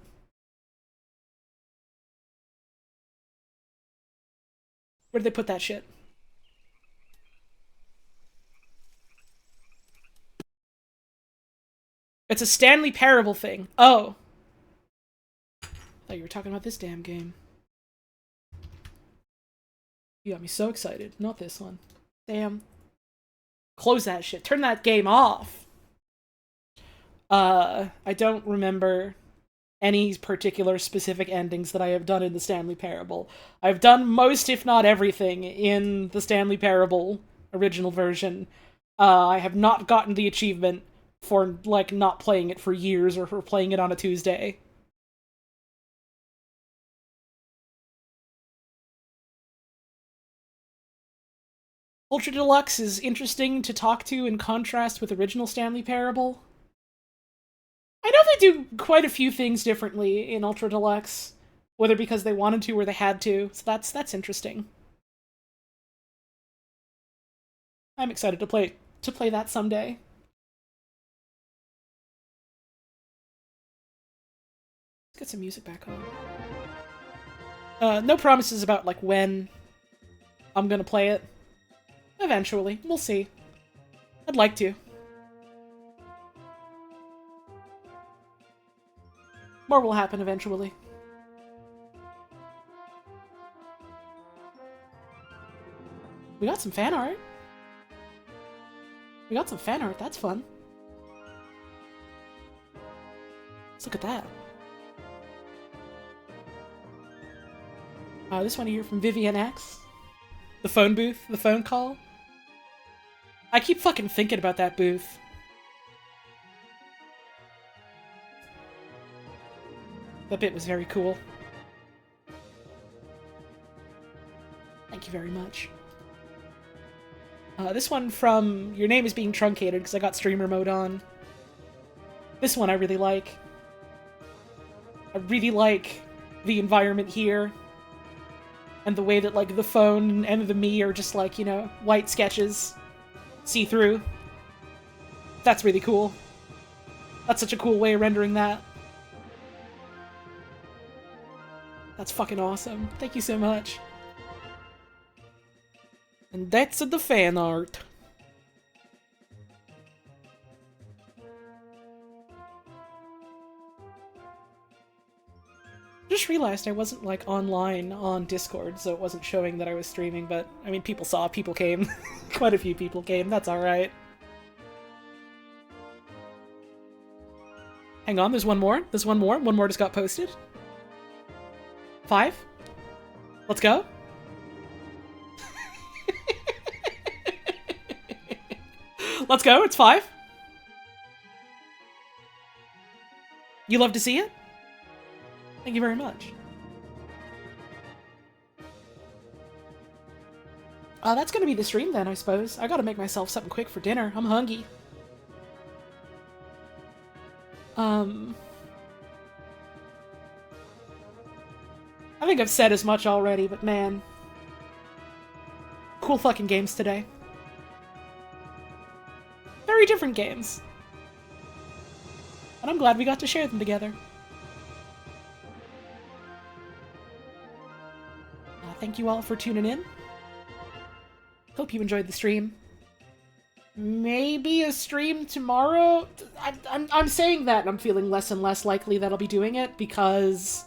Where did they put that shit? It's a Stanley Parable thing. Oh. I thought you were talking about this damn game. You got me so excited. Not this one. Damn. Close that shit. Turn that game off. I don't remember any particular specific endings that I have done in the Stanley Parable. I've done most, if not everything, in the Stanley Parable original version. I have not gotten the achievement for, like, not playing it for years or for playing it on a Tuesday. Ultra Deluxe is interesting to talk to in contrast with original Stanley Parable. I know they do quite a few things differently in Ultra Deluxe, whether because they wanted to or they had to, so that's interesting. I'm excited to play that someday. Let's get some music back on. No promises about, like, when I'm gonna play it. Eventually. We'll see. I'd like to. More will happen eventually. We got some fan art. That's fun. Let's look at that. This one here from Vivian X. The phone booth, the phone call. I keep fucking thinking about that booth. That bit was very cool. Thank you very much. This one from Your Name is Being Truncated because I got streamer mode on. This one I really like. I really like the environment here. And the way that, like, the phone and the me are just, like, you know, white sketches. See-through. That's really cool. That's such a cool way of rendering that. That's fucking awesome. Thank you so much. And that's the fan art. Just realized I wasn't, like, online on Discord, so it wasn't showing that I was streaming, but, I mean, people saw, people came. Quite a few people came, that's alright. Hang on, there's one more. One more just got posted. 5. Let's go. Let's go, it's 5. You love to see it? Thank you very much. That's gonna be the stream then, I suppose. I gotta make myself something quick for dinner. I'm hungry. I think I've said as much already, but man. Cool fucking games today. Very different games. And I'm glad we got to share them together. Thank you all for tuning in. Hope you enjoyed the stream. maybe a stream tomorrow. I'm saying that and I'm feeling less and less likely that I'll be doing it because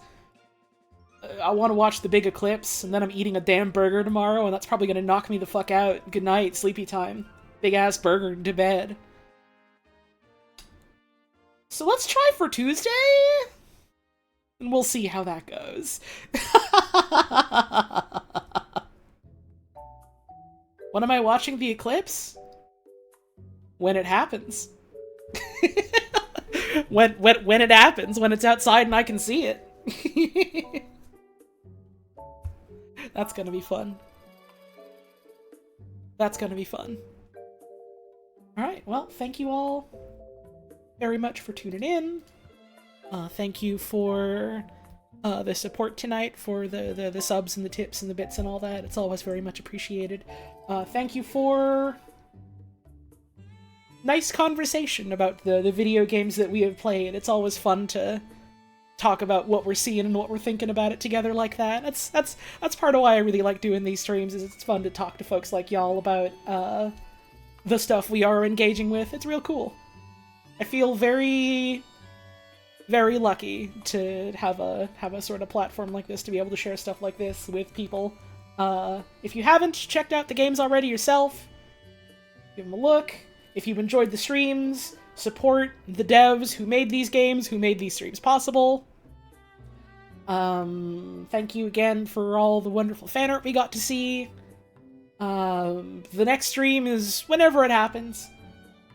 I want to watch the big eclipse, and then I'm eating a damn burger tomorrow, and that's probably going to knock me the fuck out. Good night, sleepy time. Big ass burger to bed. So let's try for Tuesday, and we'll see how that goes. When am I watching the eclipse? When it happens. when it happens, when it's outside and I can see it. That's gonna be fun. That's gonna be fun. Alright, well, thank you all very much for tuning in. Thank you for the support tonight, for the subs and the tips and the bits and all that. It's always very much appreciated. Thank you for nice conversation about the video games that we have played. It's always fun to talk about what we're seeing and what we're thinking about it together like that. That's part of why I really like doing these streams, is it's fun to talk to folks like y'all about the stuff we are engaging with. It's real cool. I feel very, very lucky to have a sort of platform like this, to be able to share stuff like this with people. If you haven't checked out the games already yourself, give them a look. If you've enjoyed the streams, support the devs who made these games, who made these streams possible. Thank you again for all the wonderful fan art we got to see. The next stream is whenever it happens.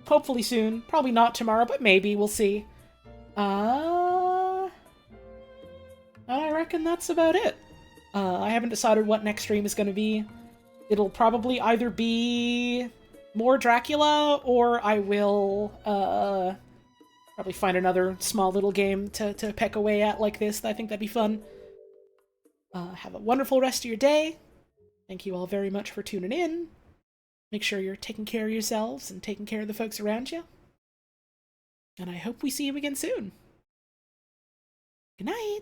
Hopefully soon. Probably not tomorrow, but maybe. We'll see. I reckon that's about it. I haven't decided what next stream is going to be. It'll probably either be more Dracula, or I will probably find another small little game to peck away at like this. I think that'd be fun. Have a wonderful rest of your day. Thank you all very much for tuning in. Make sure you're taking care of yourselves and taking care of the folks around you. And I hope we see you again soon. Good night.